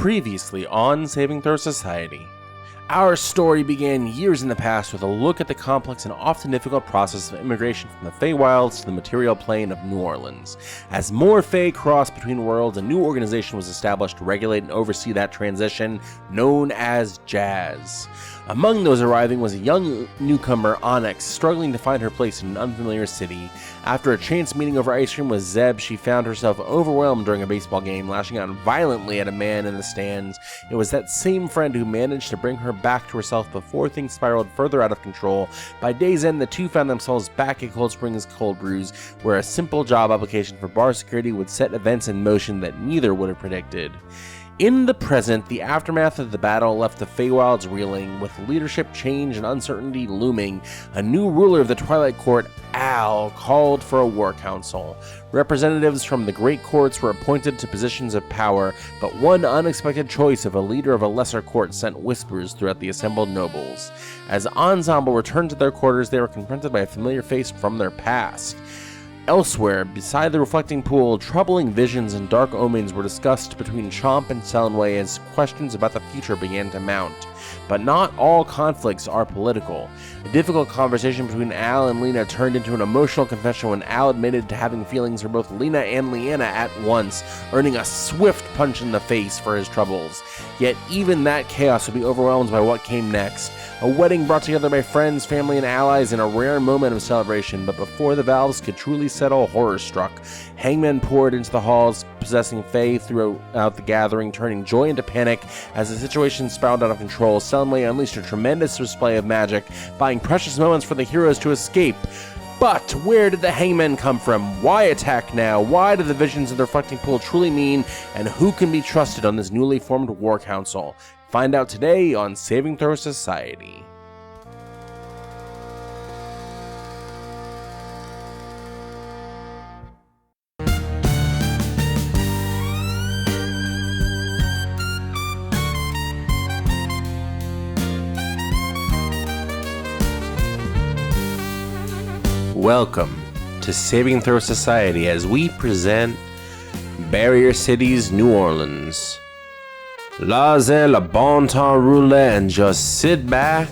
Previously on Saving Throw Society. Our story began years in the past with a look at the complex and often difficult process of immigration from the Feywilds to the material plane of New Orleans. As more Fey crossed between worlds, a new organization was established to regulate and oversee that transition, known as Jazz. Among those arriving was a young newcomer, Onyx, struggling to find her place in an unfamiliar city. After a chance meeting over ice cream with Zeb, she found herself overwhelmed during a baseball game, lashing out violently at a man in the stands. It was that same friend who managed to bring her back to herself before things spiraled further out of control. By day's end, the two found themselves back at Cold Springs Cold Brews, where a simple job application for bar security would set events in motion that neither would have predicted. In the present, the aftermath of the battle left the Feywilds reeling. With leadership change and uncertainty looming, a new ruler of the Twilight Court, Al, called for a war council. Representatives from the great courts were appointed to positions of power, but one unexpected choice of a leader of a lesser court sent whispers throughout the assembled nobles. As Ensemble returned to their quarters, they were confronted by a familiar face from their past. Elsewhere, beside the reflecting pool, troubling visions and dark omens were discussed between Chomp and Selnway as questions about the future began to mount. But not all conflicts are political. A difficult conversation between Al and Lena turned into an emotional confession when Al admitted to having feelings for both Lena and Leanna at once, earning a swift punch in the face for his troubles. Yet even that chaos would be overwhelmed by what came next. A wedding brought together by friends, family, and allies in a rare moment of celebration, but before the valves could truly settle, horror struck. Hangmen poured into the halls, possessing Faye throughout the gathering, turning joy into panic. As the situation spiraled out of control, Selnway unleashed a tremendous display of magic, buying precious moments for the heroes to escape. But where did the hangmen come from? Why attack now? Why do the visions of the reflecting pool truly mean? And who can be trusted on this newly formed war council? Find out today on Saving Throw Society. Welcome to Saving Throw Society as we present Barrier City's New Orleans. Laissez le bon temps rouler and just sit back,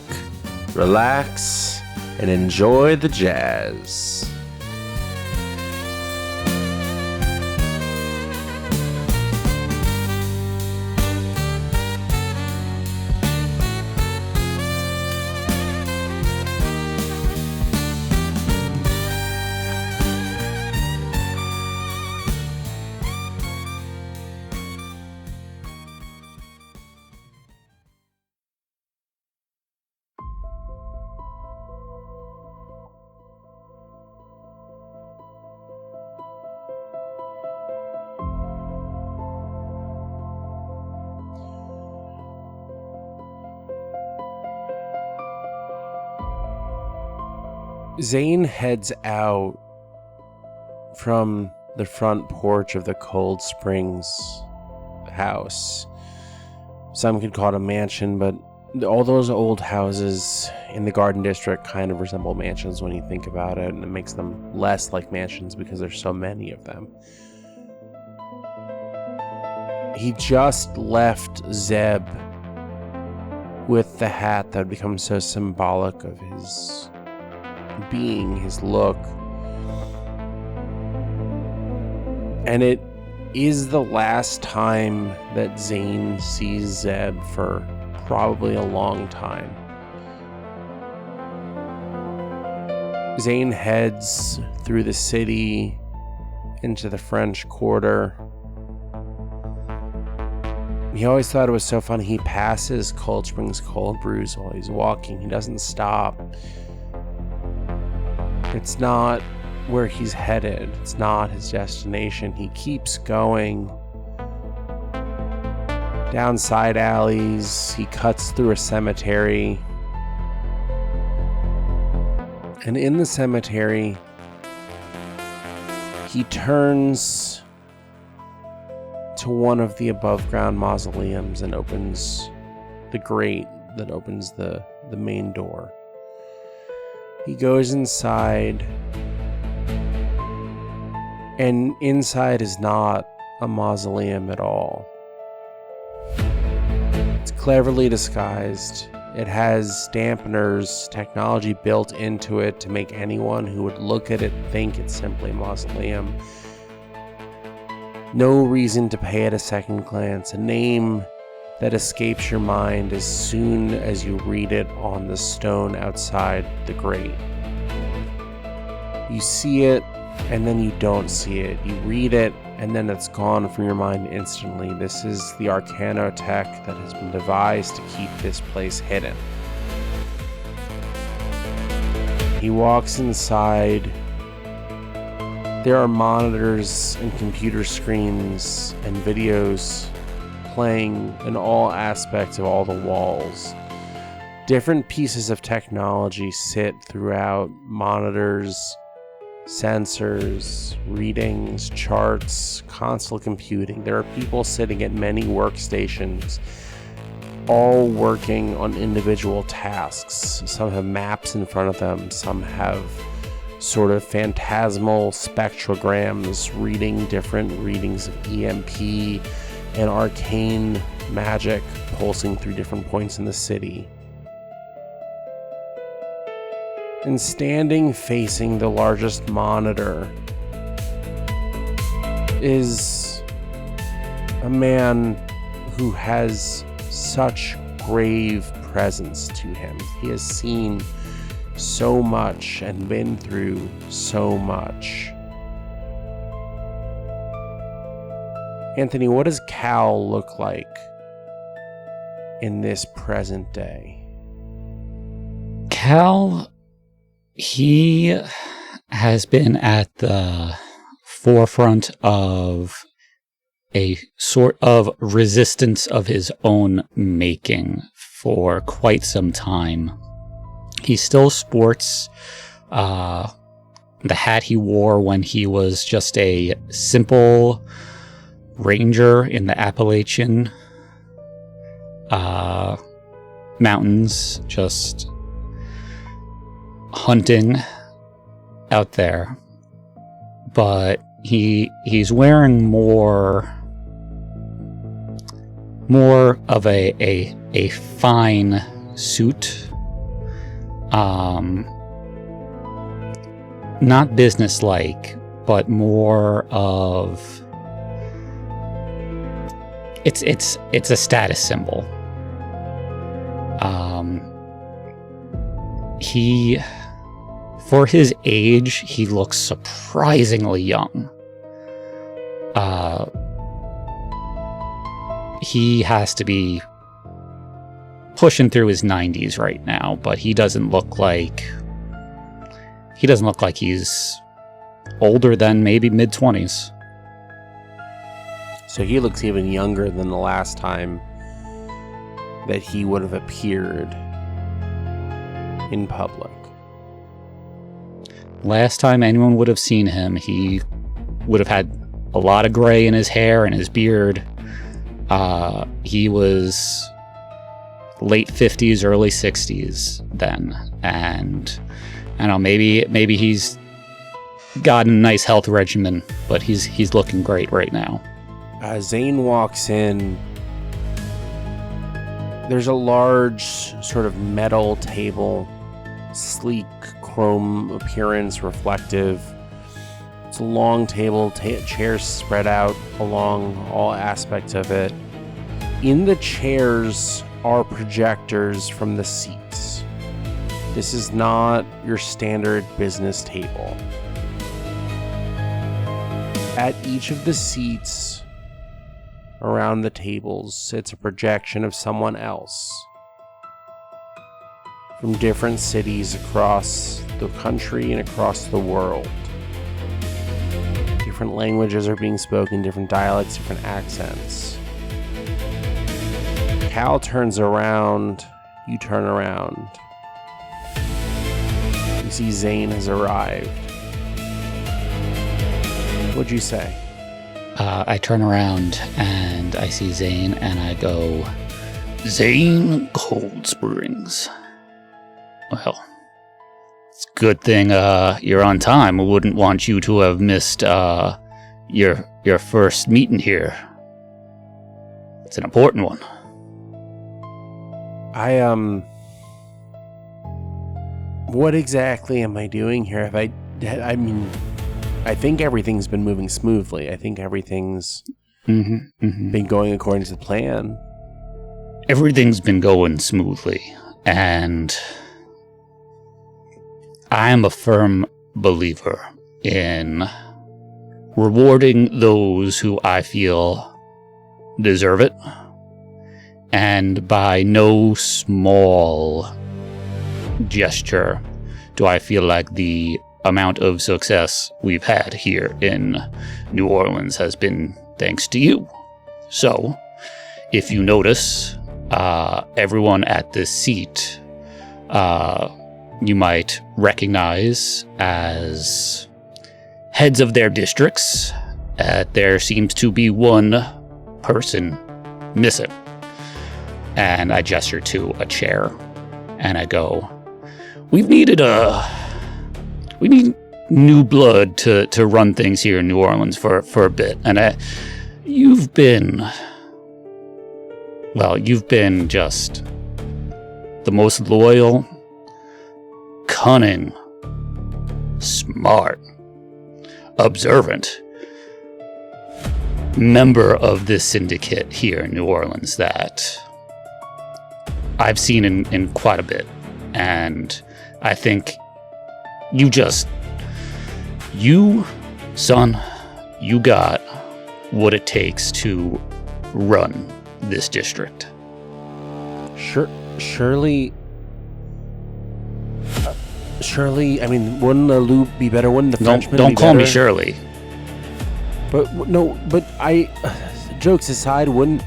relax, and enjoy the jazz. Zane heads out from the front porch of the Cold Springs house. Some could call it a mansion, but all those old houses in the Garden District kind of resemble mansions when you think about it, and it makes them less like mansions because there's so many of them. He just left Zeb with the hat that had become so symbolic of his being, his look. And it is the last time that Zane sees Zeb for probably a long time. Zane heads through the city into the French Quarter. He always thought it was so funny. He passes Cold Springs Cold Brews while he's walking. He doesn't stop. It's not where he's headed. It's not his destination. He keeps going down side alleys. He cuts through a cemetery. And in the cemetery, he turns to one of the above-ground mausoleums and opens the grate that opens the main door. He goes inside, and inside is not a mausoleum at all. cleverly disguised. It has dampeners, technology built into it to make anyone who would look at it think it's simply a mausoleum. No reason to pay it a second glance. A name that escapes your mind as soon as you read it on the stone outside the grate. You see it, and then you don't see it. You read it, and then it's gone from your mind instantly. This is the arcanotech that has been devised to keep this place hidden. He walks inside. There are monitors and computer screens and videos playing in all aspects of all the walls. Different pieces of technology sit throughout: monitors, sensors, readings, charts, console computing. There are people sitting at many workstations, all working on individual tasks. Some have maps in front of them, some have sort of phantasmal spectrograms reading different readings of EMP and arcane magic pulsing through different points in the city. And standing facing the largest monitor is a man who has such grave presence to him. He has seen so much and been through so much. Anthony, what does Cal look like in this present day? Cal, he has been at the forefront of a sort of resistance of his own making for quite some time. He still sports the hat he wore when he was just a simple ranger in the Appalachian mountains, just hunting out there. But he's wearing more of a fine suit, not businesslike, but more of it's a status symbol. He, for his age, he looks surprisingly young. He has to be pushing through his 90s right now, but he doesn't look like he's older than maybe mid-20s. So he looks even younger than the last time that he would have appeared in public. Last time anyone would have seen him, he would have had a lot of gray in his hair and his beard. He was late 50s, early 60s then, and I don't know, maybe he's got a nice health regimen, but he's looking great right now. Zane walks in. There's a large sort of metal table, sleek chrome appearance, reflective. It's a long table, chairs spread out along all aspects of it. In the chairs are projectors from the seats. This is not your standard business table. At each of the seats around the tables sits a projection of someone else from different cities across the country and across the world. Different languages are being spoken, different dialects, different accents. Cal turns around, you turn around. You see Zane has arrived. What'd you say? I turn around and I see Zane and I go, Zane Cold Springs. Well, it's a good thing you're on time. I wouldn't want you to have missed your first meeting here. It's an important one. What exactly am I doing here? I mean, I think everything's been moving smoothly. I think everything's been going according to the plan. Everything's been going smoothly, and I am a firm believer in rewarding those who I feel deserve it, and by no small gesture do I feel like the amount of success we've had here in New Orleans has been thanks to you. So, if you notice, everyone at this seat, you might recognize as heads of their districts. There seems to be one person missing. And I gesture to a chair, and I go, we need new blood to run things here in New Orleans for a bit. And you've been just the most loyal, cunning, smart, observant member of this syndicate here in New Orleans that I've seen in quite a bit. And I think you, son, you got what it takes to run this district. Surely, I mean, wouldn't the loop be better? Wouldn't the Frenchman Don't be call better? me Shirley. But no, jokes aside, wouldn't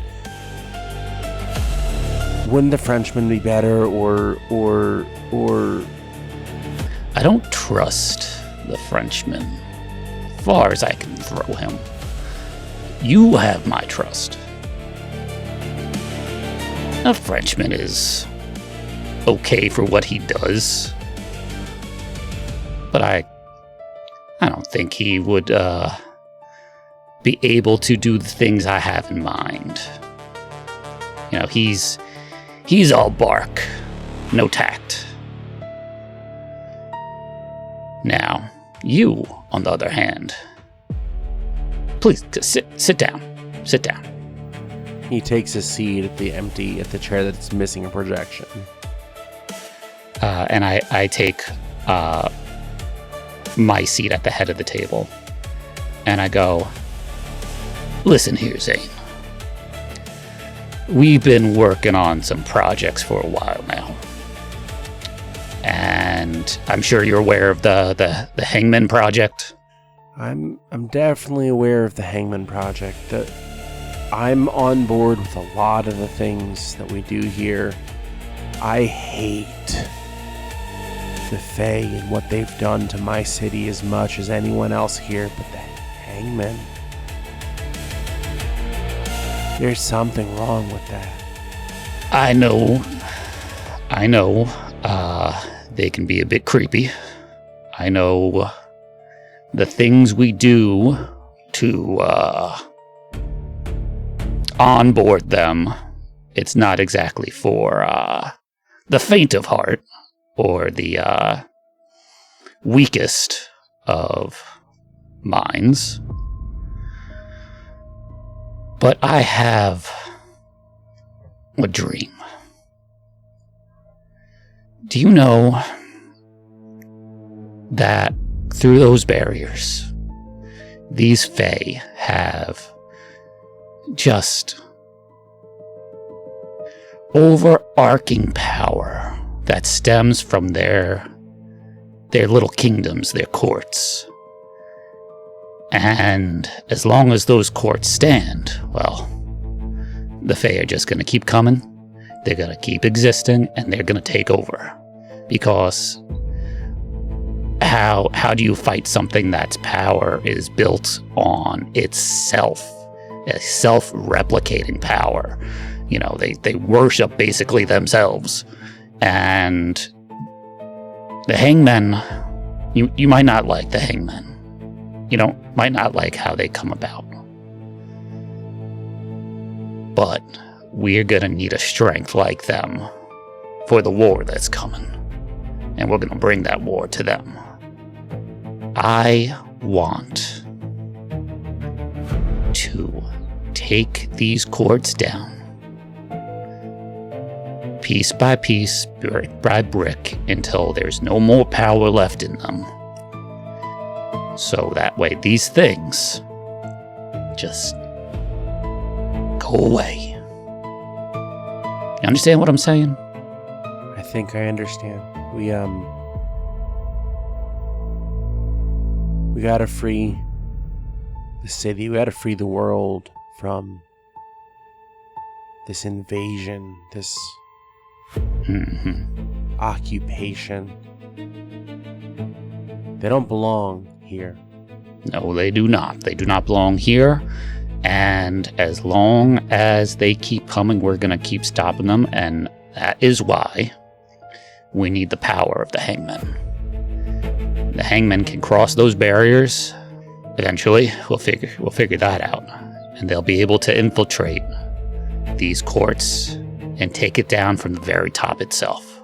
the Frenchman be better, or I don't trust the Frenchman, far as I can throw him. You have my trust. A Frenchman is okay for what he does, but I don't think he would be able to do the things I have in mind. You know, he's all bark, no tact. Now, you, on the other hand, please sit down. Sit down. He takes a seat at the chair that's missing a projection. And I take my seat at the head of the table. And I go, listen here, Zane. We've been working on some projects for a while now. And I'm sure you're aware of the Hangman Project. I'm definitely aware of the Hangman Project. I'm on board with a lot of the things that we do here. I hate the Fae and what they've done to my city as much as anyone else here, but the Hangman... There's something wrong with that. I know. They can be a bit creepy. I know the things we do to onboard them. It's not exactly for the faint of heart or the weakest of minds. But I have a dream. Do you know that through those barriers, these Fae have just overarching power that stems from their little kingdoms, their courts? And as long as those courts stand, well, the Fae are just going to keep coming, they're going to keep existing, and they're going to take over. Because how do you fight something that's power is built on itself, a self-replicating power? You know, they worship basically themselves. And the Hangmen, you might not like the Hangmen. Might not like how they come about. But we're gonna need a strength like them for the war that's coming. And we're going to bring that war to them. I want to take these courts down, piece by piece, brick by brick, until there's no more power left in them. So that way these things just go away. You understand what I'm saying? I think I understand. We gotta free the city. We gotta free the world from this invasion, this occupation. They don't belong here. No, they do not. They do not belong here. And as long as they keep coming, we're going to keep stopping them. And that is why we need the power of the hangman. The hangman can cross those barriers. Eventually, we'll figure that out. And they'll be able to infiltrate these courts and take it down from the very top itself.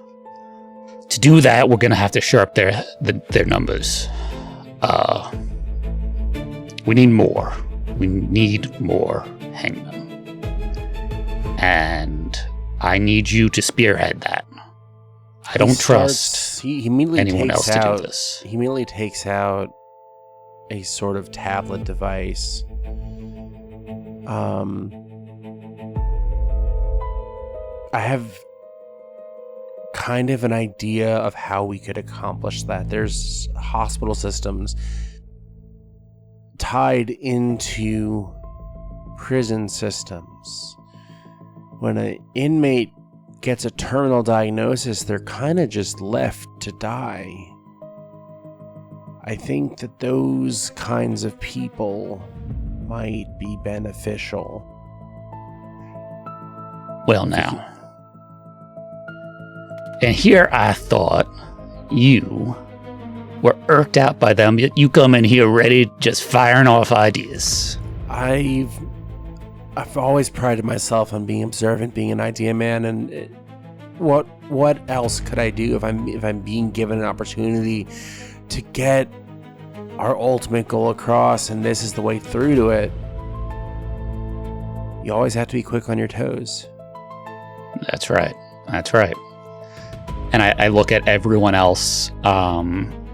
To do that, we're going to have to shore up their numbers. We need more. We need more hangmen. And I need you to spearhead that. I don't trust anyone else to do this. He immediately takes out a sort of tablet device. I have kind of an idea of how we could accomplish that. There's hospital systems tied into prison systems. When an inmate gets a terminal diagnosis, they're kind of just left to die. I think that those kinds of people might be beneficial. Well, now. And here I thought you were irked out by them, yet you come in here ready, just firing off ideas. I've always prided myself on being observant, being an idea man, and what else could I do if I'm being given an opportunity to get our ultimate goal across, and this is the way through to it? You always have to be quick on your toes. That's right. That's right. And I look at everyone else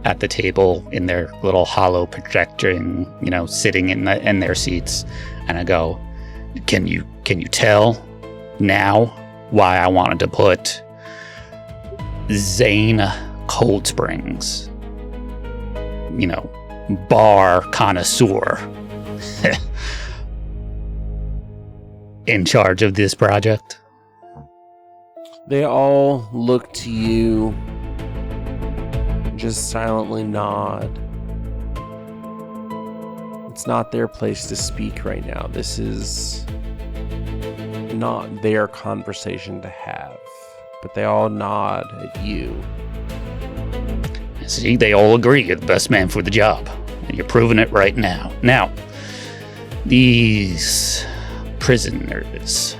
at the table in their little hollow projecting, sitting in their seats, and I go, Can you tell now why I wanted to put Zane Cold Springs, bar connoisseur, in charge of this project? They all look to you, just silently nod. It's not their place to speak right now. This is not their conversation to have. But they all nod at you. See, they all agree you're the best man for the job. And you're proving it right now. Now, these prisoners,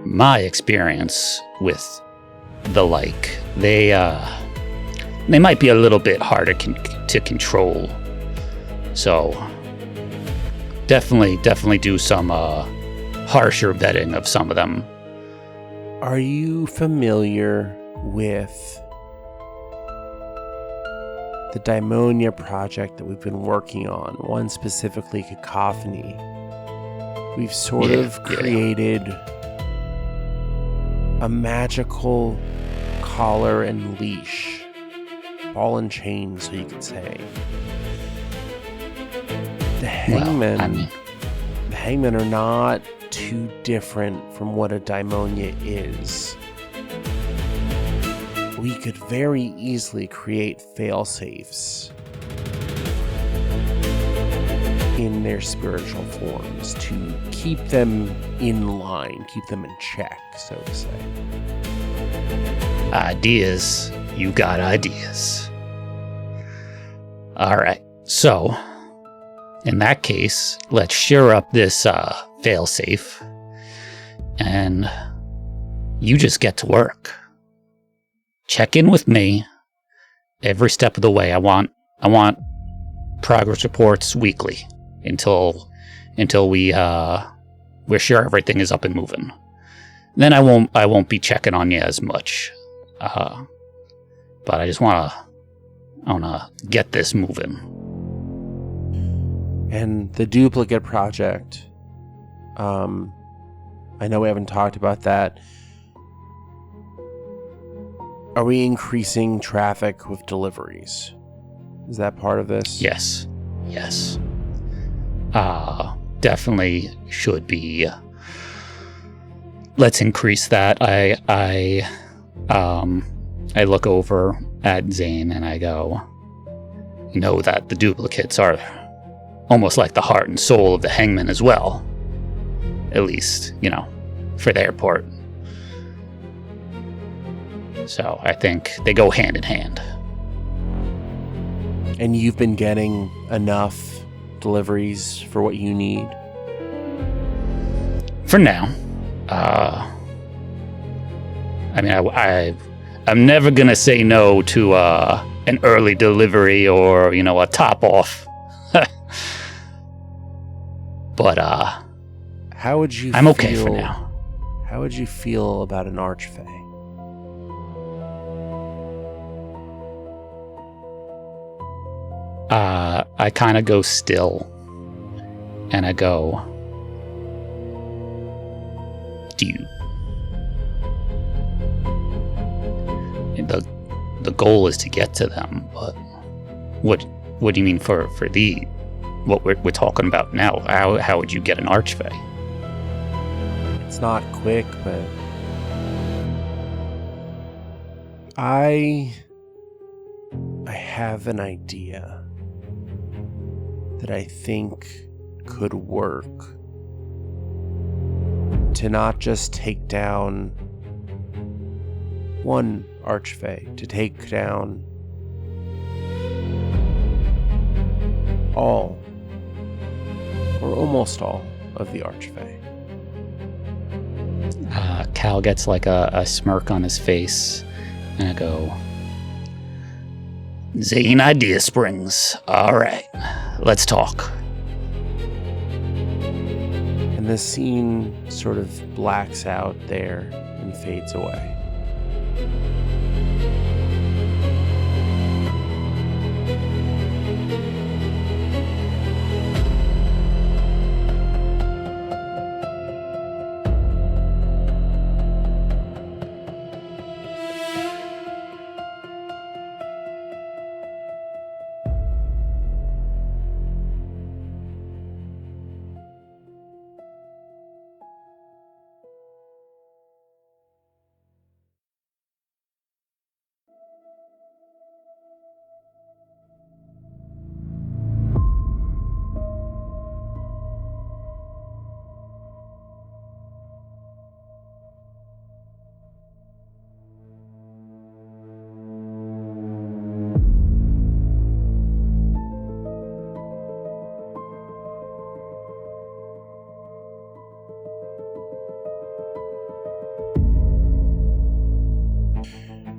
my experience with the like, they might be a little bit harder to control. So definitely do some harsher vetting of some of them. Are you familiar with the Daimonia project that we've been working on? One specifically, Cacophony. We've sort of created a magical collar and leash. Ball and chain, so you could say. The hangmen, the hangmen are not too different from what a daimonia is. We could very easily create fail-safes in their spiritual forms to keep them in line, keep them in check, so to say. Ideas. You got ideas. All right. So, in that case, let's shore up this failsafe. And You just get to work. Check in with me every step of the way. I want progress reports weekly until we're sure everything is up and moving. Then I won't be checking on you as much. But I just wanna get this moving. And the duplicate project, I know we haven't talked about that. Are we increasing traffic with deliveries? Is that part of this? Yes. Definitely should be. Let's increase that. I look over at Zane and I go, you know that the duplicates are almost like the heart and soul of the hangman as well. At least, for their part. So I think they go hand in hand. And you've been getting enough deliveries for what you need? For now. I'm never gonna say no to an early delivery or a top off. But how would you? I'm okay for now. How would you feel about an archfey? I kind of go still, and I go, do you? The goal is to get to them, but what do you mean for what we're talking about now? How would you get an archfey? It's not quick, but I have an idea that I think could work to not just take down one archfey, to take down all, or almost all, of the archfey. Cal gets like a smirk on his face, and I go, Zane Idea Springs. All right, let's talk. And the scene sort of blacks out there and fades away.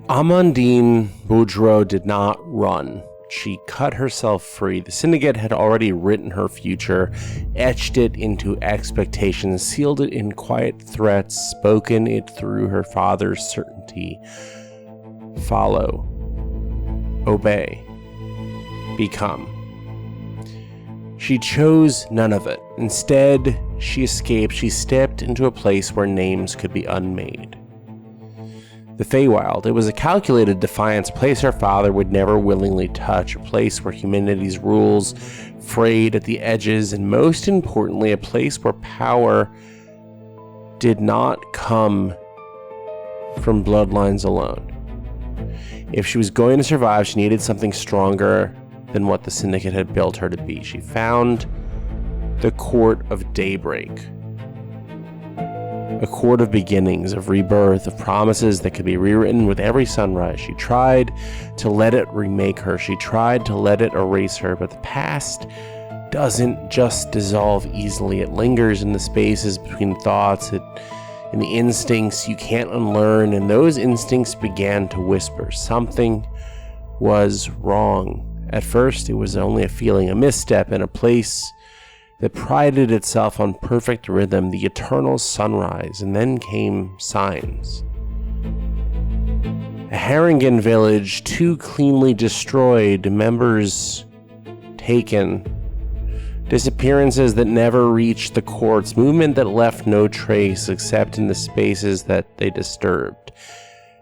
Amandine Boudreaux did not run. She cut herself free. The syndicate had already written her future, etched it into expectations, sealed it in quiet threats, spoken it through her father's certainty. Follow. Obey. Become. She chose none of it. Instead, she escaped. She stepped into a place where names could be unmade. The Feywild. It was a calculated defiance, a place her father would never willingly touch, a place where humanity's rules frayed at the edges, and most importantly, a place where power did not come from bloodlines alone. If she was going to survive, she needed something stronger than what the Syndicate had built her to be. She found the Court of Daybreak. A court of beginnings, of rebirth, of promises that could be rewritten with every sunrise. She tried to let it remake her. She tried to let it erase her, but the past doesn't just dissolve easily. It lingers in the spaces between thoughts. It and the instincts you can't unlearn, and those instincts began to whisper. Something was wrong. At first, it was only a feeling, a misstep in a place that prided itself on perfect rhythm, the eternal sunrise, and then came signs. A Haringen village too cleanly destroyed, members taken, disappearances that never reached the courts, movement that left no trace except in the spaces that they disturbed.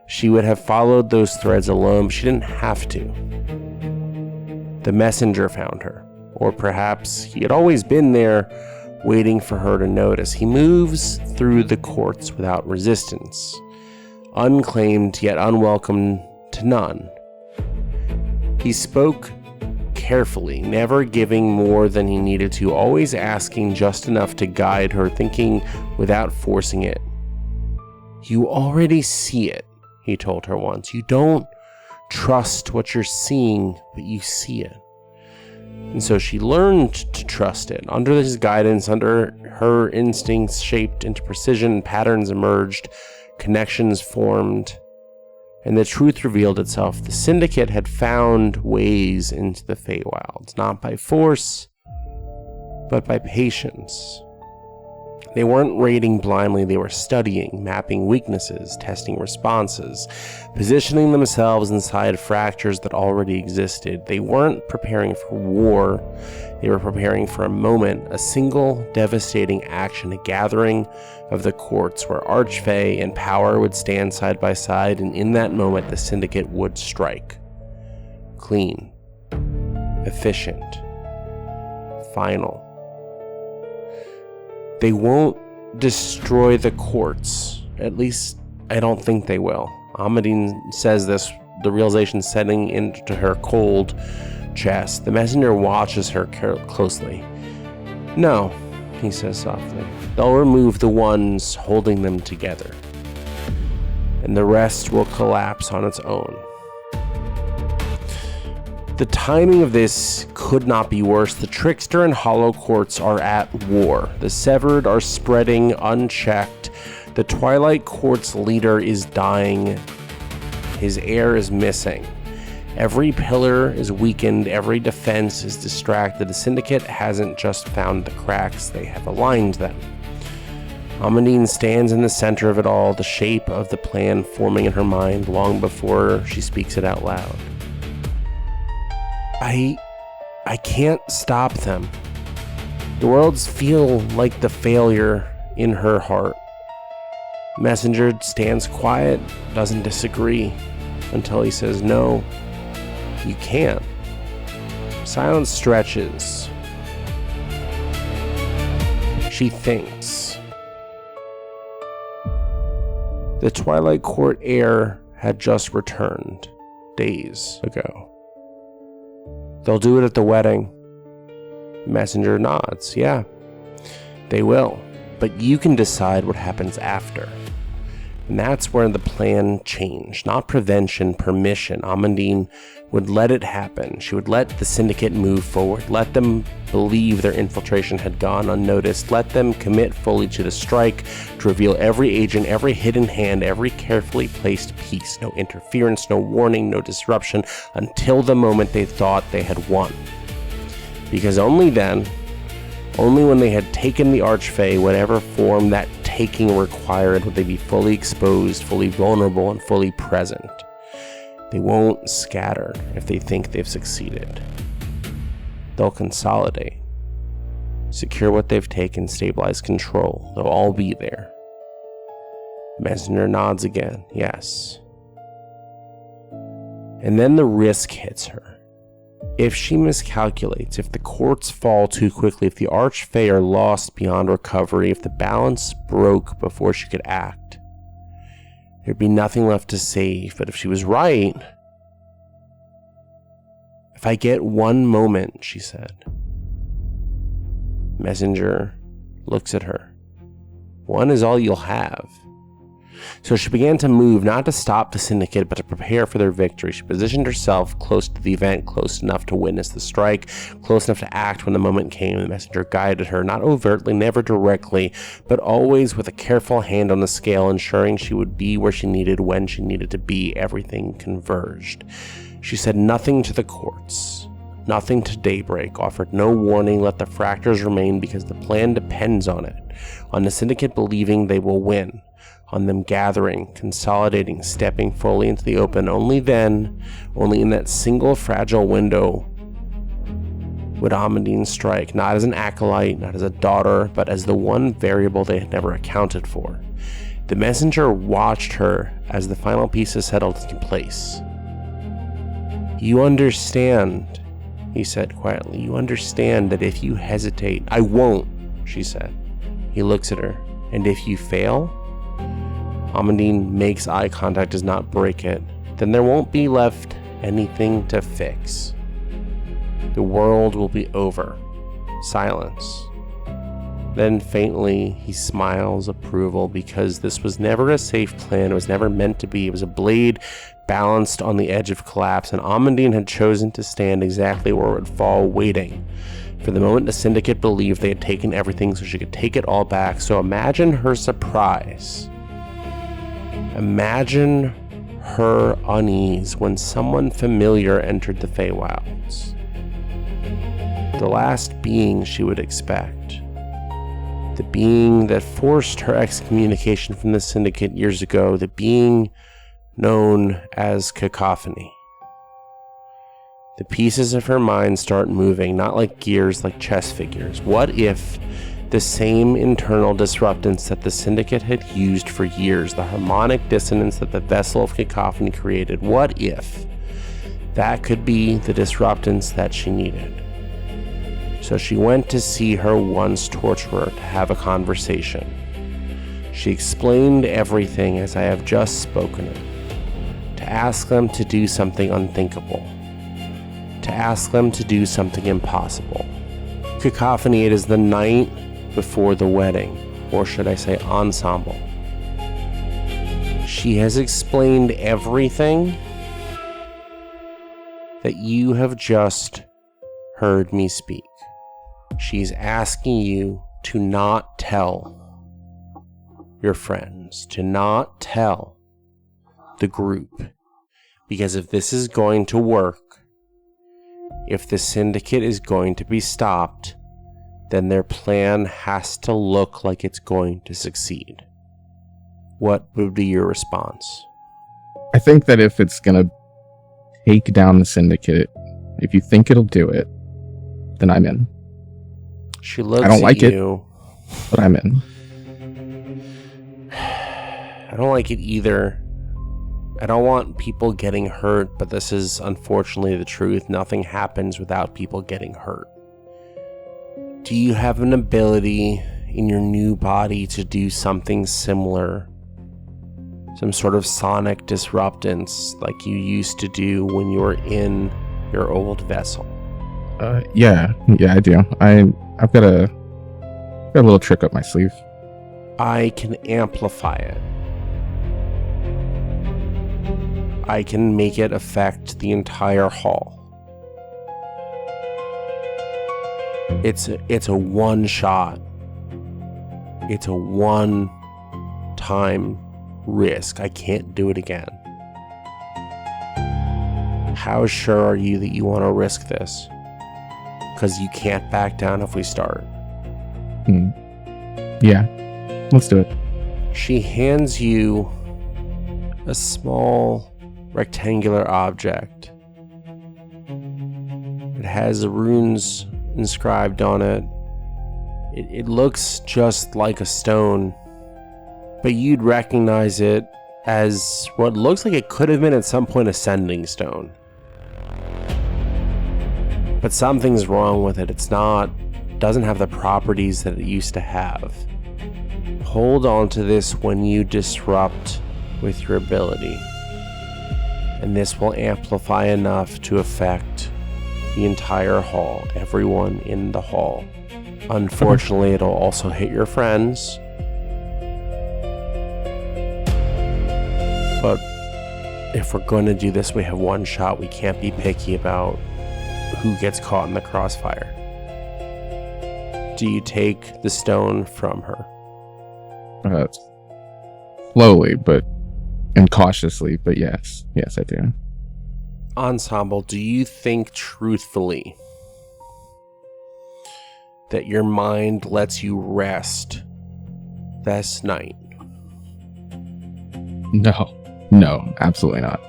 She would have followed those threads alone, but she didn't have to. The messenger found her, or perhaps he had always been there, waiting for her to notice. He moves through the courts without resistance, unclaimed yet unwelcome to none. He spoke carefully, never giving more than he needed to, always asking just enough to guide her, thinking without forcing it. "You already see it," he told her once. "You don't trust what you're seeing, but you see it." And so she learned to trust it. Under his guidance, under her instincts shaped into precision, patterns emerged, connections formed, and the truth revealed itself. The Syndicate had found ways into the Feywilds, not by force, but by patience. They weren't raiding blindly, they were studying, mapping weaknesses, testing responses, positioning themselves inside fractures that already existed. They weren't preparing for war, they were preparing for a moment, a single devastating action, a gathering of the courts where Archfey and power would stand side by side, and in that moment the Syndicate would strike. Clean, efficient, final. They won't destroy the courts. At least, I don't think they will. Amadine says this, the realization setting into her cold chest. The messenger watches her closely. "No," he says softly. "They'll remove the ones holding them together, and the rest will collapse on its own." The timing of this could not be worse. The Trickster and Hollow Courts are at war. The Severed are spreading unchecked. The Twilight Court's leader is dying. His heir is missing. Every pillar is weakened. Every defense is distracted. The Syndicate hasn't just found the cracks, they have aligned them. Amadine stands in the center of it all, the shape of the plan forming in her mind long before she speaks it out loud. I can't stop them. The worlds feel like the failure in her heart. Messenger stands quiet, doesn't disagree, until he says, "No, you can't." Silence stretches. She thinks. The Twilight Court heir had just returned, days ago. "They'll do it at the wedding." Messenger nods. "Yeah, they will. But you can decide what happens after." And that's where the plan changed. Not prevention, permission. Amadine would let it happen. She would let the Syndicate move forward. Let them believe their infiltration had gone unnoticed. Let them commit fully to the strike, to reveal every agent, every hidden hand, every carefully placed piece. No interference, no warning, no disruption, until the moment they thought they had won. Because only then, only when they had taken the Archfey, whatever form that taking required, would they be fully exposed, fully vulnerable, and fully present. They won't scatter if they think they've succeeded. They'll consolidate, secure what they've taken, stabilize control. They'll all be there. Messenger nods again. Yes. And then the risk hits her. If she miscalculates, if the courts fall too quickly, if the Archfey are lost beyond recovery, if the balance broke before she could act, there'd be nothing left to save. But if she was right, "If I get one moment," she said. Messenger looks at her. "One is all you'll have." So she began to move, not to stop the syndicate, but to prepare for their victory. She positioned herself close to the event, close enough to witness the strike, close enough to act when the moment came. The messenger guided her, not overtly, never directly, but always with a careful hand on the scale, ensuring she would be where she needed when she needed to be. Everything converged. She said nothing to the courts, nothing to Daybreak, offered no warning, let the fractures remain because the plan depends on it, on the syndicate believing they will win, on them gathering, consolidating, stepping fully into the open. Only then, only in that single fragile window, would Amandine strike, not as an acolyte, not as a daughter, but as the one variable they had never accounted for. The messenger watched her as the final pieces settled into place. "You understand," he said quietly. "You understand that if you hesitate—" "I won't," she said. He looks at her. "And if you fail?" Amandine makes eye contact, does not break it. "Then there won't be left anything to fix. The world will be over." Silence. Then faintly he smiles approval, because this was never a safe plan. It was never meant to be. It was a blade balanced on the edge of collapse, and Amandine had chosen to stand exactly where it would fall, waiting for the moment the syndicate believed they had taken everything so she could take it all back. So imagine her surprise. Imagine her unease when someone familiar entered the Feywilds. The last being she would expect. The being that forced her excommunication from the syndicate years ago. The being known as Cacophony. The pieces of her mind start moving, not like gears, like chess figures. What if the same internal disruptance that the syndicate had used for years, the harmonic dissonance that the vessel of Cacophony created, what if that could be the disruptance that she needed? So she went to see her once torturer to have a conversation. She explained everything as I have just spoken it, to ask them to do something unthinkable, to ask them to do something impossible. Cacophony, it is the night before the wedding, or should I say ensemble. She has explained everything that you have just heard me speak. She's asking you to not tell your friends, to not tell the group, because if this is going to work, if the syndicate is going to be stopped, then their plan has to look like it's going to succeed. What would be your response? I think that if it's going to take down the syndicate, if you think it'll do it, then I'm in. She looks I don't at like you. But I'm in. I don't like it either. I don't want people getting hurt, but this is unfortunately the truth. Nothing happens without people getting hurt. Do you have an ability in your new body to do something similar? Some sort of sonic disruptance like you used to do when you were in your old vessel? Yeah, I do. I've got a little trick up my sleeve. I can amplify it. I can make it affect the entire hall. It's a one shot. It's a one-time risk. I can't do it again. How sure are you that you want to risk this? Because you can't back down if we start. Yeah, let's do it. She hands you a small rectangular object. It has the runes inscribed on it. It looks just like a stone, but you'd recognize it as what looks like it could have been at some point a sending stone. But something's wrong with it. Doesn't have the properties that it used to have. Hold on to this when you disrupt with your ability, and this will amplify enough to affect the entire hall, everyone in the hall. Unfortunately, it'll also hit your friends. But if we're going to do this, we have one shot. We can't be picky about who gets caught in the crossfire. Do you take the stone from her? Slowly, and cautiously, but yes. Yes, I do. Ensemble, do you think truthfully that your mind lets you rest this night? No, absolutely not.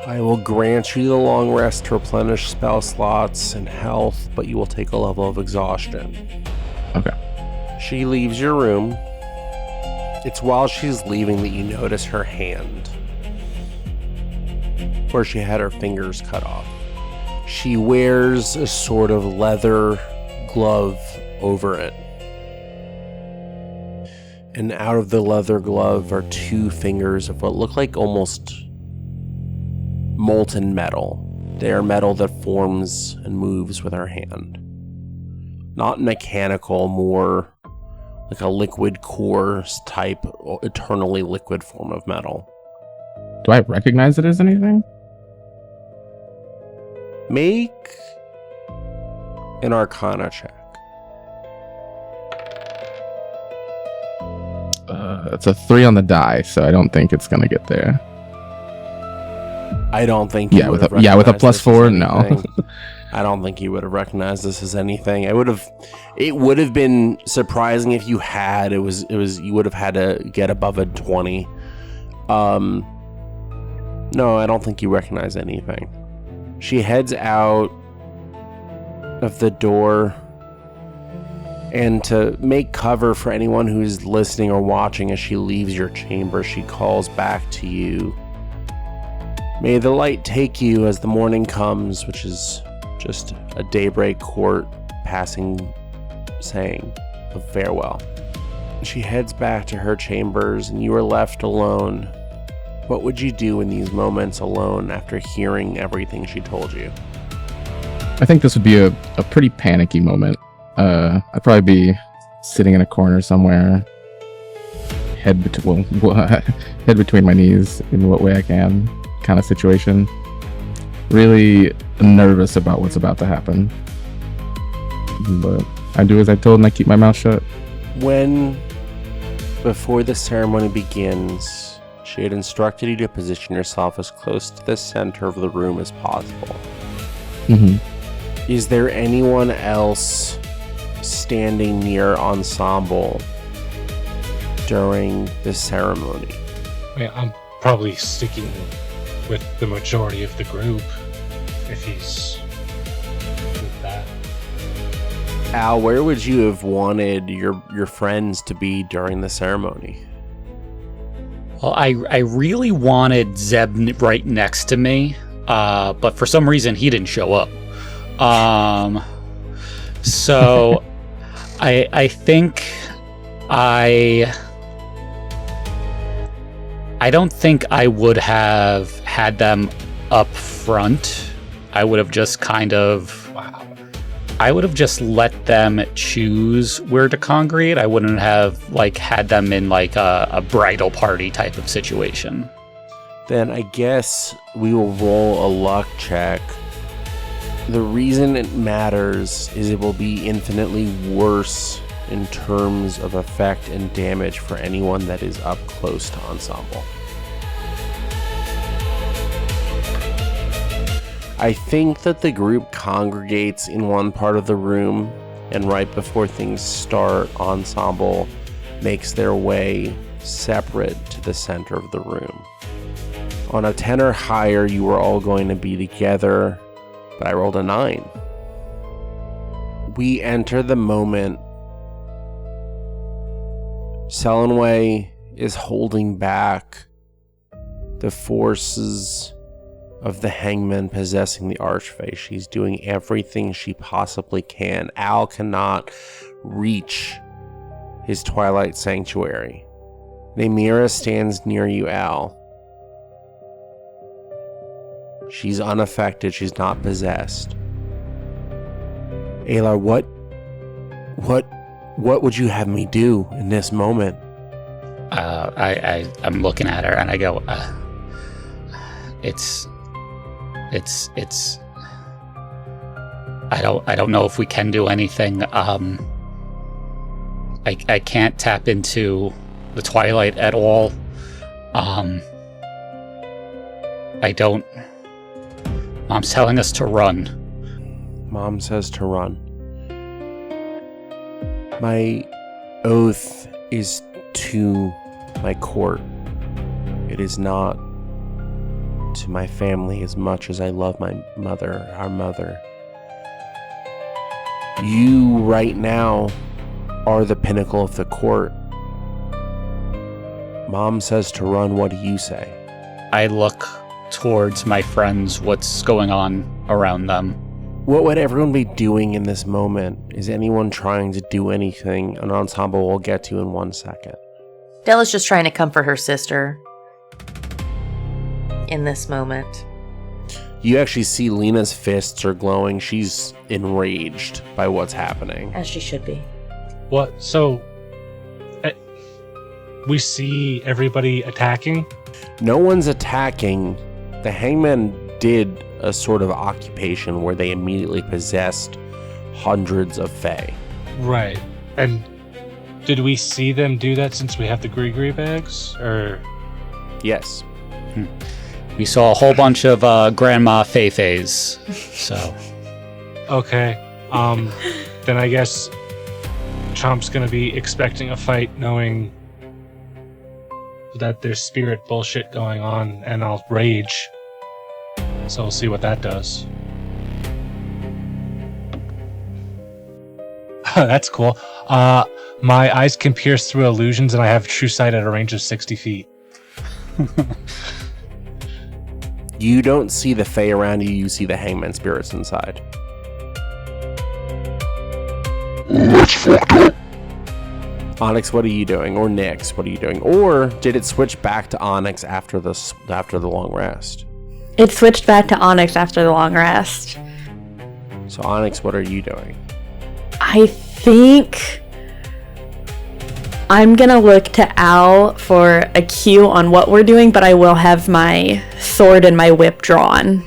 I will grant you the long rest to replenish spell slots and health, but you will take a level of exhaustion. Okay. She leaves your room. It's while she's leaving that you notice her hand, where she had her fingers cut off. She wears a sort of leather glove over it. And out of the leather glove are 2 fingers of what look like almost molten metal. They are metal that forms and moves with her hand. Not mechanical, more like a liquid core type, eternally liquid form of metal. Do I recognize it as anything? Make an Arcana check. It's a 3 on the die, so I don't think it's gonna get there. I don't think. With a +4, no. I don't think you would have recognized this as anything. It would have been surprising if you had. It was. You would have had to get above a 20. No, I don't think you recognize anything. She heads out of the door, and to make cover for anyone who's listening or watching as she leaves your chamber, she calls back to you. May the light take you as the morning comes, which is just a daybreak court passing saying of farewell. She heads back to her chambers, and you are left alone. What would you do in these moments alone after hearing everything she told you? I think this would be a pretty panicky moment. I'd probably be sitting in a corner somewhere, head between my knees in what way I can, kind of situation. Really nervous about what's about to happen. But I do as I told and I keep my mouth shut. Before the ceremony begins, she had instructed you to position yourself as close to the center of the room as possible. Mm-hmm. Is there anyone else standing near Ensemble during the ceremony? Yeah, I'm probably sticking with the majority of the group if he's with that. Al, where would you have wanted your friends to be during the ceremony? Well, I really wanted Zeb right next to me, but for some reason he didn't show up. So I think I don't think I would have had them up front. I would have just I would have just let them choose where to congregate. I wouldn't have had them in a bridal party type of situation. Then I guess we will roll a luck check. The reason it matters is it will be infinitely worse in terms of effect and damage for anyone that is up close to Ensemble. I think that the group congregates in one part of the room, and right before things start, Ensemble makes their way separate to the center of the room. On a 10 or higher, you were all going to be together, but I rolled a 9. We enter the moment. Selenway is holding back the forces of the hangman possessing the archfey. She's doing everything she possibly can. Al cannot reach his twilight sanctuary. Namira stands near you, Al. She's unaffected. She's not possessed. Alar, what would you have me do in this moment? I'm looking at her and I go, it's. I don't know if we can do anything. I can't tap into the twilight at all. I don't. Mom's telling us to run. Mom says to run. My oath is to my court. It is not to my family as much as I love my mother, our mother. You right now are the pinnacle of the court. Mom says to run, what do you say? I look towards my friends, what's going on around them. What would everyone be doing in this moment? Is anyone trying to do anything? An ensemble we'll get to in 1 second. Della's just trying to comfort her sister in this moment. You actually see Lena's fists are glowing. She's enraged by what's happening. As she should be. What? So, we see everybody attacking? No one's attacking. The hangman did a sort of occupation where they immediately possessed hundreds of fae. Right. And did we see them do that since we have the Gree bags? Or... Yes. We saw a whole bunch of Grandma Fei-Feis, so... Okay. Then I guess Chomp's gonna be expecting a fight knowing that there's spirit bullshit going on, and I'll rage. So we'll see what that does. That's cool. My eyes can pierce through illusions, and I have true sight at a range of 60 feet. You don't see the fae around you, you see the hangman spirits inside. Onyx, what are you doing? Or Nyx, what are you doing? Or did it switch back to Onyx after the long rest? It switched back to Onyx after the long rest. So Onyx, what are you doing? I think I'm gonna look to Al for a cue on what we're doing, but I will have my sword and my whip drawn.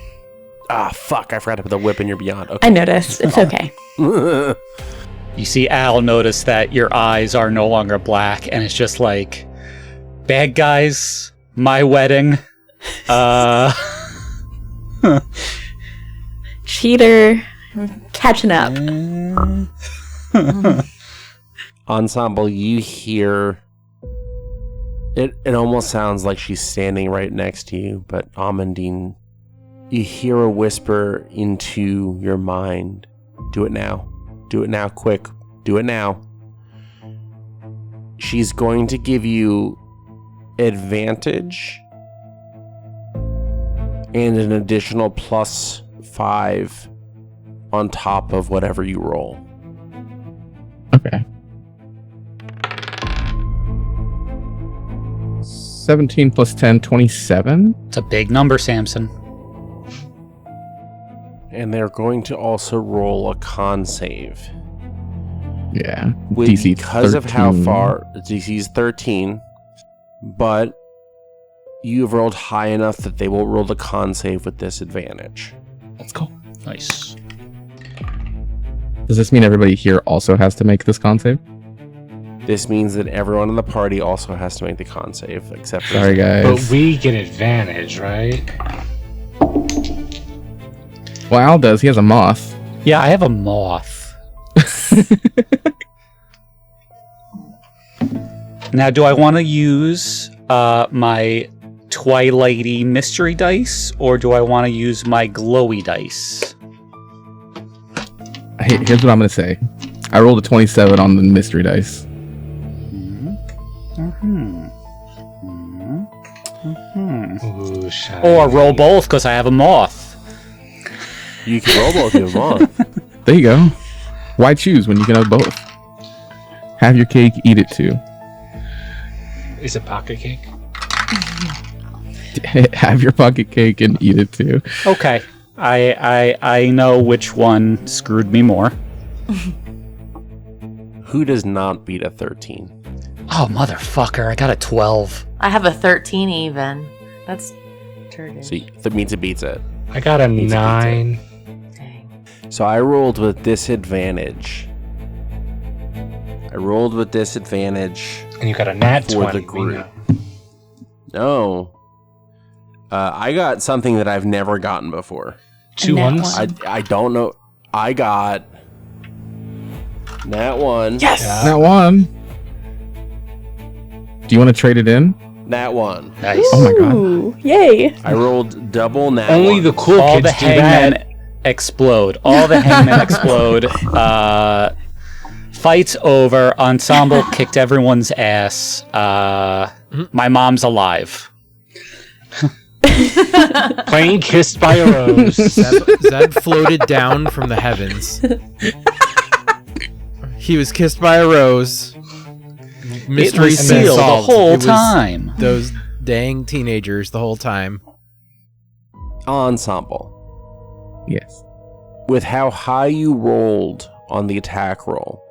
Ah, fuck, I forgot to put the whip in your beyond. Okay. I noticed. It's okay. You see Al notice that your eyes are no longer black, and it's just like, bad guys, my wedding. Cheater. I'm catching up. Ensemble, you hear... It almost sounds like she's standing right next to you, but Amandine, you hear a whisper into your mind. Do it now. Do it now, quick. Do it now. She's going to give you advantage and an additional +5 on top of whatever you roll. Okay. 17 plus 10, 27? It's a big number, Samson. And they're going to also roll a con save. Yeah. With, DC because 13. of how far DC's 13, but you've rolled high enough that they will roll the con save with disadvantage. Let's go. Nice. Does this mean everybody here also has to make this con save? This means that everyone in the party also has to make the con save, except for... Sorry, guys. But we get advantage, right? Well, Al does. He has a moth. Yeah, I have a moth. Now, do I want to use my Twilighty mystery dice, or do I want to use my glowy dice? Hey, here's what I'm going to say. I rolled a 27 on the mystery dice. Ooh, shiny. Or roll both, because I have a moth. You can roll both if you want. There you go. Why choose when you can have both? Have your cake, eat it too. Is it pocket cake? Have your pocket cake and eat it too. Okay. I know which one screwed me more. Who does not beat a 13? Oh, motherfucker. I got a 12. I have a 13 even. That's turd. So that means it beats it. I got a Means it beats 9. Dang. So I rolled with disadvantage. And you got a nat For 20. the group. No. I got something that I've never gotten before. 2 Nat ones? one. I don't know. I got Nat 1. Yes! Yeah. That one. Do you want to trade it in? Nat 1. Nice. Oh my god. Ooh, yay. I rolled double Nat Only 1. the cool All kids the do that. hangmen explode. Fight's over. Ensemble kicked everyone's ass. My mom's alive. Playing Kissed by a Rose. Zed floated down from the heavens. He was kissed by a rose. It Mystery's was been sealed the solved. whole It was time. Those dang teenagers the whole time. Ensemble. Yes. With how high you rolled on the attack roll,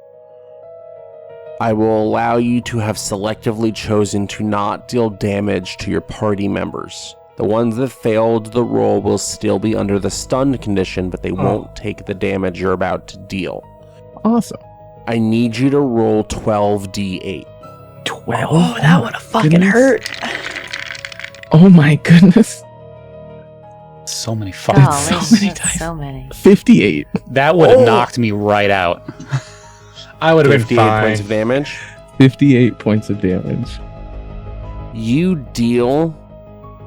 I will allow you to have selectively chosen to not deal damage to your party members. The ones that failed the roll will still be under the stunned condition, but they won't take the damage you're about to deal. Awesome. I need you to roll 12d8. 12? Oh, that would have fucking Goodness. hurt. Oh my goodness. So many fucking. Golly, so many that's dice. so many. 58. That would have knocked me right out. I would have been 58 fine. points of damage. 58 points of damage. You deal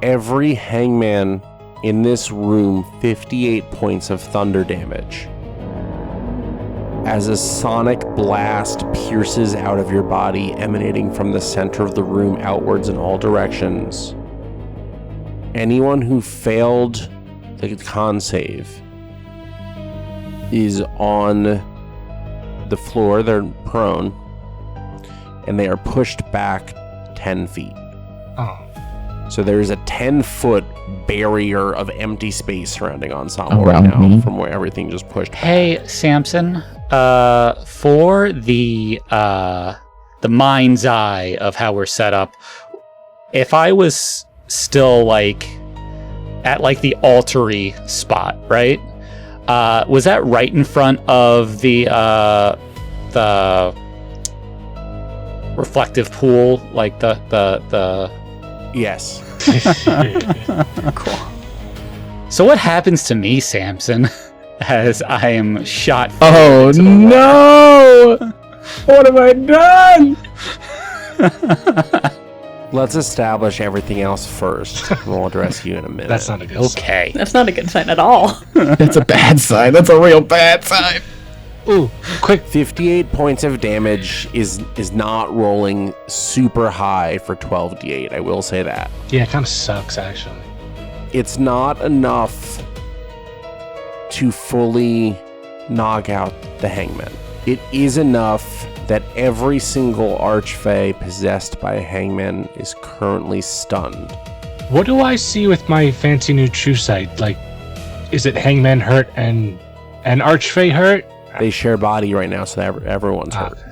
every hangman in this room 58 points of thunder damage. As a sonic blast pierces out of your body, emanating from the center of the room outwards in all directions. Anyone who failed the con save is on the floor, they're prone, and they are pushed back 10 feet. Oh. So there's a 10-foot barrier of empty space surrounding Ensemble Around right now me? from where everything just pushed back. Hey, Samson. For the mind's eye of how we're set up, if I was still like at like the altar-y spot, right? Was that right in front of the reflective pool, like the Yes. Cool. So what happens to me, Samson, as I am shot? Oh into the wall? no! What have I done? Let's establish everything else first. We'll address you in a minute. That's not a good sign. Okay. That's not a good sign at all. That's a bad sign. That's a real bad sign. Ooh, quick. 58 points of damage is not rolling super high for 12d8. I will say that. Yeah, it kind of sucks, actually. It's not enough to fully knock out the hangman. It is enough that every single archfey possessed by a hangman is currently stunned. What do I see with my fancy new true sight? Like, is it Hangman hurt and Archfey hurt? They share body right now, so everyone's hurt. Okay.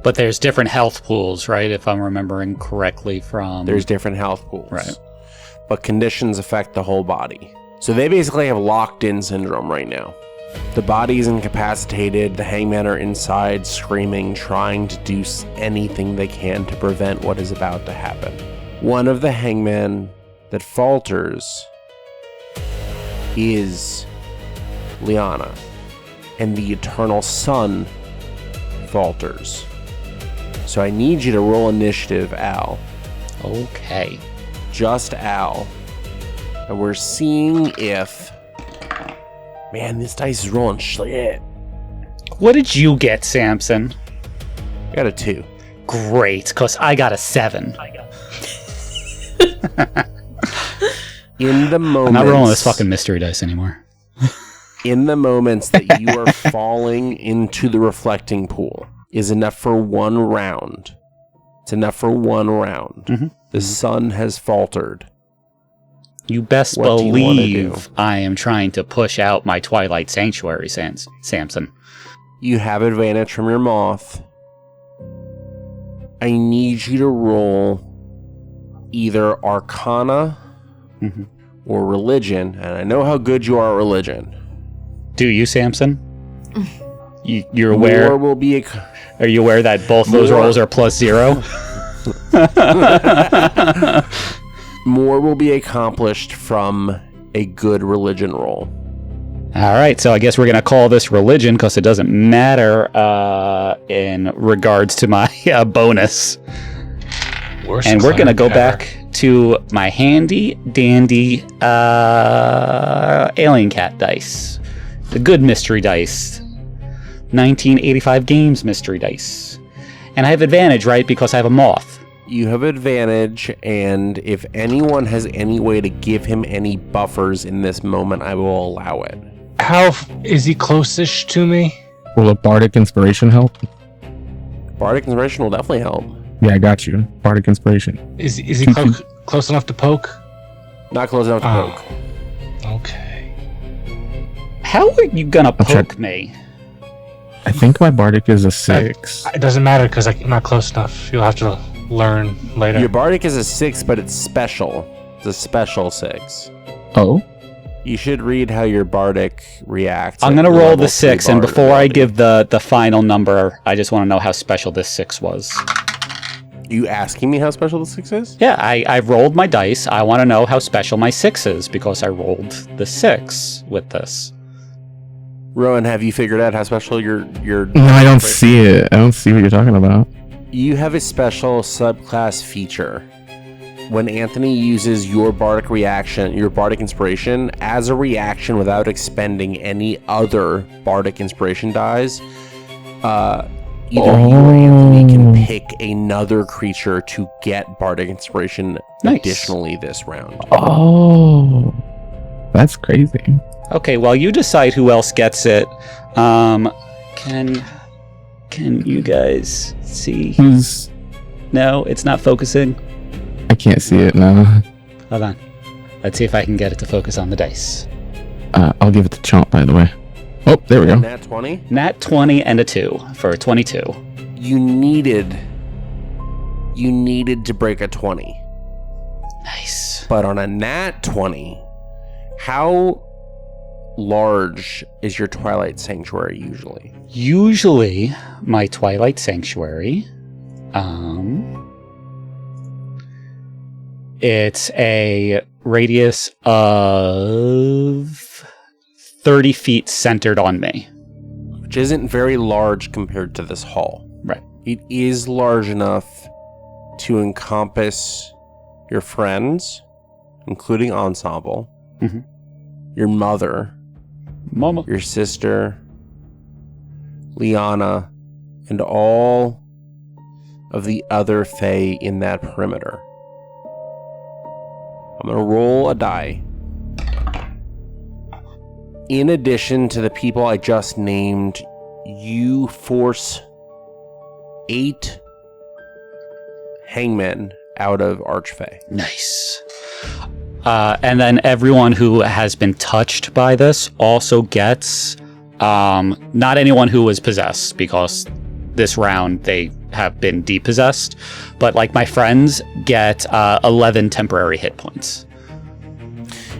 But there's different health pools, right? If I'm remembering correctly from... There's different health pools. Right. But conditions affect the whole body. So they basically have locked-in syndrome right now. The body is incapacitated, the hangmen are inside screaming, trying to do anything they can to prevent what is about to happen. One of the hangmen that falters is Liana, and the eternal sun falters. So I need you to roll initiative, Al. Okay. Just Al. And we're seeing if... Man, this dice is rolling shit. What did you get, Samson? I got a 2. Great, because I got a 7. In the moments... I'm not rolling this fucking mystery dice anymore. In the moments that you are falling into the reflecting pool is enough for one round. It's enough for one round. Mhm. The sun has faltered. You best What do you wanna do? believe I am trying to push out my Twilight Sanctuary, Samson. You have advantage from your moth. I need you to roll either Arcana or Religion, and I know how good you are at Religion. Do you, Samson? You're aware? More will be Are you aware that both those rolls are +0? More will be accomplished from a good religion roll. All right, so I guess we're going to call this religion because it doesn't matter in regards to my bonus. And we're going to go back to my handy dandy alien cat dice. The good mystery dice. 1985 games mystery dice. And I have advantage, right? Because I have a moth. You have advantage, and if anyone has any way to give him any buffers in this moment, I will allow it. How is he close-ish to me? Will a bardic inspiration help? Bardic Inspiration will definitely help. Yeah, I got you. Bardic inspiration. Is he close enough to poke? Not close enough to poke. Okay. How are you going to poke me? I think my bardic is a 6. It doesn't matter because I'm not close enough. You'll have to learn later. Your Bardic is a 6, but it's special. It's a special 6. Oh? You should read how your Bardic reacts. I'm going to roll the 6, and before I give the final number, I just want to know how special this 6 was. You asking me how special the 6 is? Yeah, I rolled my dice. I want to know how special my 6 is because I rolled the 6 with this. Rowan, have you figured out how special your No, I don't see it. I don't see what you're talking about. You have a special subclass feature. When Anthony uses your Bardic reaction, your Bardic Inspiration, as a reaction without expending any other Bardic Inspiration dies, either you or Anthony can pick another creature to get Bardic Inspiration additionally this round. Oh, that's crazy. Okay, well, you decide who else gets it. Can you guys see? Who's... No, it's not focusing. I can't see it now. Hold on. Let's see if I can get it to focus on the dice. I'll give it to Chomp, by the way. Oh, there we go. Nat 20? Nat 20 and a 2 for 22. You needed to break a 20. Nice. But on a Nat 20, how large is your Twilight Sanctuary usually? Usually, my Twilight Sanctuary, it's a radius of 30 feet centered on me. Which isn't very large compared to this hall. Right. It is large enough to encompass your friends, including Ensemble, your mother, Mama, your sister, Liana, and all of the other Fae in that perimeter. I'm going to roll a die. In addition to the people I just named, you force 8 hangmen out of Archfey. Nice. And then everyone who has been touched by this also gets, not anyone who was possessed, because this round they have been depossessed, but like my friends get 11 temporary hit points.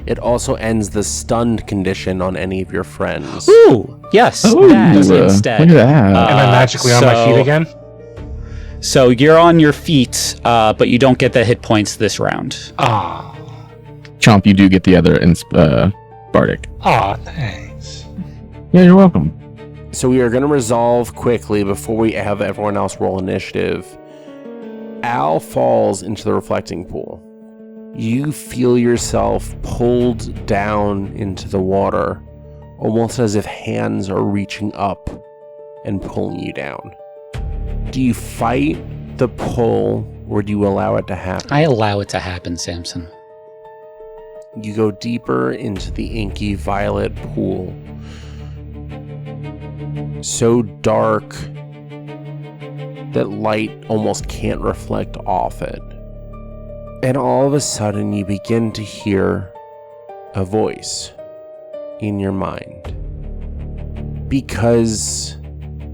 It also ends the stunned condition on any of your friends. Ooh, yes, that instead. Look at that. Am I magically on my feet again? So you're on your feet, but you don't get the hit points this round. Ah. Chomp, you do get the other Bardic. Aw, thanks. Yeah, you're welcome. So we are going to resolve quickly before we have everyone else roll initiative. Al falls into the reflecting pool. You feel yourself pulled down into the water, almost as if hands are reaching up and pulling you down. Do you fight the pull, or do you allow it to happen? I allow it to happen, Samson. You go deeper into the inky violet pool. So dark that light almost can't reflect off it. And all of a sudden you begin to hear a voice in your mind. Because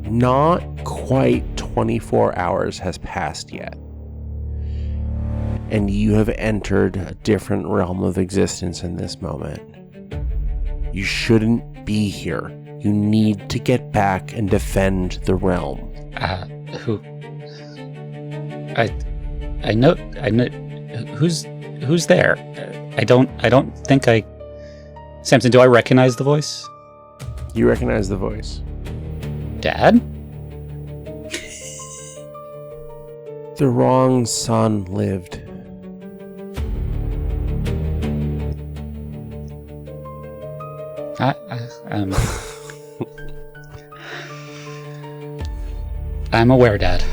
Not quite 24 hours has passed yet. And you have entered a different realm of existence in this moment. You shouldn't be here. You need to get back and defend the realm. Who? I know. Who's there? I don't think I. Samson, do I recognize the voice? You recognize the voice. Dad? The wrong son lived. I'm aware, Dad.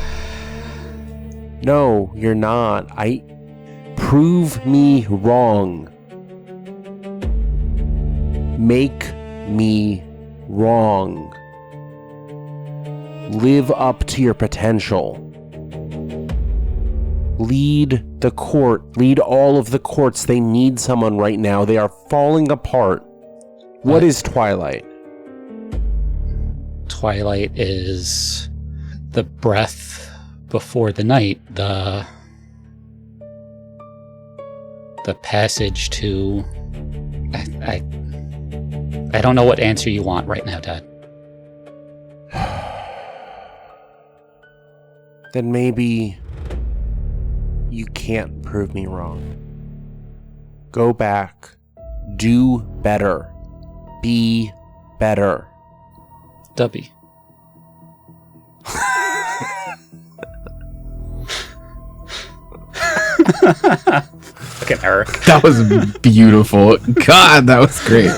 No, you're not. Prove me wrong. Make me wrong. Live up to your potential. Lead the court. Lead all of the courts. They need someone right now. They are falling apart. What is Twilight? Twilight is the breath before the night, the passage to... I don't know what answer you want right now, Dad. Then maybe you can't prove me wrong. Go back. Do better. Be better. Dubby. Look at Eric. That was beautiful. God, that was great.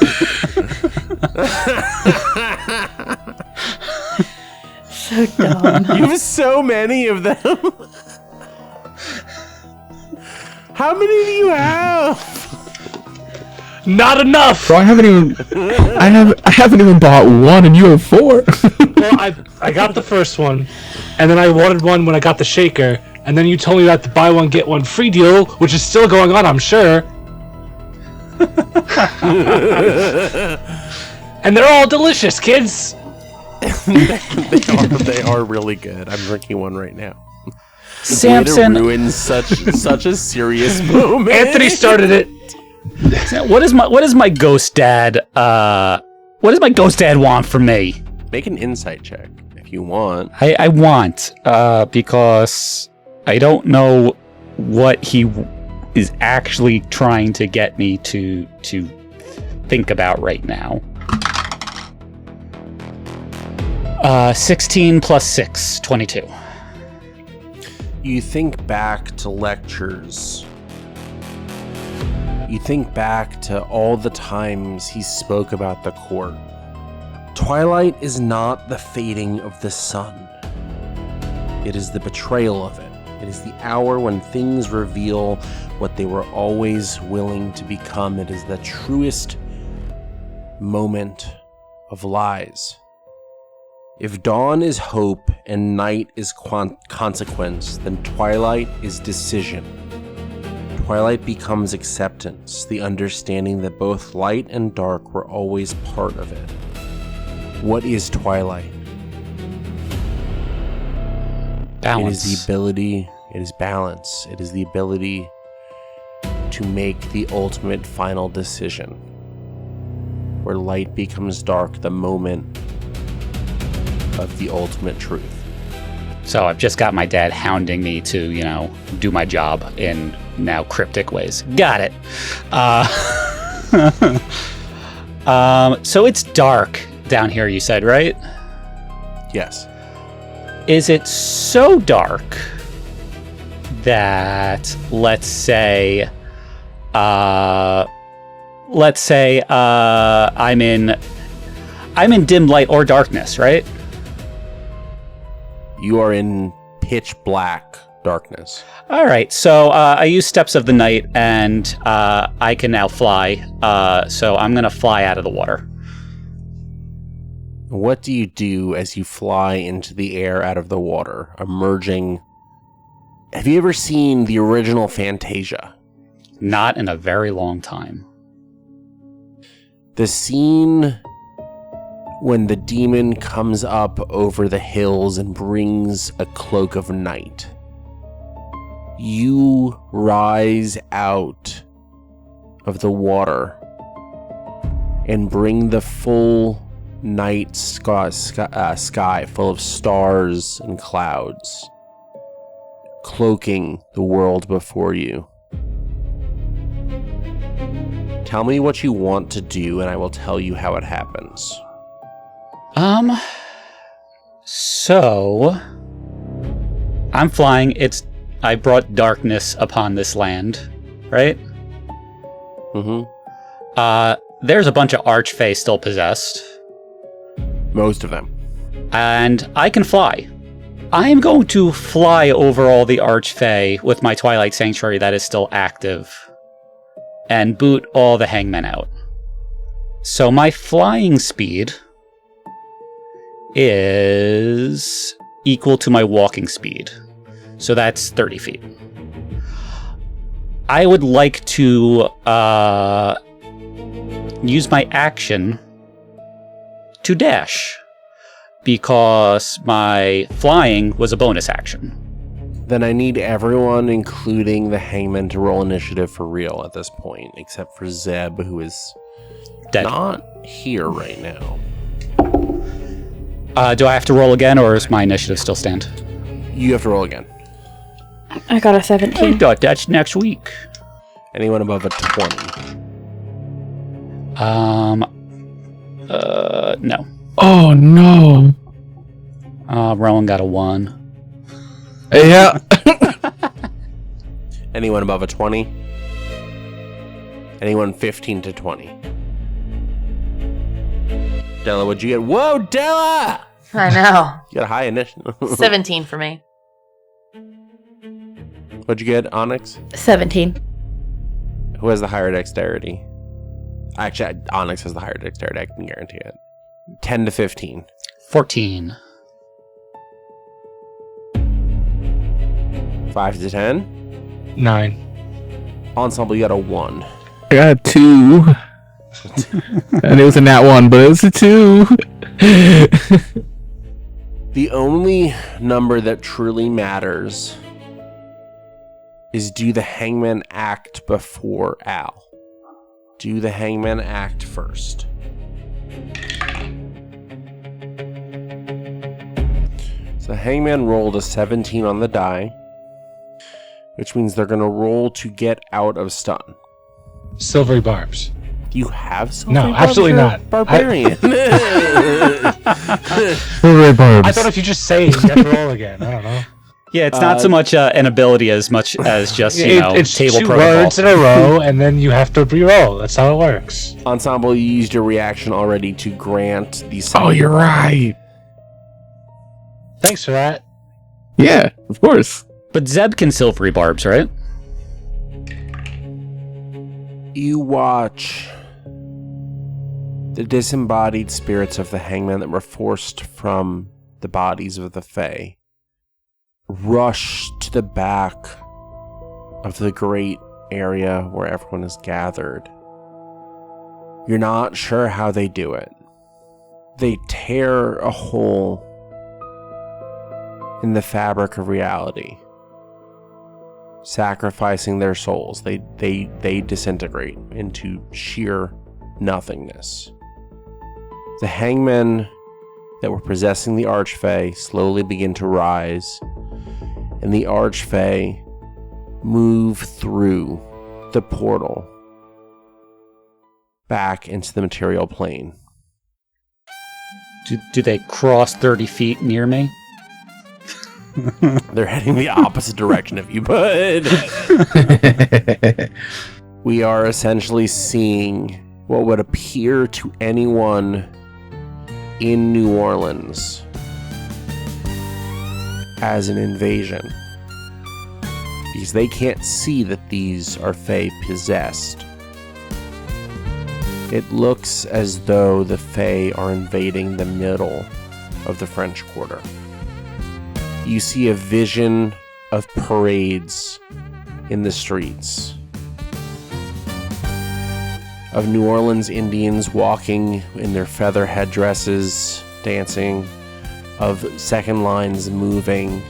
So dumb. You have so many of them. How many do you have? Not enough. Bro, I haven't even bought one, and you have 4. Well, I got the first one, and then I wanted one when I got the shaker, and then you told me that the buy one get one free deal, which is still going on, I'm sure. And they're all delicious, kids. They are really good. I'm drinking one right now. Samson, ruined such a serious moment. Anthony started it. what does my ghost dad want from me? Make an insight check if you want. I want because I don't know what he is actually trying to get me to think about right now. 16 plus 6, 22. You think back to lectures. You think back to all the times he spoke about the court. Twilight is not the fading of the sun. It is the betrayal of it. It is the hour when things reveal what they were always willing to become. It is the truest moment of lies. If dawn is hope and night is consequence, then twilight is decision. Twilight becomes acceptance, the understanding that both light and dark were always part of it. What is twilight? Balance. It is the ability, it is balance, it is the ability to make the ultimate final decision. Where light becomes dark, the moment of the ultimate truth. So I've just got my dad hounding me to, do my job in now cryptic ways. Got it. So it's dark down here, you said, right? Yes. Is it so dark that let's say I'm in dim light or darkness, right? You are in pitch black darkness. All right, so I use Steps of the Night, and I can now fly. So I'm going to fly out of the water. What do you do as you fly into the air out of the water, emerging? Have you ever seen the original Fantasia? Not in a very long time. The scene when the demon comes up over the hills and brings a cloak of night. You rise out of the water and bring the full night sky full of stars and clouds, cloaking the world before you. Tell me what you want to do, and I will tell you how it happens. So I'm flying. I brought darkness upon this land, right? Mm-hmm. There's a bunch of archfey still possessed. Most of them. And I can fly. I am going to fly over all the archfey with my Twilight Sanctuary that is still active and boot all the hangmen out. So my flying speed is equal to my walking speed. So that's 30 feet. I would like to use my action to dash, because my flying was a bonus action. Then I need everyone, including the hangman, to roll initiative for real at this point, except for Zeb, who is Dead. not here right now. Do I have to roll again, or is my initiative still stand? You have to roll again. I got a I 17. thought that's next week. Anyone above a 20? No. Oh no. Rowan got a 1. Yeah. Anyone above a 20? Anyone 15 to 20? Della, what'd you get? Whoa, Della! I know. You got a high initiative. 17 for me. What'd you get, Onyx? 17. Who has the higher dexterity? Actually, Onyx has the higher dexterity, I can guarantee it. 10 to 15. 14. 5 to 10. 9. Ensemble, you got a 1. I got a 2. And it was a nat 1, but it was a 2. The only number that truly matters is, do the hangman act before Al? Do the hangman act first? So the hangman rolled a 17 on the die, which means they're going to roll to get out of stun. Silvery barbs. Do you have silvery No, barbs? absolutely You're a not. Barbarian. Silvery barbs. I thought if you just say it, you have to roll again. I don't know. Yeah, it's not so much an ability as much as just, It's table 2 protocol. words in a row, and then you have to re-roll. That's how it works. Ensemble, you used your reaction already to grant the... Oh, you're right. Thanks for that. Yeah, of course. But Zeb can silvery barbs, right? You watch the disembodied spirits of the hangman that were forced from the bodies of the Fae rush to the back of the great area where everyone is gathered. You're not sure how they do it. They tear a hole in the fabric of reality, sacrificing their souls. They disintegrate into sheer nothingness. The hangmen that were possessing the Archfey slowly begin to rise, and the Archfey move through the portal back into the material plane. Do they cross 30 feet near me? They're heading the opposite direction of you, bud. We are essentially seeing what would appear to anyone in New Orleans as an invasion, because they can't see that these are Fae possessed. It looks as though the Fae are invading the middle of the French Quarter. You see a vision of parades in the streets. of New Orleans Indians walking in their feather headdresses, dancing, of second lines moving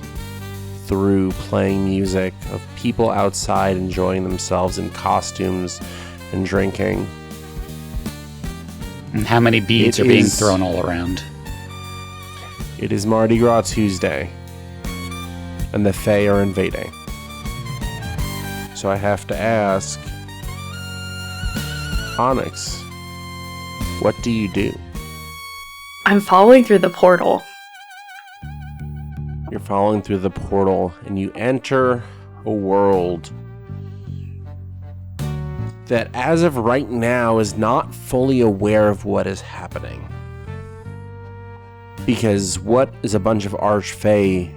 through, playing music, of people outside enjoying themselves in costumes and drinking. And how many beads are being thrown all around? It is Mardi Gras Tuesday, and the Fae are invading. So I have to ask, Onyx, what do you do? I'm following through the portal. You're following through the portal, and you enter a world that, as of right now, is not fully aware of what is happening. Because what is a bunch of archfey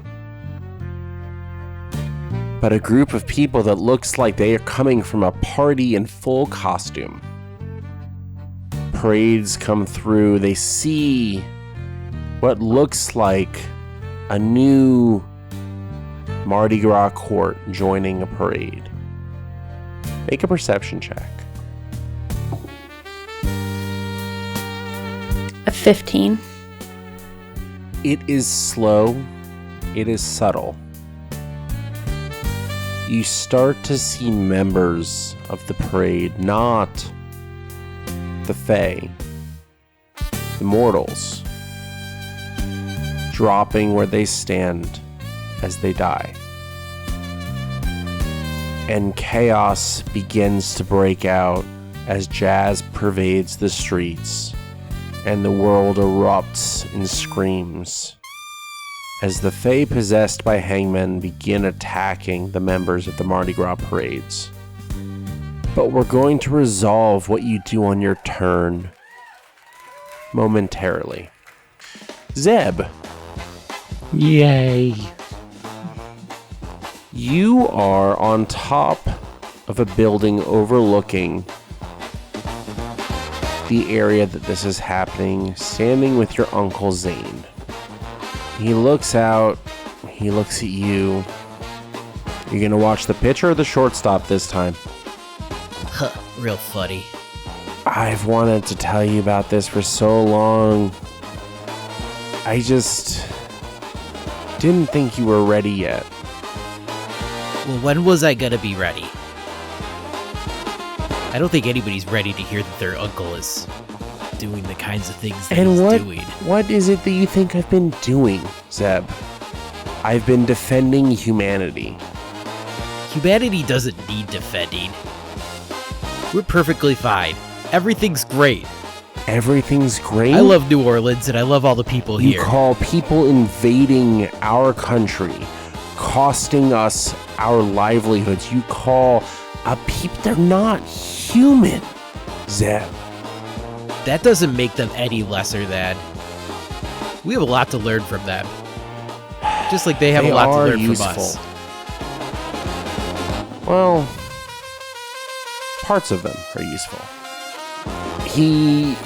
but a group of people that looks like they are coming from a party in full costume? Parades come through. They see what looks like a new Mardi Gras court joining a parade. Make a perception check. A 15. It is slow. It is subtle. You start to see members of the parade, not the Fae, the mortals, dropping where they stand as they die. And chaos begins to break out as jazz pervades the streets and the world erupts in screams as the Fae possessed by hangmen begin attacking the members of the Mardi Gras parades. But we're going to resolve what you do on your turn momentarily. Zeb. Yay. You are on top of a building overlooking the area that this is happening, standing with your Uncle Zane. He looks out, he looks at you. You're gonna watch the pitcher or the shortstop this time? Huh, real funny. I've wanted to tell you about this for so long. I just didn't think you were ready yet. Well, when was I gonna be ready? I don't think anybody's ready to hear that their uncle is doing the kinds of things that he's doing. What is it that you think I've been doing, Zeb? I've been defending humanity. Humanity doesn't need defending. We're perfectly fine. Everything's great. Everything's great? I love New Orleans and I love all the people You here. call people invading our country, costing us our livelihoods. You call a people, they're not human, Zeb. That doesn't make them any lesser than. We have a lot to learn from them. Just like they have a lot to learn from us. Well, parts of them are useful. He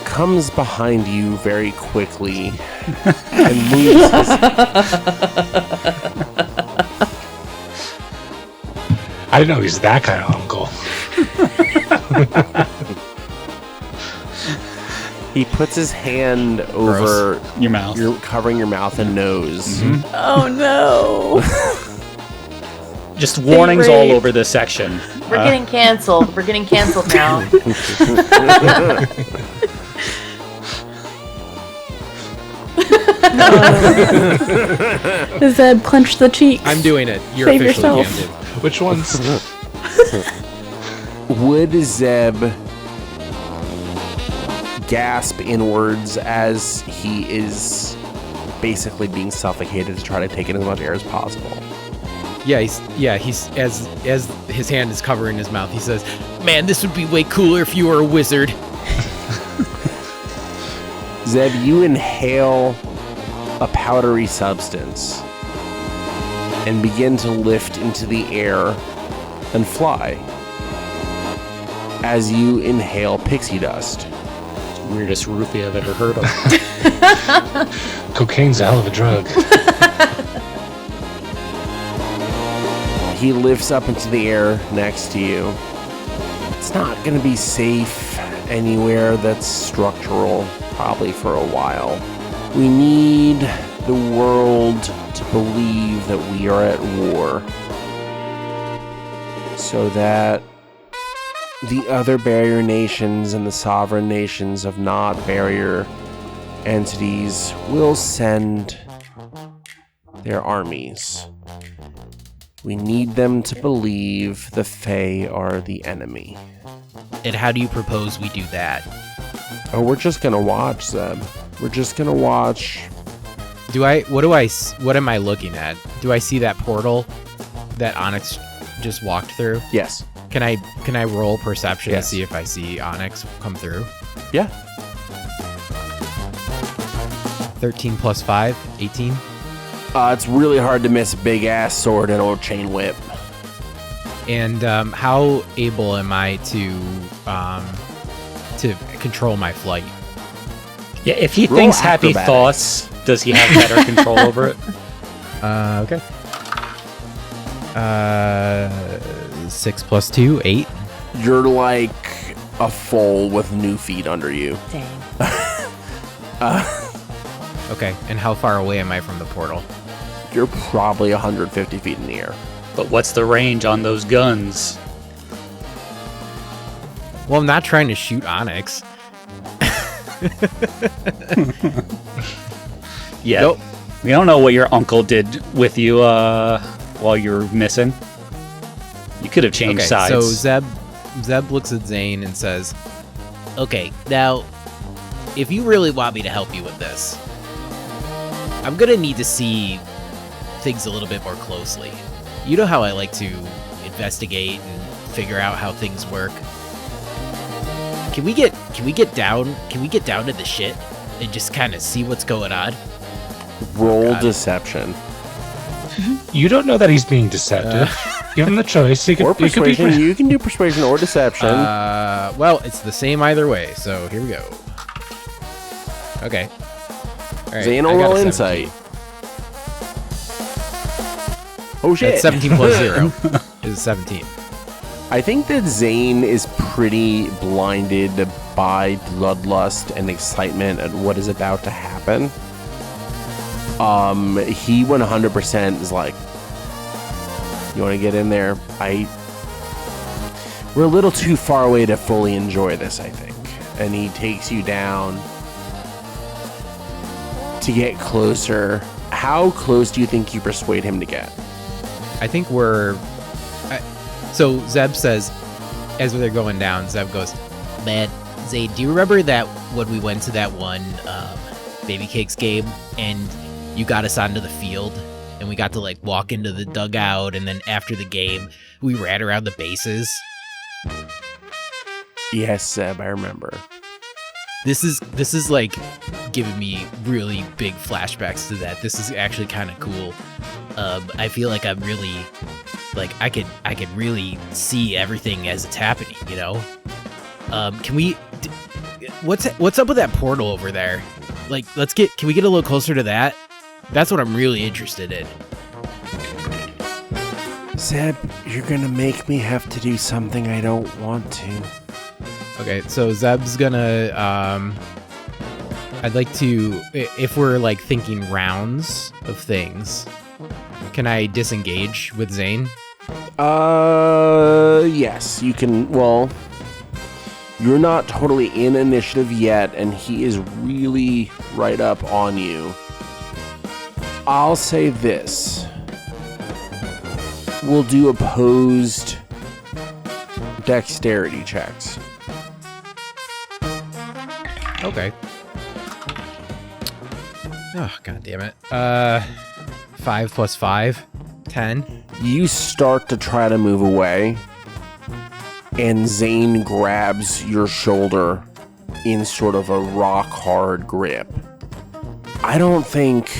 comes behind you very quickly and moves his... I didn't know he's that kind of uncle. He puts his hand over your mouth. You're covering your mouth and nose. Mm-hmm. Oh no. Just warnings all over this section. We're getting canceled. We're getting canceled now. Zed, clench the cheeks. I'm doing it. You're Save officially yourself. canceled. Which ones? Would Zeb gasp inwards as he is basically being suffocated to try to take in as much air as possible? He's as his hand is covering his mouth, he says, "Man, this would be way cooler if you were a wizard." Zeb, you inhale a powdery substance and begin to lift into the air and fly as you inhale pixie dust. Weirdest roofie I've ever heard of. Cocaine's a hell of a drug. He lifts up into the air next to you. It's It's not going to be safe anywhere that's structural, probably for a while. We need the world to believe that we are at war, so that the other barrier nations and the sovereign nations of not barrier entities will send their armies. We need them to believe the Fae are the enemy. And how do you propose we do that? Oh, we're just gonna watch, Zeb. We're just gonna watch. What am I looking at? Do I see that portal that Onyx just walked through? Yes. Can I roll perception Yes. to see if I see Onyx come through? Yeah. 13 plus 5, 18. It's really hard to miss a big ass sword and old chain whip. And how able am I to control my flight? Yeah, if he Roll thinks happy acrobatics. thoughts, does he have better control over it? Okay. 6 plus 2, 8. You're like a foal with new feet under you. Dang. Okay, and how far away am I from the portal? You're probably 150 feet in the air. But what's the range on those guns? Well, I'm not trying to shoot Onyx. Yeah. Nope. We don't know what your uncle did with you while you were missing. You could have changed sides. So Zeb looks at Zane and says, "Okay, now, if you really want me to help you with this, I'm gonna need to see things a little bit more closely. You know how I like to investigate and figure out how things work. Can we get down to the shit and just kind of see what's going on?" Roll God. deception. You don't know that he's being deceptive. Give him the choice. He Or could, he could be. persuasion. You can do persuasion or deception. Well, it's the same either way, so here we go. Okay. All right, Zane I will got a roll 17. insight. Oh shit. That's 17 plus 0 is 17. I think that Zane is pretty blinded by bloodlust and excitement at what is about to happen. He 100% is like, you want to get in there? We're a little too far away to fully enjoy this, I think. And he takes you down to get closer. How close do you think you persuade him to get? I think so Zeb says, as they're going down, Zeb goes, "Man, Zane, do you remember that when we went to that one Baby Cakes game and you got us onto the field and we got to like walk into the dugout, and then after the game we ran around the bases?" Yes, Seb, I remember. This is like giving me really big flashbacks to that. This is actually kind of cool. I feel like I'm really, like, I could really see everything as it's happening, you know? What's up with that portal over there? Like, can we get a little closer to that? That's what I'm really interested in. Zeb, you're gonna make me have to do something I don't want to. Okay, so Zeb's gonna, I'd like to, if we're like thinking rounds of things, can I disengage with Zane? Yes, you can. Well, you're not totally in initiative yet, and he is really right up on you. I'll say this. We'll do opposed dexterity checks. Okay. Oh, god damn it. 5 plus 5, 10. You start to try to move away, and Zane grabs your shoulder in sort of a rock-hard grip. I don't think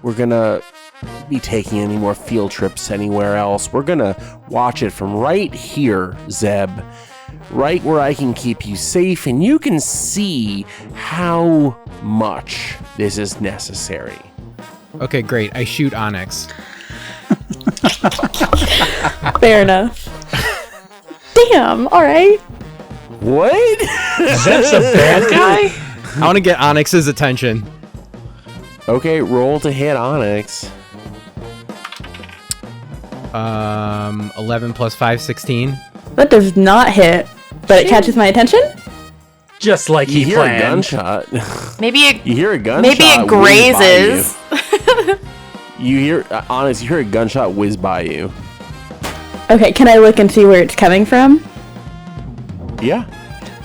we're gonna be taking any more field trips anywhere else. We're gonna watch it from right here, Zeb. Right where I can keep you safe, and you can see how much this is necessary. Okay, great. I shoot Onyx. Fair enough. Damn Damn. All right. What? Zeb's a bad guy? I want to get Onyx's attention. Okay, roll to hit Onyx. 11 plus 5, 16. That does not hit, but it catches my attention. Just like You he hear a planned. gunshot. Maybe it You hear a gunshot. maybe it whiz by grazes. You hear, Onyx, you hear a gunshot whiz by you. Okay, can I look and see where it's coming from? Yeah.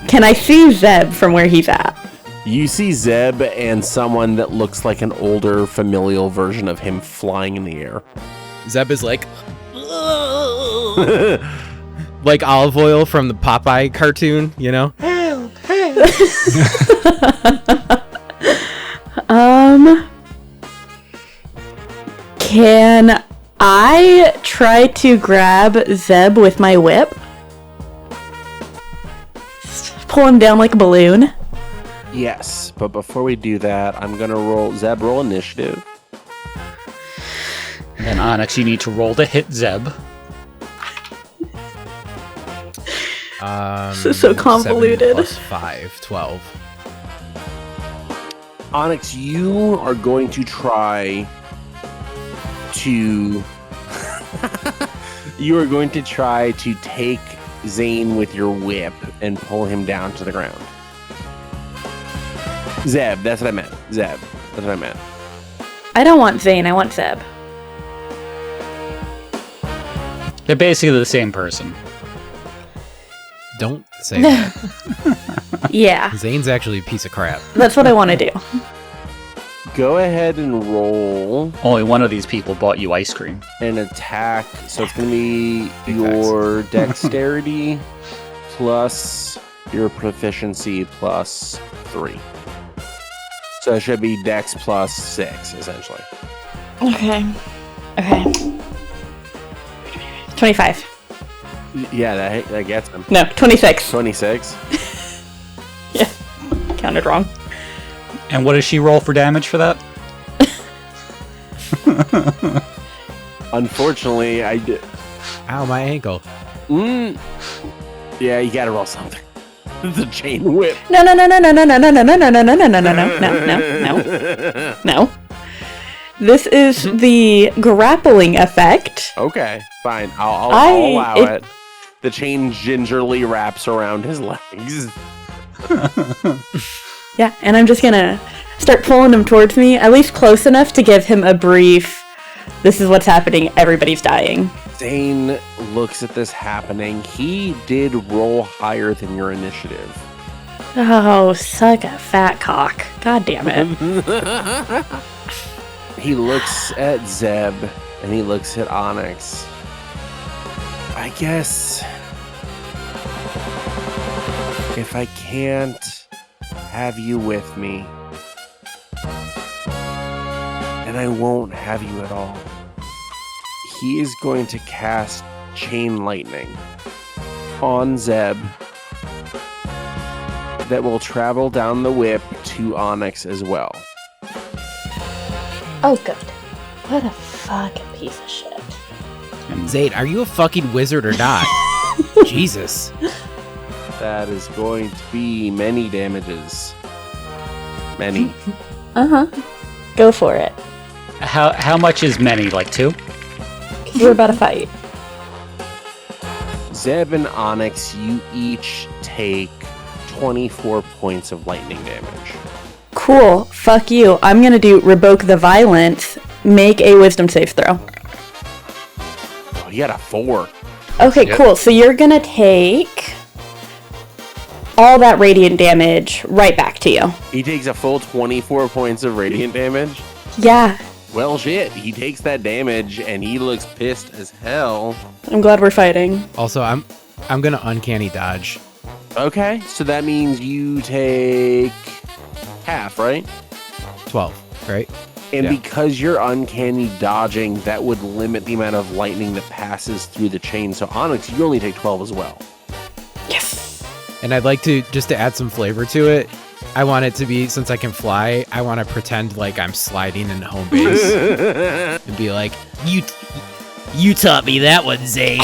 Can I see Zeb from where he's at? You see Zeb and someone that looks like an older familial version of him flying in the air. Zeb is like... like olive oil from the Popeye cartoon, you know? Can I try to grab Zeb with my whip? Pull him down like a balloon. Yes, but before we do that, I'm gonna roll roll initiative. And then Onyx, you need to roll to hit Zeb. This is so convoluted. 7 plus 5, 12. Onyx, you are going to try to you are going to try to take Zane with your whip and pull him down to the ground. Zeb, that's what I meant. Zeb, that's what I meant. I don't want Zane, I want Zeb. They're basically the same person. Don't say that. Yeah, Zane's actually a piece of crap. that's what I want to do. Go ahead and roll Only one of these people bought you ice cream. an attack. So it's going to be Big your dexterity plus your proficiency plus 3. So it should be dex plus 6, essentially. Okay. 25. Yeah, that gets him. No, 26. 26. Yeah, counted wrong. And what does she roll for damage for that? Unfortunately, I did. Ow, my ankle. Yeah, you gotta roll something. The chain whip. No. This is the grappling effect. Okay, fine. I'll I- allow it- it. The chain gingerly wraps around his legs. Yeah, and I'm just gonna start pulling him towards me, at least close enough to give him a brief, this is what's happening, everybody's dying. Zane looks at this happening. He did roll higher than your initiative. Oh, suck a fat cock. God damn it. He looks at Zeb and he looks at Onyx. I guess if I can't have you with me, then I won't have you at all. He is going to cast Chain Lightning on Zeb that will travel down the whip to Onyx as well. Oh, good. What a fucking piece of shit. Zane, are you a fucking wizard or not? Jesus. That is going to be many damages. Many. Go for it. How much is many? Like 2? We're about to fight. Zeb and Onyx, you each take 24 points of lightning damage. Cool. Fuck you. I'm gonna do revoke the violence. Make a wisdom save throw. Oh, you got a 4. Okay, Yep. cool. So you're gonna take all that radiant damage right back to you. He takes a full 24 points of radiant damage. Yeah, Well, shit, he takes that damage and he looks pissed as hell. I'm glad we're fighting. Also, I'm gonna uncanny dodge. Okay, so that means you take half, right? 12, right? And Yeah. because you're uncanny dodging, that would limit the amount of lightning that passes through the chain. So Onyx, you only take 12 as well. Yes. And I'd like to, just to add some flavor to it, I want it to be, since I can fly, I want to pretend like I'm sliding in home base. And be like, you taught me that one, Zane.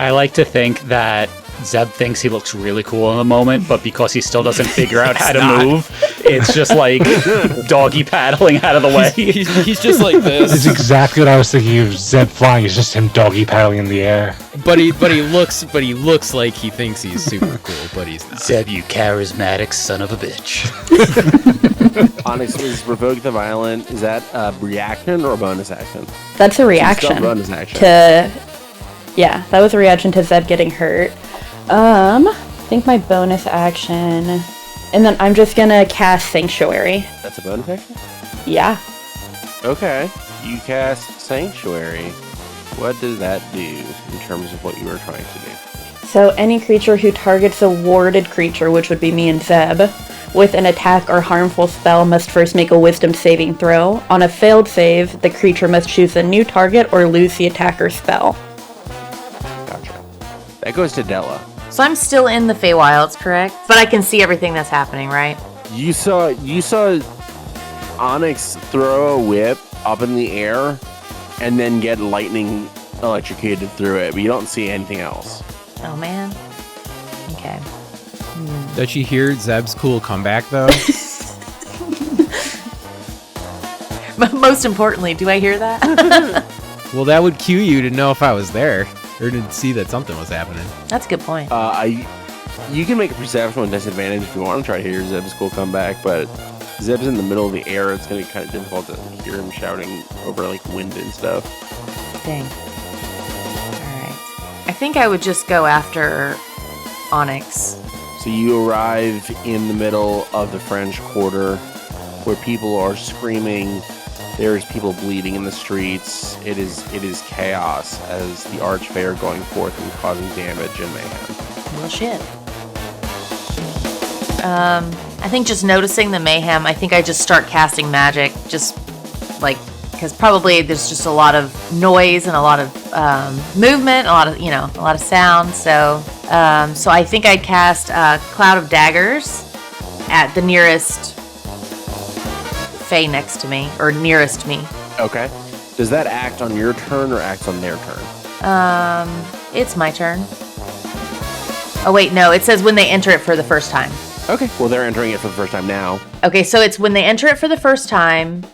I like to think that Zeb thinks he looks really cool in the moment, but because he still doesn't figure out how to move, it's just like doggy paddling out of the way. He's just like This is this. exactly what I was thinking of. Zeb flying is just him doggy paddling in the air. But he looks like he thinks he's super cool, but he's not. Zeb, you charismatic son of a bitch. Onyx is revoke the violent. Is that a reaction or a bonus action? That's a Still reaction bonus action. to. Yeah, that was a reaction to Zeb getting hurt. I think my bonus action, and then I'm just gonna cast Sanctuary. That's a bonus action? Yeah. Okay. You cast Sanctuary. What does that do in terms of what you were trying to do? So any creature who targets a warded creature, which would be me and Zeb, with an attack or harmful spell must first make a wisdom saving throw. On a failed save, the creature must choose a new target or lose the attack or spell. Gotcha. That goes to Della. So I'm still in the Feywilds, correct? But I can see everything that's happening, right? You saw Onyx throw a whip up in the air and then get lightning electrocuted through it, but you don't see anything else. Oh man. Okay. Does she hear Zeb's cool comeback though? But most importantly, do I hear that? Well, that would cue you to know if I was there or to see that something was happening. That's a good point. You can make a perception with disadvantage if you want to try to hear Zeb's cool comeback, but Zeb's in the middle of the air. It's going to be kind of difficult to hear him shouting over like wind and stuff. Dang. Alright. I think I would just go after Onyx. So you arrive in the middle of the French Quarter where people are screaming. There's people bleeding in the streets. It is chaos as the Archfey are going forth and causing damage and mayhem. Well, shit. I think just noticing the mayhem, I think I just start casting magic, just like, because probably there's just a lot of noise and a lot of movement, a lot of sound. So I think I'd cast Cloud of Daggers at the nearest Fey next to me, or nearest me. Okay. Does that act on your turn or act on their turn? It's my turn. Oh wait, no, it says when they enter it for the first time. Okay. Well, they're entering it for the first time now. Okay, so it's when they enter it for the first time,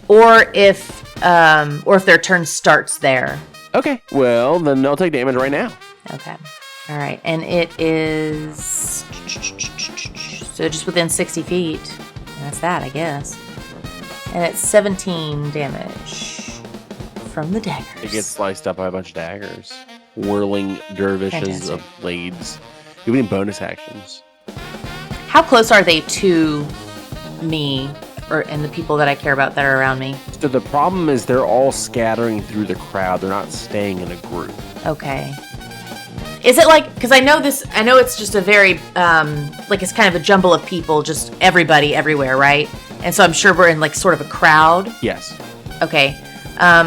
or if their turn starts there. Okay. Well, then they'll take damage right now. Okay. All right, and it is so just within 60 feet. That's that, I guess. And it's 17 damage from the daggers. It gets sliced up by a bunch of daggers. Whirling dervishes Fantastic. of blades. You have any bonus actions? How close are they to me and the people that I care about that are around me? So the problem is they're all scattering through the crowd. They're not staying in a group. Okay. Is it like, because I know it's just a very, like it's kind of a jumble of people, just everybody everywhere, right? And so I'm sure we're in like sort of a crowd. Yes. Okay.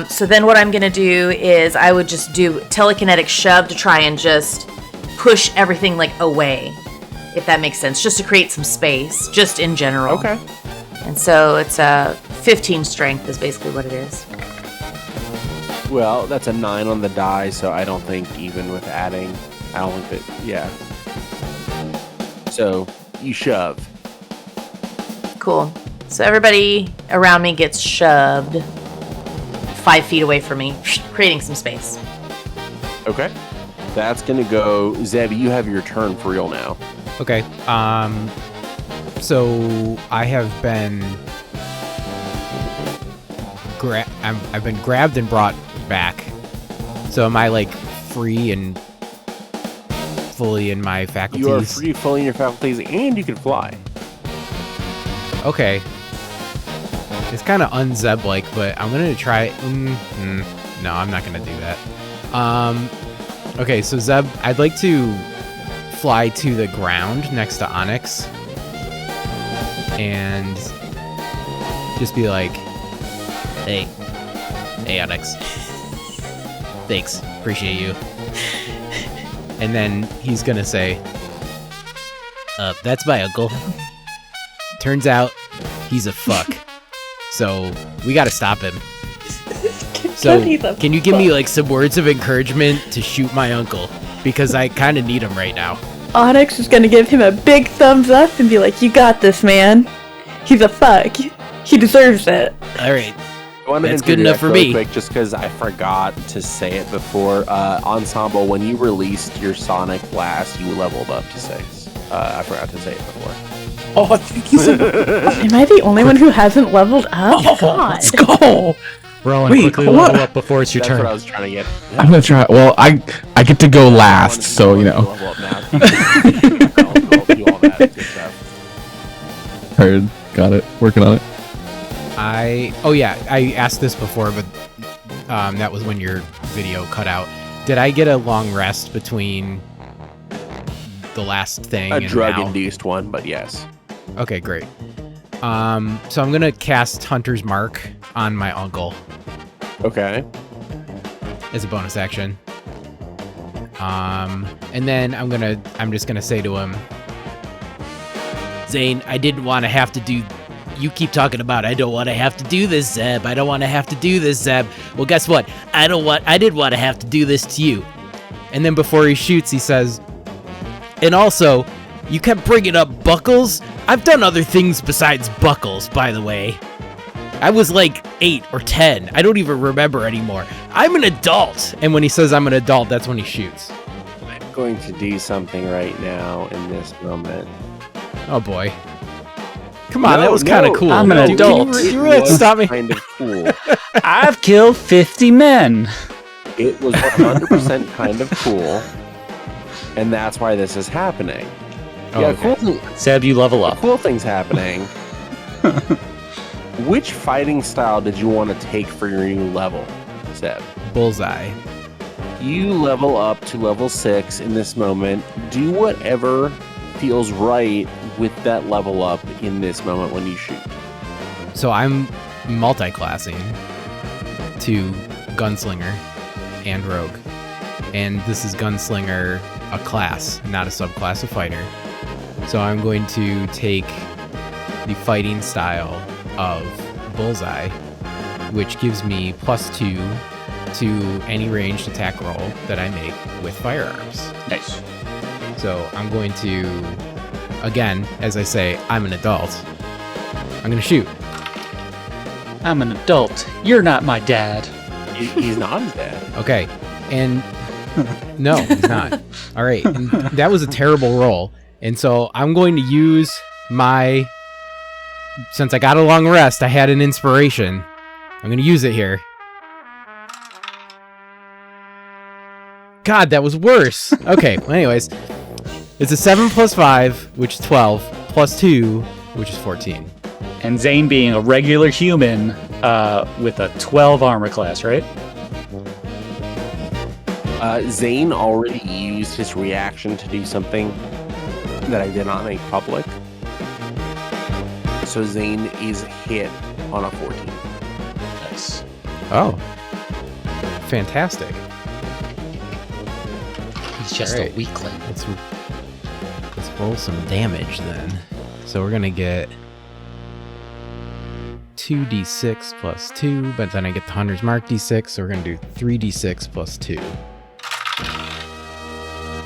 So then what I'm going to do is I would just do telekinetic shove to try and just push everything like away, if that makes sense, just to create some space, just in general. Okay. And so it's 15 strength is basically what it is. Well, that's a 9 on the die, so I don't think even with adding, I don't think that, yeah. So, you shove. Cool. So everybody around me gets shoved 5 feet away from me, creating some space. Okay. That's gonna go, Zeb, you have your turn for real now. Okay. So I have been I've been grabbed and brought back. So am I like free and fully in my faculties? You are free, fully in your faculties, and you can fly. Okay. It's kind of un-Zeb-like, but I'm gonna try. No, I'm not gonna do that. Okay, so Zeb, I'd like to fly to the ground next to Onyx and just be like, hey Onyx, thanks, appreciate you. And then he's gonna say, that's my uncle. Turns out he's a fuck, so we gotta stop him. So, he's a can you give me like some words of encouragement to shoot my uncle? Because I kind of need him right now. Onyx is gonna give him a big thumbs up and be like, "You got this, man. He's a fuck. He deserves it." All right. That's good enough for me. Quick, just because I forgot to say it before. Ensemble, when you released your Sonic Blast, you leveled up to 6. I forgot to say it before. Oh, thank you so much. Am I the only one who hasn't leveled up? God. Let's go. Wait, Rowan, quickly what? level up before it's your That's turn. what I was trying to get. I'm gonna try. Well, I get to go last, so you know. Level up now. I'll do all that good stuff. Heard. Got it. Working on it. I asked this before, but that was when your video cut out. Did I get a long rest between the last thing A and drug-induced one, but yes. now? Okay, great. So I'm gonna cast Hunter's Mark on my uncle Okay. as a bonus action. And then I'm just gonna say to him, Zane, I didn't want to have to do. You keep talking about I don't want to have to do this, Zeb. I don't want to have to do this, Zeb. Well, guess what? I did want to have to do this to you. And then before he shoots, he says, and also, you kept bringing up buckles. I've done other things besides buckles, by the way. I was like 8 or 10. I don't even remember anymore. I'm an adult. And when he says I'm an adult, that's when he shoots. I'm going to do something right now in this moment. Oh boy. Come on, No, that was kind of no, cool. I'm an Dude, adult. Can you really It was stop me? kind of cool. I've killed 50 men. It was 100% kind of cool, and that's why this is happening. Oh, yeah, okay. Seb, you level up. cool things happening. Which fighting style did you want to take for your new level, Seb? Bullseye. You level up to level 6 in this moment. Do whatever feels right with that level up in this moment when you shoot. So I'm multi-classing to Gunslinger and Rogue. And this is Gunslinger, a class, not a subclass of fighter. So I'm going to take the fighting style of Bullseye, which gives me +2 to any ranged attack roll that I make with firearms. Nice. So I'm going to, again, as I say, I'm an adult. I'm going to shoot. I'm an adult. You're not my dad. He's not his dad. Okay. And no, he's not. All right. And that was a terrible roll. And so I'm going to use my, since I got a long rest, I had an inspiration. I'm going to use it here. God, that was worse. Okay. Well, anyways, it's a 7 + 5, which is 12, +2, which is 14. And Zane being a regular human with a 12 armor class, right? Zane already used his reaction to do something that I did not make public. So Zane is hit on a 14. Nice. Oh. Fantastic. He's just Alright. a weakling. Let's roll some damage then. So we're gonna get 2d6 + 2, but then I get the Hunter's Mark d6, so we're gonna do 3d6 + 2.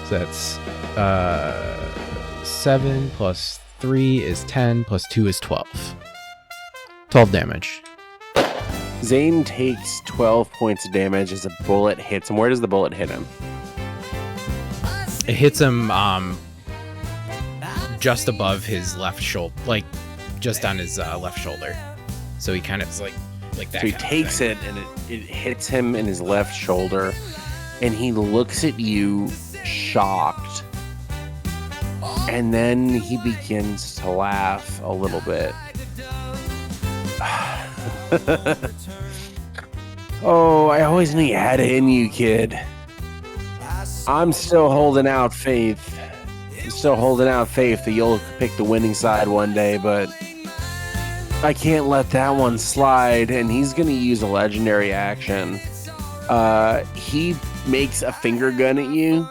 So that's 7 + 3 is 10 + 2 is 12. 12 damage. Zane takes 12 points of damage as a bullet hits him. Where does the bullet hit him? It hits him just above his left shoulder, like just on his left shoulder. So he kind of is like that. So he kind of takes thing. it and it hits him in his left shoulder, and he looks at you shocked, and then he begins to laugh a little bit. Oh, I always knew you had it in you, kid. I'm still holding out faith. I'm still holding out faith that you'll pick the winning side one day, but I can't let that one slide. And he's going to use a legendary action. He makes a finger gun at you,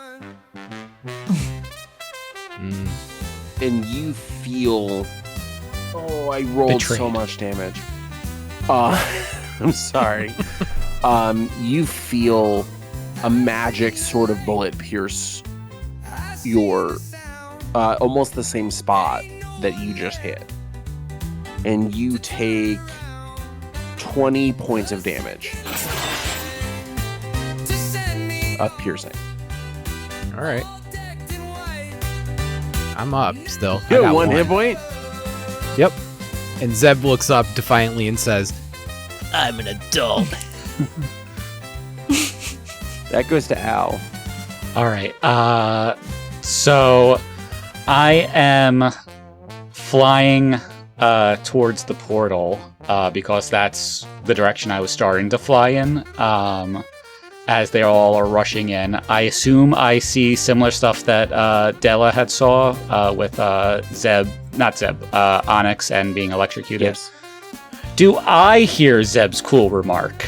and you feel... Oh, I rolled Betrayed. so much damage. I'm sorry. You feel a magic sort of bullet pierce your almost the same spot that you just hit, and you take 20 points of damage of piercing. All right. I'm up still. I You got have one hit point. Yep. And Zeb looks up defiantly and says, "I'm an adult." That goes to Al. All right. So I am flying towards the portal because that's the direction I was starting to fly in. As they all are rushing in, I assume I see similar stuff that Della had saw with Onyx and being electrocuted. Yes. Do I hear Zeb's cool remark?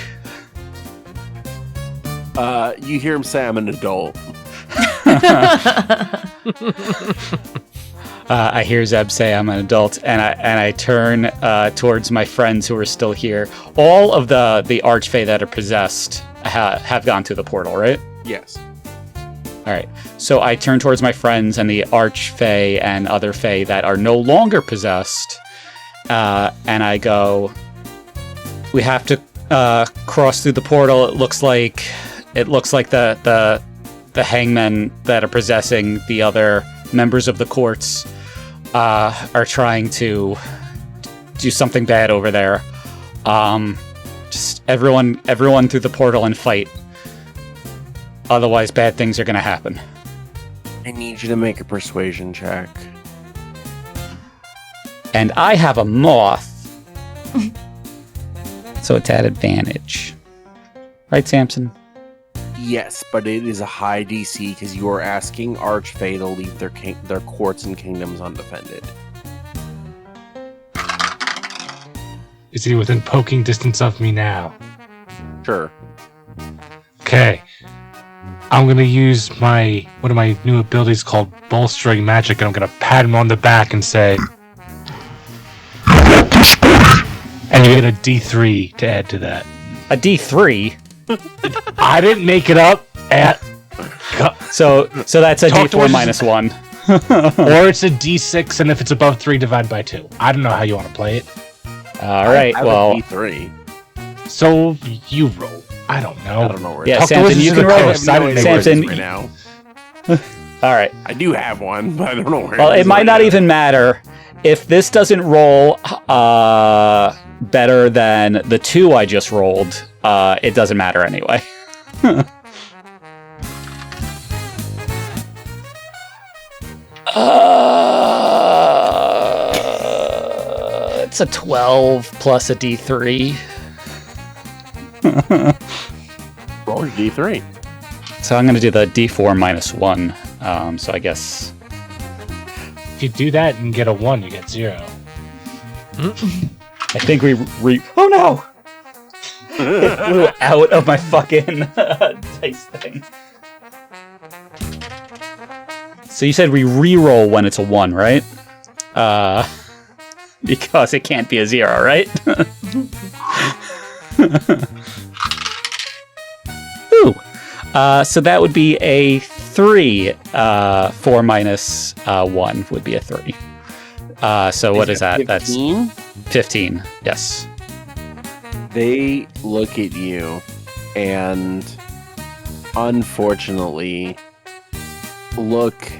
You hear him say, "I'm an adult." I hear Zeb say, "I'm an adult," and I turn towards my friends who are still here. All of the archfey that are possessed have gone through the portal, right? Yes. All right. So I turn towards my friends and the archfey and other fey that are no longer possessed, and I go, "We have to cross through the portal. It looks like the hangmen that are possessing the other members of the courts are trying to do something bad over there. Just everyone through the portal and fight. Otherwise, bad things are going to happen." I need you to make a persuasion check. And I have a moth, so it's at advantage. Right, Samson? Yes, but it is a high DC because you are asking Archfey to leave their courts and kingdoms undefended. Is he within poking distance of me now? Sure. Okay. I'm gonna use one of my new abilities called bolstering magic, and I'm gonna pat him on the back and say, and you get a D3 to add to that. A D3? I didn't make it up. So that's a Talk to D4 us. minus 1. Or it's a D6, and if it's above 3, divide by 2. I don't know how you want to play it. All right, I have well, a D3. So you roll. I don't know. I don't know where. yeah, Talk to Samson, us you to can the roll coast. it. I didn't make Samson, right now. all right. I do have one, but I don't know where. Well, is it might right not now. even matter if this doesn't roll better than the 2 I just rolled. It doesn't matter anyway. It's a 12 plus a D3. Roll your D3. So I'm going to do the D4 minus 1. So I guess... If you do that and get a 1, you get 0. I think we oh no! It flew out of my fucking dice thing. So you said we re-roll when it's a 1, right? Because it can't be a 0, right? Ooh. So that would be a 3. 4 minus 1 would be a 3. So what is that? 15? That's 15. Yes. They look at you and unfortunately look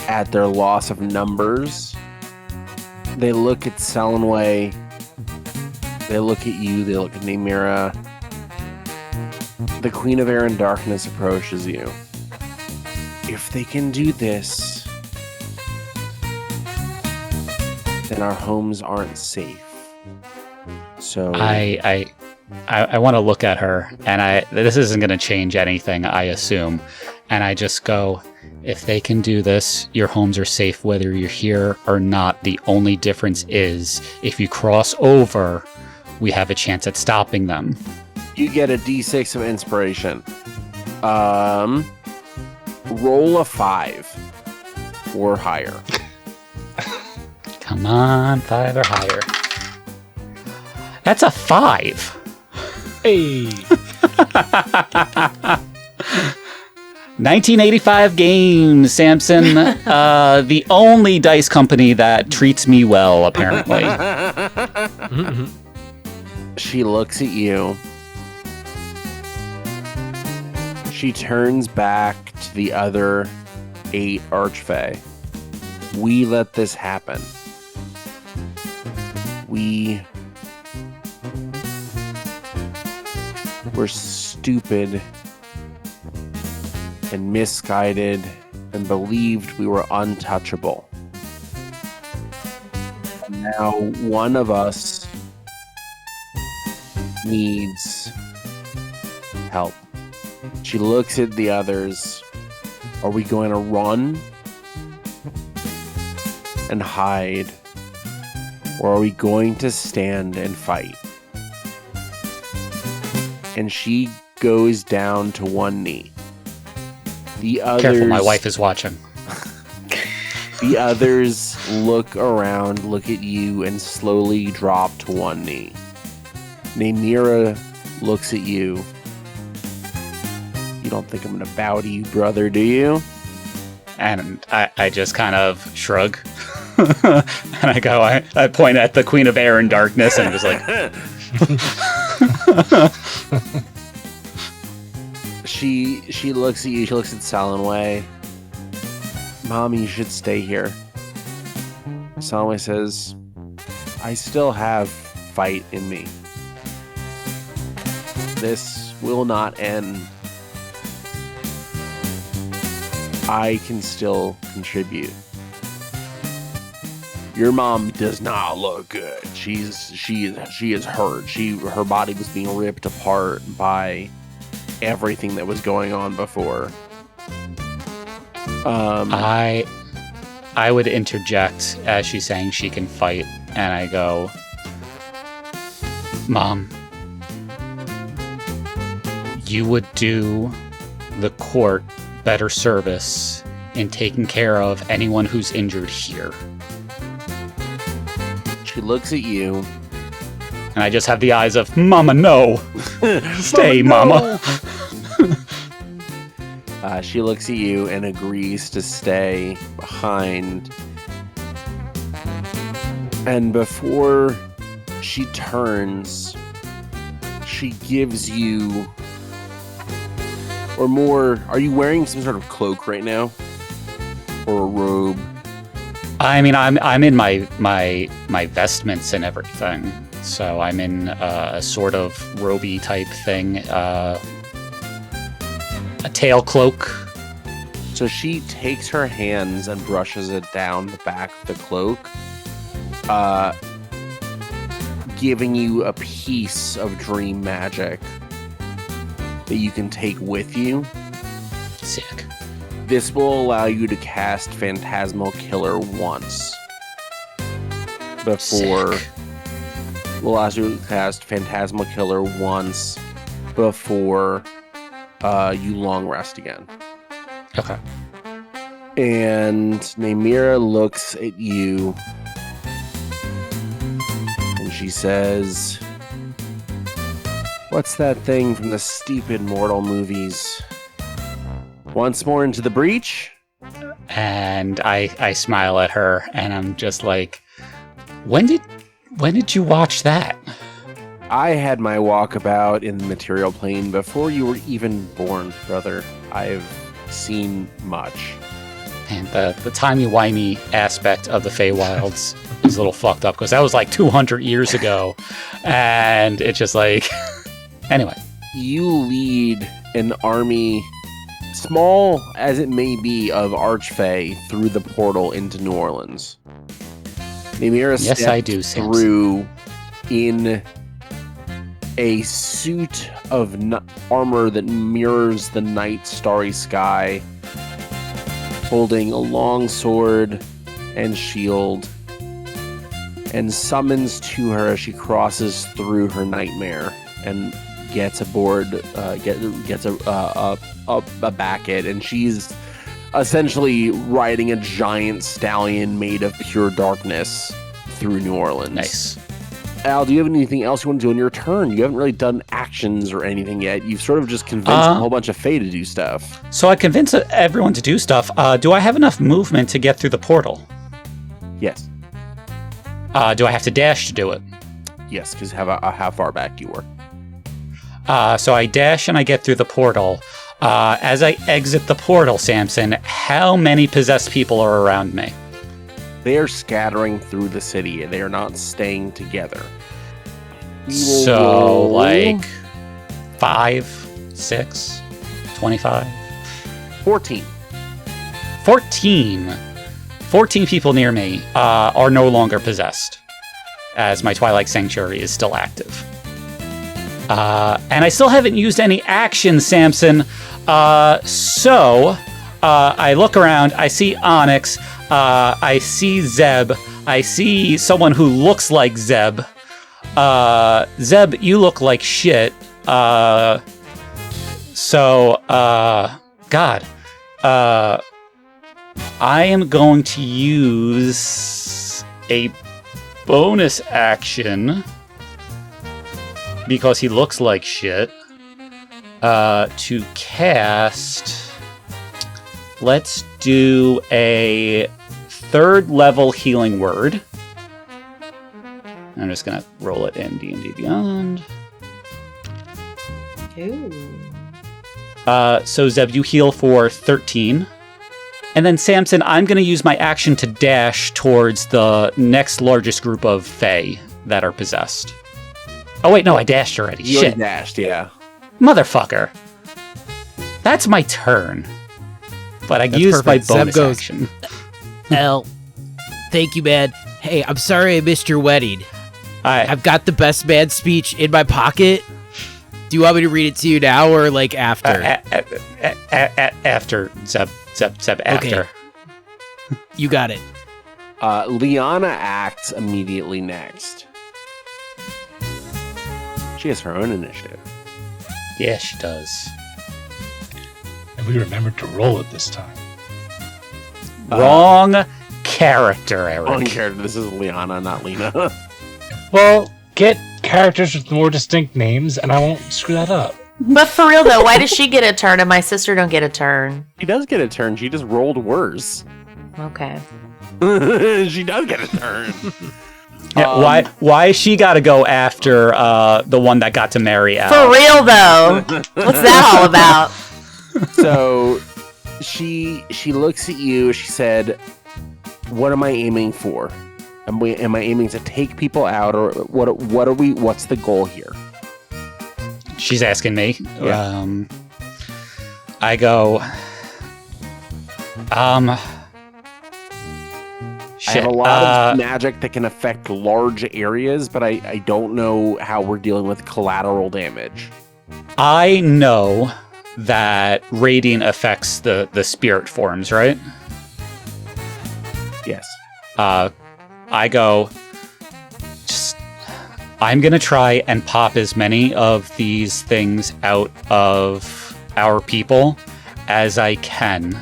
at their loss of numbers. They look at Selenway. They look at you. They look at Namira. The Queen of Air and Darkness approaches you. If they can do this, then our homes aren't safe. So I want to look at her, and this isn't going to change anything, I assume. And I just go, if they can do this, your homes are safe whether you're here or not. The only difference is if you cross over, we have a chance at stopping them. you get a D6 of inspiration. Roll a 5 or higher. Come on, 5 or higher. That's a 5. Hey. 1985 games, Samson. The only dice company that treats me well, apparently. She looks at you. She turns back to the other 8 Archfey. We let this happen. We were stupid and misguided and believed we were untouchable. Now one of us needs help. She looks at the others. Are we going to run and hide? Or are we going to stand and fight? And she goes down to one knee. The others, Careful, my wife is watching. The others look around, look at you, and slowly drop to one knee. Namira looks at you. You don't think I'm gonna bow to you, brother, do you? And I just kind of shrug. And I go, I point at the Queen of Air and Darkness and just like... She looks at you, she looks at Salenway. Mom, you should stay here. Salenway says, I still have fight in me. This will not end. I can still contribute. Your mom does not look good. She is hurt. Her body was being ripped apart by everything that was going on before. I would interject as she's saying she can fight, and I go, Mom, you would do the court better service in taking care of anyone who's injured here. She looks at you. And I just have the eyes of, Mama, no! Stay, Mama! She looks at you and agrees to stay behind. And before she turns, she gives you... Or more, are you wearing some sort of cloak right now? Or a robe? I mean, I'm in my vestments and everything. So I'm in a sort of roby type thing. A tail cloak. So she takes her hands and brushes it down the back of the cloak, giving you a piece of dream magic that you can take with you. Sick. This will allow you to cast Phantasmal Killer once. Before... Sick. Will allow you to cast Phantasmal Killer once before you long rest again. Okay. And Namira looks at you and she says, what's that thing from the stupid mortal movies? Once more into the breach? And I smile at her and I'm just like, when did you watch that? I had my walkabout in the material plane before you were even born, brother. I've seen much. And the timey-wimey aspect of the Feywilds is a little fucked up because that was like 200 years ago. And it's just like... Anyway. You lead an army, small as it may be, of Archfey through the portal into New Orleans. Namira Yes, I do, stepped through in a suit of armor that mirrors the night starry sky, holding a long sword and shield, and summons to her as she crosses through her nightmare and gets aboard, gets a backet, and she's essentially riding a giant stallion made of pure darkness through New Orleans. Nice. Al, do you have anything else you want to do on your turn? You haven't really done actions or anything yet. You've sort of just convinced a whole bunch of Fae to do stuff. So I convinced everyone to do stuff. Do I have enough movement to get through the portal? Yes. Do I have to dash to do it? Yes, because how far back you were. So I dash and I get through the portal. As I exit the portal, Samson, how many possessed people are around me? They are scattering through the city. They are not staying together. So, like, 5, 6, 25? 14. 14. 14 people near me are no longer possessed, as my Twilight Sanctuary is still active. And I still haven't used any action, Samson. So I look around, I see Onyx, I see Zeb, I see someone who looks like Zeb. Zeb, you look like shit. God. I am going to use a bonus action because he looks like shit to cast. Let's do a 3rd level healing word. I'm just gonna roll it in D&D Beyond. Ooh. So Zeb, you heal for 13. And then Samson, I'm going to use my action to dash towards the next largest group of Fae that are possessed. Oh wait, no, I dashed already. You Shit. dashed, yeah. Motherfucker. That's my turn. But I used my bonus action. L, thank you, man. Hey, I'm sorry I missed your wedding. I've got the best man speech in my pocket. Do you want me to read it to you now or like after? After, Zeb, after. Okay. You got it. Liana acts immediately next. She has her own initiative. Yeah, she does. And we remembered to roll it this time. Wrong character, Eric. Wrong character. This is Liana, not Lena. Well, get characters with more distinct names, and I won't screw that up. But for real though, why does she get a turn and my sister don't get a turn? She does get a turn. She just rolled worse. Okay. She does get a turn. Yeah, why she got to go after the one that got to marry Al? For real though, what's that all about? So she looks at you. She said, "What am I aiming for? Am I aiming to take people out, or what are we? What's the goal here?" She's asking me. Yeah. I go. I have a lot of magic that can affect large areas, but I don't know how we're dealing with collateral damage. I know that radiant affects the spirit forms, right? Yes. I go, I'm going to try and pop as many of these things out of our people as I can.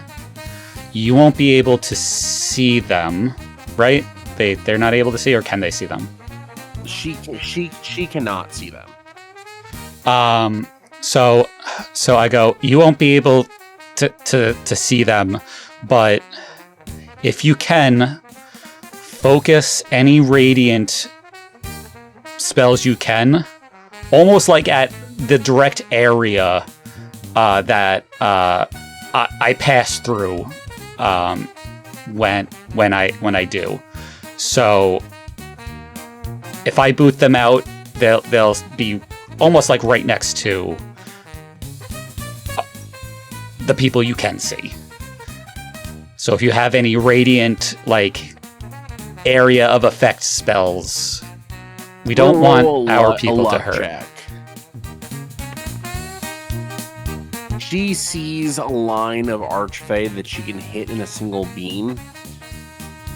You won't be able to see them, right? They're not able to see, or can they see them? She cannot see them. So I go, you won't be able to see them, but if you can, focus any radiant spells you can, almost like at the direct area that I pass through when I do. So if I boot them out, they'll be almost like right next to the people you can see. So if you have any radiant like area of effect spells, we don't want our people to hurt. Check. She sees a line of Archfey that she can hit in a single beam.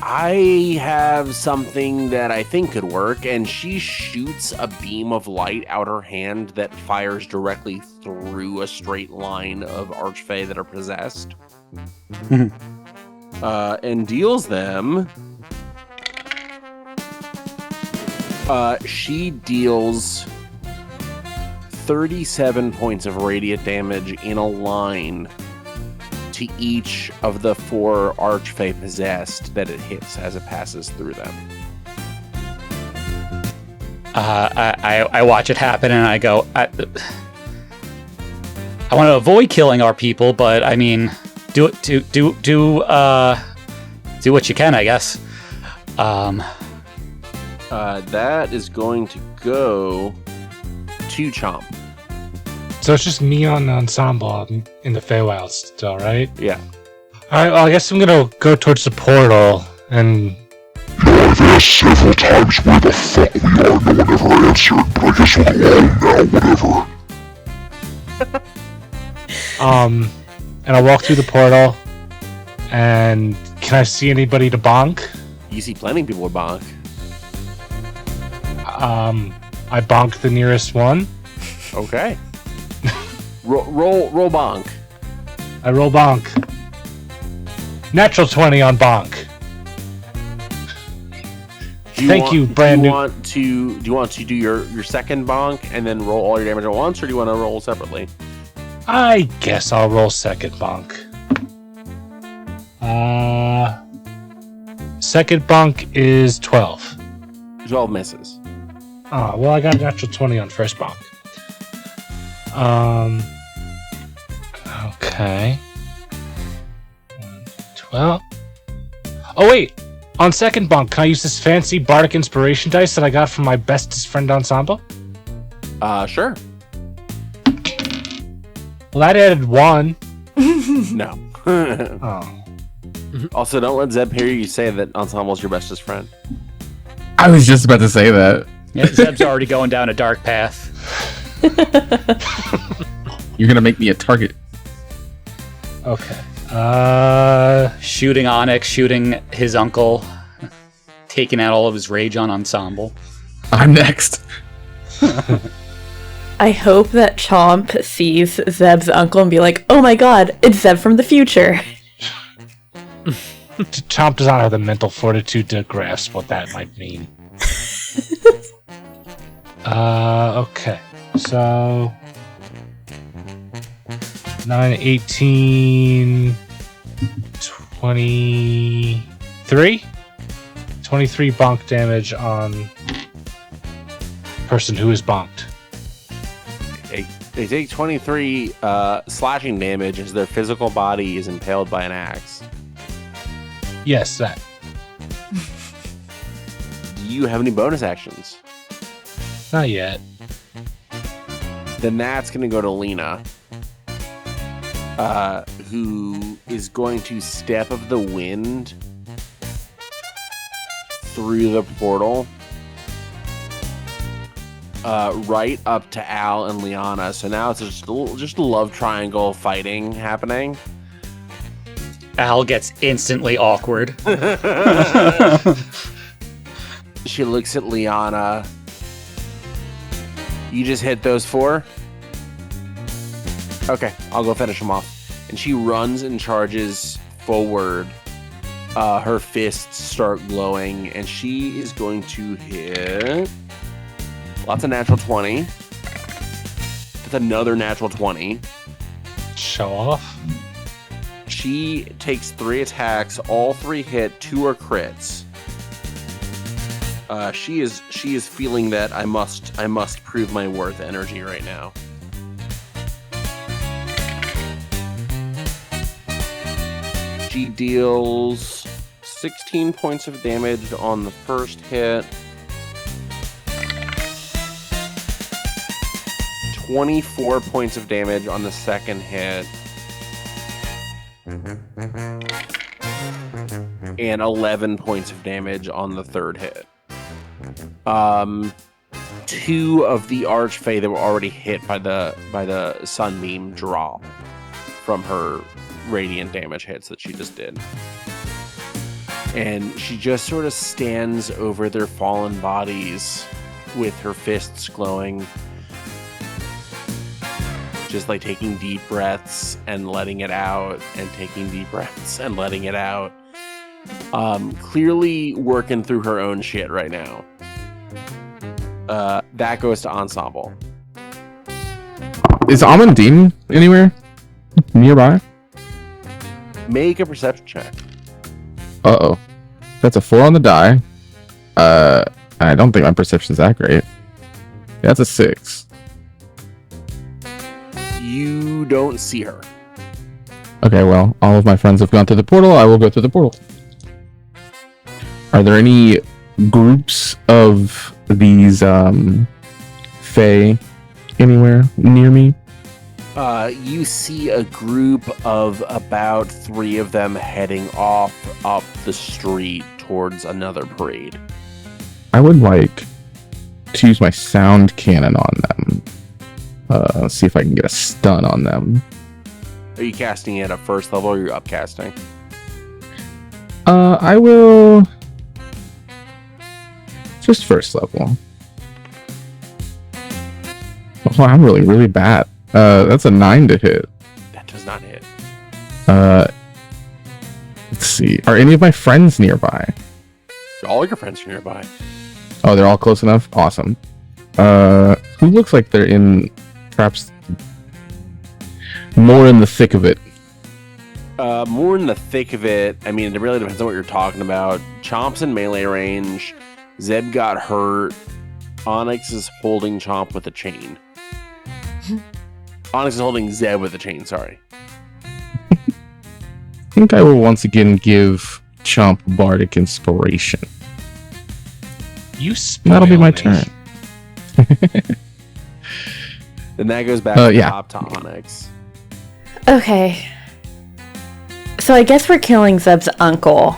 I have something that I think could work, and she shoots a beam of light out her hand that fires directly through a straight line of Archfey that are possessed. And deals them She deals 37 points of radiant damage in a line to each of the 4 Archfey possessed that it hits as it passes through them. I watch it happen and I go, I want to avoid killing our people, but I mean, do what you can, I guess. That is going to go to Chomp. So it's just me on Ensemble in the Feywild still, right? Yeah. Alright, well, I guess I'm gonna go towards the portal and... I've asked several times where the fuck we are, no one ever answered, but I guess we're alone now, whatever. And I walk through the portal, and can I see anybody to bonk? You see plenty of people with bonk. I bonk the nearest one. Okay. roll bonk. I roll bonk. Natural 20 on bonk. Thank you, brand new. Do you want to do your second bonk and then roll all your damage at once, or do you want to roll separately? I guess I'll roll second bonk. Second bonk is 12. 12 misses. Oh, well, I got a natural 20 on first bonk. Okay. 12. Oh, wait. On second bonk, can I use this fancy bardic inspiration dice that I got from my bestest friend Ensemble? Sure. Well, that added 1. No. Oh. Also, don't let Zeb hear you say that Ensemble's your bestest friend. I was just about to say that. Yeah, Zeb's already going down a dark path. You're gonna make me a target. Okay. Shooting Onyx, shooting his uncle, taking out all of his rage on Ensemble. I'm next. I hope that Chomp sees Zeb's uncle and be like, oh my god, it's Zeb from the future. Chomp does not have the mental fortitude to grasp what that might mean. Okay. So... 9, 18... 23? 23 bonk damage on person who is bonked. They take 23 slashing damage as their physical body is impaled by an axe. Yes, that. Do you have any bonus actions? Not yet. Then that's going to go to Lena, who is going to Step of the Wind through the portal right up to Al and Liana. So now it's just a love triangle fighting happening. Al gets instantly awkward. She looks at Liana. You just hit those 4? Okay, I'll go finish them off. And she runs and charges forward. Her fists start glowing, and she is going to hit... Lots of natural 20. That's another natural 20. Show off. She takes 3 attacks. All 3 hit. 2 are crits. She is feeling that I must prove my worth energy right now. She deals 16 points of damage on the first hit. 24 points of damage on the second hit. And 11 points of damage on the third hit. 2 of the Archfey that were already hit by the Sunbeam drop from her radiant damage hits that she just did. And she just sort of stands over their fallen bodies with her fists glowing, just like taking deep breaths and letting it out, and taking deep breaths and letting it out. Clearly working through her own shit right now. That goes to Ensemble. Is Amandine anywhere nearby? Make a perception check. Uh-oh. That's a 4 on the die. I don't think my perception's that great. That's a 6. You don't see her. Okay, well, all of my friends have gone through the portal. I will go through the portal. Are there any groups of these Fae anywhere near me? You see a group of about 3 of them heading off up the street towards another parade. I would like to use my sound cannon on them. See if I can get a stun on them. Are you casting it at first level or are you upcasting? I will... Just first level. Oh, I'm really, really bad. That's a 9 to hit. That does not hit. Let's see. Are any of my friends nearby? All your friends are nearby. Oh, they're all close enough? Awesome. Who looks like they're in perhaps more in the thick of it? More in the thick of it. I mean, it really depends on what you're talking about. Chomp's in melee range. Zeb got hurt. Onyx is holding Chomp with a chain. Onyx is holding Zeb with a chain, sorry. I think I will once again give Chomp Bardic Inspiration. You spoil That'll be my me. turn. Then that goes back to the yeah. top to Onyx. Okay. So I guess we're killing Zeb's uncle,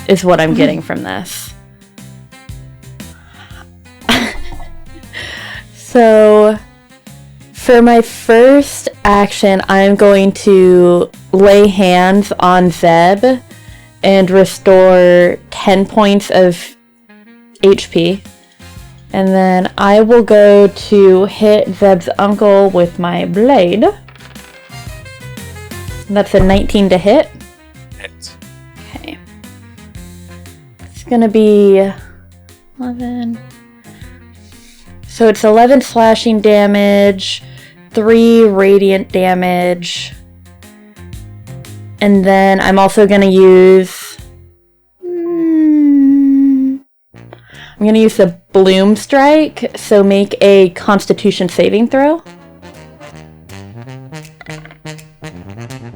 is what I'm getting from this. So, for my first action, I'm going to lay hands on Zeb and restore 10 points of HP. And then I will go to hit Zeb's uncle with my blade. That's a 19 to hit. Hits. Okay. It's gonna be 11. So it's 11 slashing damage, 3 radiant damage, and then I'm also gonna use... I'm gonna use the Bloom Strike, so make a Constitution saving throw.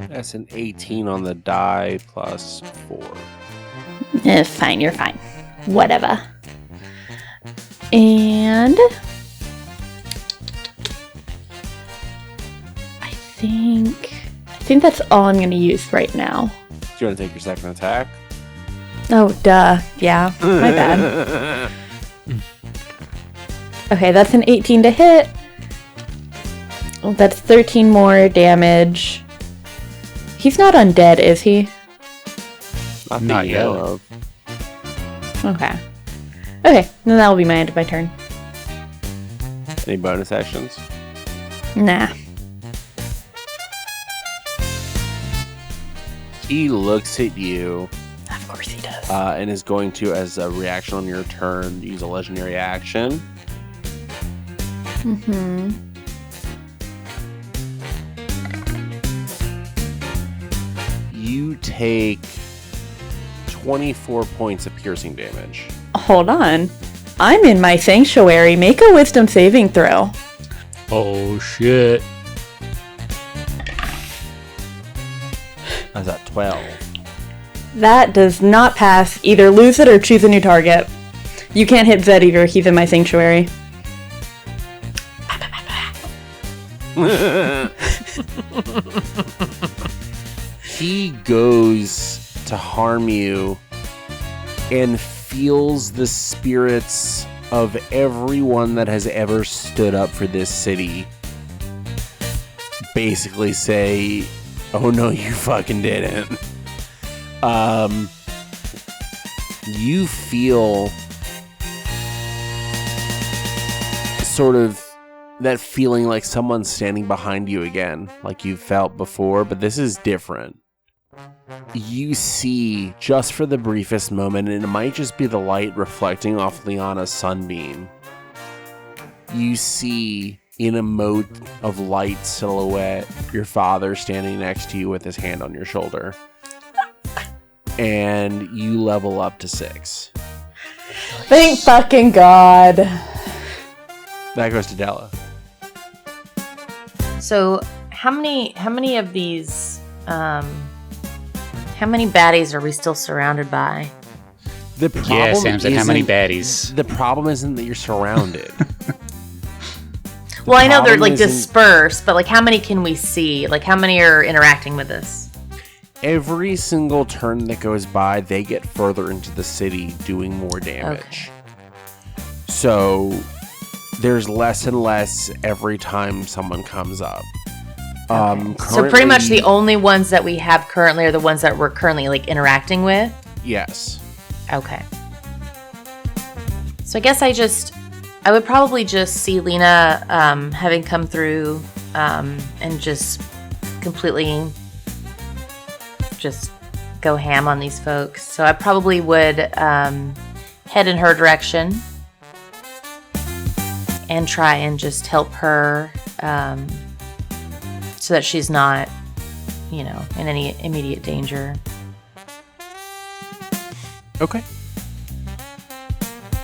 That's an 18 on the die plus 4. It's fine, you're fine. Whatever. And... I think that's all I'm gonna use right now. Do you want to take your second attack? Oh, duh. Yeah, my bad. Okay, that's an 18 to hit. That's 13 more damage. He's not undead, is he? Not Not that you yet. know of. Okay. Okay, then that will be my end of my turn. Any bonus actions? Nah. He looks at you Of course he does. and is going to, as a reaction on your turn, use a legendary action. Mm-hmm. You take 24 points of piercing damage. Hold on. I'm in my sanctuary. Make a wisdom saving throw. Oh shit. That's at 12. That does not pass. Either lose it or choose a new target. You can't hit Zed either. He's in my sanctuary. He goes to harm you and feels the spirits of everyone that has ever stood up for this city basically say, oh no, you fucking didn't. You feel sort of that feeling like someone's standing behind you again, like you've felt before, but this is different. you see, just for the briefest moment, and it might just be the light reflecting off Liana's sunbeam, you see in a mote of light silhouette your father standing next to you with his hand on your shoulder. And you level up to 6. Thank fucking God. That goes to Della. So how many of these how many baddies are we still surrounded by? The problem Yeah, Sam said how many isn't- baddies? The problem isn't that you're surrounded. Well, I know they're problem like isn't- dispersed, but like how many can we see? Like how many are interacting with us? Every single turn that goes by, they get further into the city doing more damage. So there's less and less every time someone comes up. So pretty much the currently- only ones that we have currently are the ones that we're currently like interacting with. Yes. Okay. So I guess I would probably just see Lena having come through and just completely just go ham on these folks. So I probably would head in her direction and try and just help her so that she's not, in any immediate danger. Okay.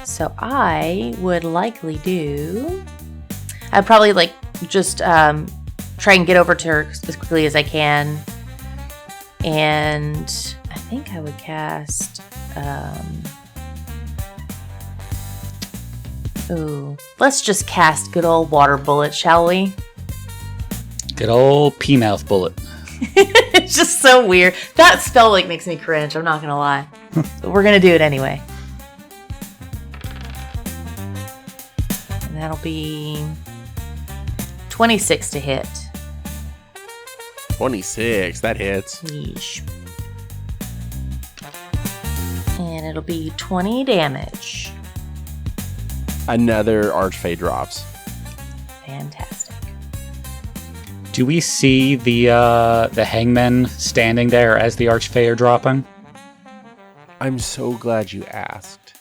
So I would likely I'd probably just try and get over to her as quickly as I can. And I think I would cast, let's just cast good old water bullet, shall we? Good old pea-mouth bullet. It's just so weird. That spell makes me cringe, I'm not gonna lie. But we're gonna do it anyway. And that'll be 26 to hit. 26, that hits. Yeesh. And it'll be 20 damage. Another Archfey drops. Fantastic. Do we see the hangmen standing there as the Archfey are dropping? I'm so glad you asked.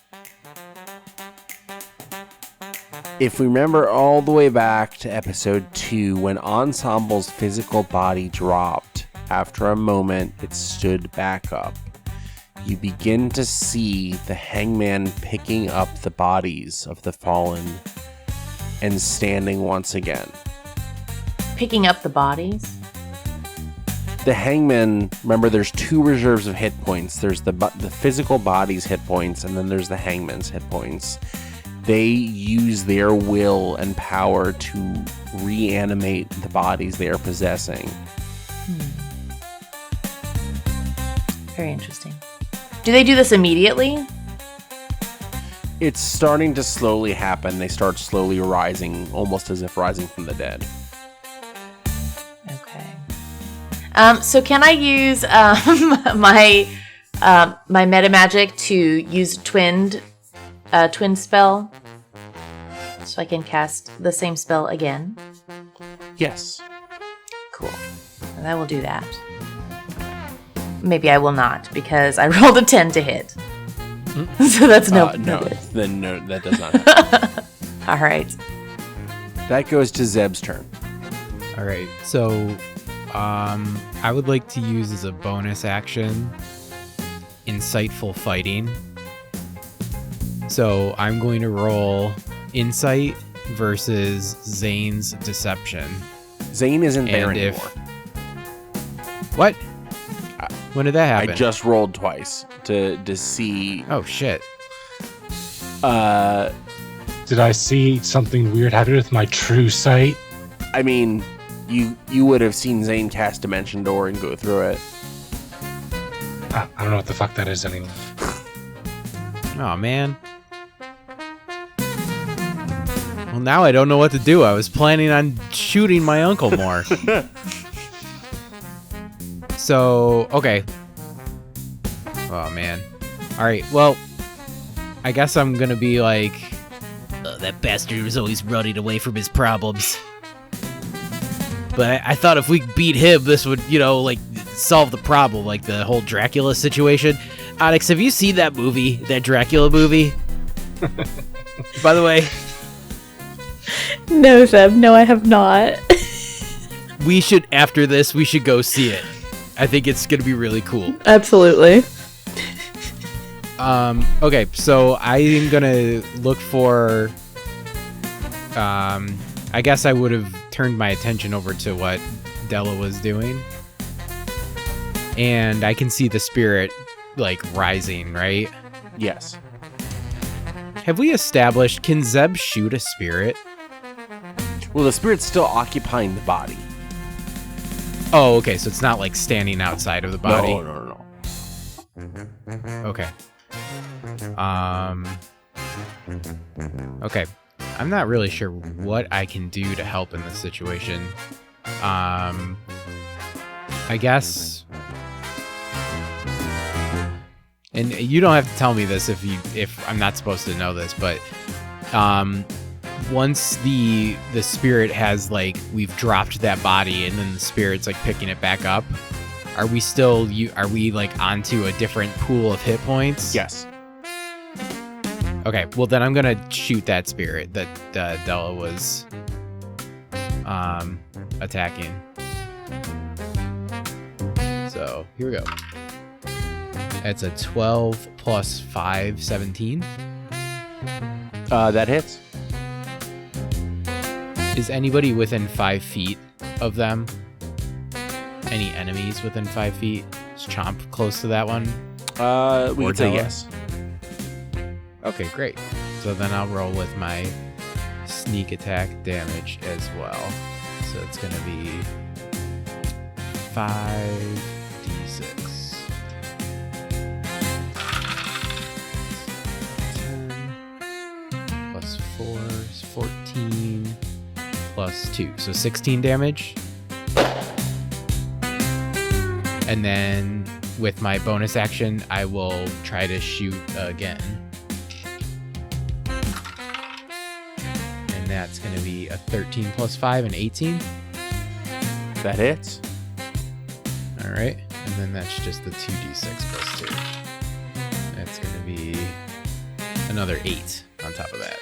If we remember all the way back to episode 2, when Ensemble's physical body dropped, after a moment it stood back up. You begin to see the hangman picking up the bodies of the fallen and standing once again. Picking up the bodies? The hangman, remember there's 2 reserves of hit points. There's the physical body's hit points, and then there's the hangman's hit points. They use their will and power to reanimate the bodies they are possessing. Very interesting. Do they do this immediately? It's starting to slowly happen. They start slowly rising, almost as if rising from the dead. Okay. So can I use my meta magic to use twin spell, so I can cast the same spell again? Yes. Cool. And I will do that. Maybe I will not, because I rolled a 10 to hit. So that's no. Then no, that does not happen. All right. That goes to Zeb's turn. All right, so I would like to use as a bonus action Insightful Fighting. So I'm going to roll Insight versus Zane's Deception. Zane isn't there And anymore. What? When did that happen? I just rolled twice to see. Oh, shit. Did I see something weird happen with my true sight? I mean, you would have seen Zane cast Dimension Door and go through it. I don't know what the fuck that is anymore. Oh, man. Well, now I don't know what to do. I was planning on shooting my uncle more. So, okay. Oh, man. Alright, well, I guess I'm gonna be like, that bastard was always running away from his problems. But I thought if we beat him, this would, solve the problem, like the whole Dracula situation. Onyx, have you seen that movie, that Dracula movie? By the way, No, Zeb. No, I have not. after this, we should go see it. I think it's gonna be really cool. Absolutely. Okay, so I am gonna look for. I guess I would have turned my attention over to what Della was doing, and I can see the spirit like rising, right? Yes. Have we established, can Zeb shoot a spirit? Well, the spirit's still occupying the body. Oh, okay, so it's not like standing outside of the body. No. Okay. Okay. I'm not really sure what I can do to help in this situation. I guess. And you don't have to tell me this if I'm not supposed to know this, but once the spirit has like we've dropped that body and then the spirit's like picking it back up, are we like onto a different pool of hit points? Yes. Okay, well then I'm gonna shoot that spirit that Della was attacking. So here we go. It's a 12 plus 5, 17. That hits. Is anybody within 5 feet of them? Any enemies within 5 feet? Is Chomp close to that one? We Or can say Della? yes. Okay, great. So then I'll roll with my sneak attack damage as well. So it's gonna be 5d6. 10 plus 4 is 14 plus 2, so 16 damage. And then with my bonus action, I will try to shoot again. And that's going to be a 13 plus 5, an 18. That hits. All right. And then that's just the 2d6 plus 2. That's going to be another 8 on top of that.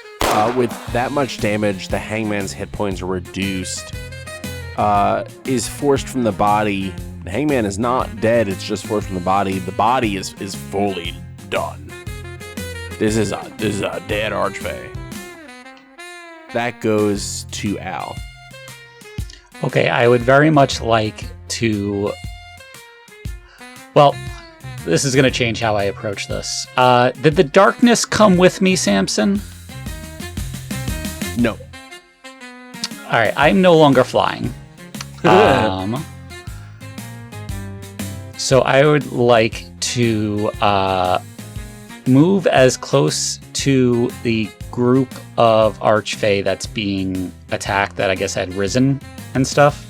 With that much damage, the hangman's hit points are reduced. Is forced from the body. The hangman is not dead, it's just forced from the body. The body is fully done. This is a dead archfey. That goes to Al. Okay, I would very much like to... Well, this is going to change how I approach this. Did the darkness come with me, Samson? No. Alright, I'm no longer flying. So I would like to move as close to the group of Archfey that's being attacked that I guess had risen and stuff,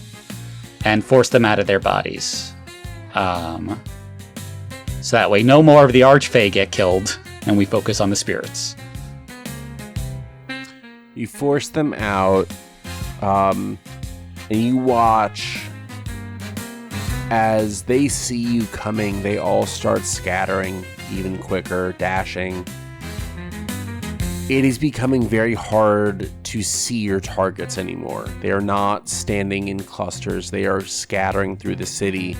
and force them out of their bodies. So that way no more of the Archfey get killed, and we focus on the spirits. You force them out, and you watch as they see you coming. They all start scattering even quicker, dashing. It is becoming very hard to see your targets anymore. They are not standing in clusters. They are scattering through the city.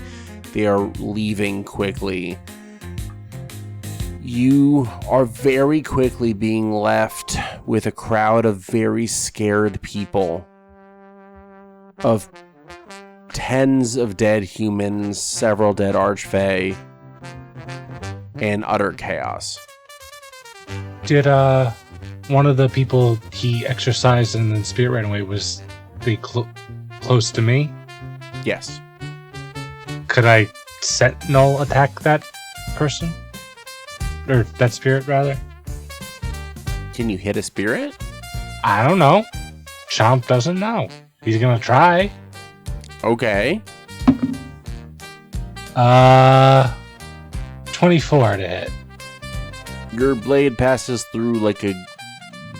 They are leaving quickly. You are very quickly being left with a crowd of very scared people, of tens of dead humans, several dead archfey, and utter chaos. Did one of the people he exorcised and then spirit ran away, was they close to me? Yes. Could I sentinel attack that person? Or that spirit, rather? Can you hit a spirit? I don't know. Chomp doesn't know. He's gonna try. Okay. 24 to hit. Your blade passes through like a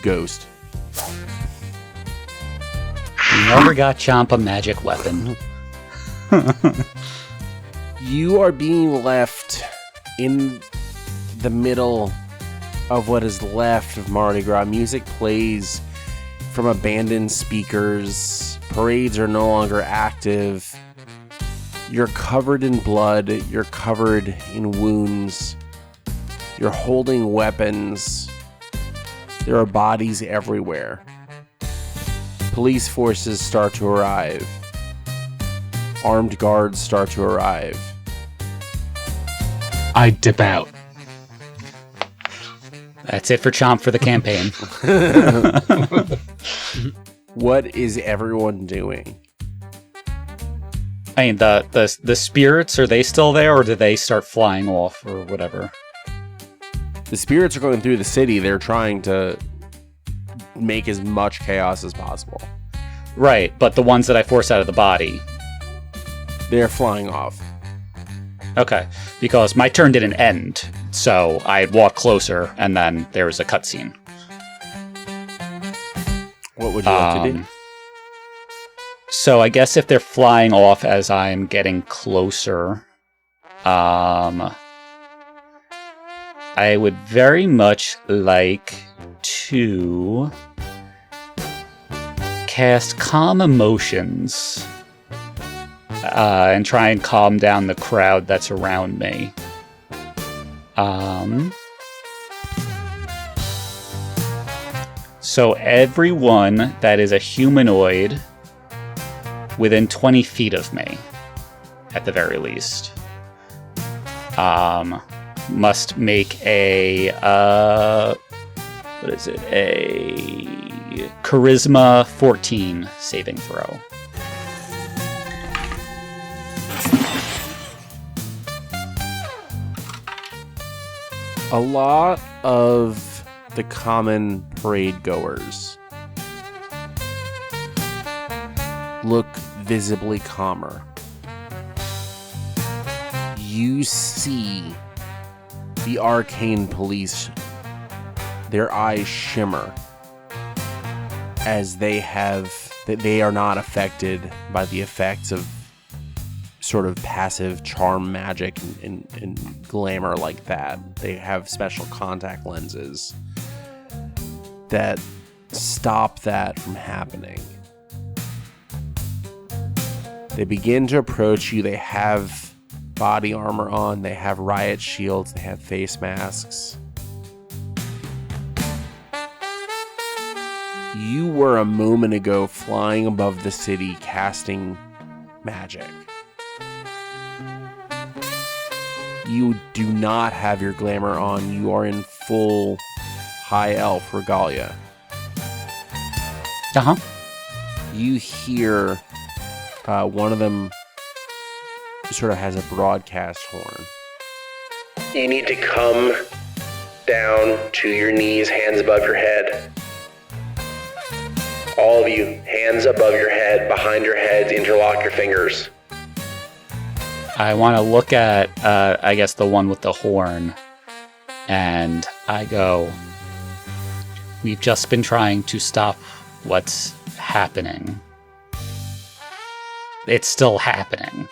ghost. We never got Chomp a magic weapon. You are being left in the middle of what is left of Mardi Gras. Music plays from abandoned speakers. Parades are no longer active. You're covered in blood. You're covered in wounds. You're holding weapons. There are bodies everywhere. Police forces start to arrive. Armed guards start to arrive. I dip out. That's it for Chomp for the campaign. What is everyone doing? I mean, the spirits, are they still there, or do they start flying off, or whatever? The spirits are going through the city. They're trying to make as much chaos as possible. Right, but the ones that I force out of the body... They're flying off. Okay, because my turn didn't end, so I had walked closer, and then there was a cutscene. What would you like to do? So I guess if they're flying off as I'm getting closer, I would very much like to cast Calm Emotions and try and calm down the crowd that's around me. So everyone that is a humanoid within 20 feet of me, at the very least, must make a, a Charisma 14 saving throw. A lot of the common parade goers look visibly calmer. You see the arcane police, their eyes shimmer as they are not affected by the effects of sort of passive charm magic and glamour like that. They have special contact lenses that stop that from happening. They begin to approach you. They have body armor on. They have riot shields. They have face masks. You were a moment ago flying above the city casting magic. You do not have your glamour on. You are in full high elf regalia. Uh-huh. You hear one of them sort of has a broadcast horn. You need to come down to your knees, hands above your head. All of you, hands above your head, behind your heads, interlock your fingers. I want to look at, I guess, the one with the horn, and I go, we've just been trying to stop what's happening. It's still happening.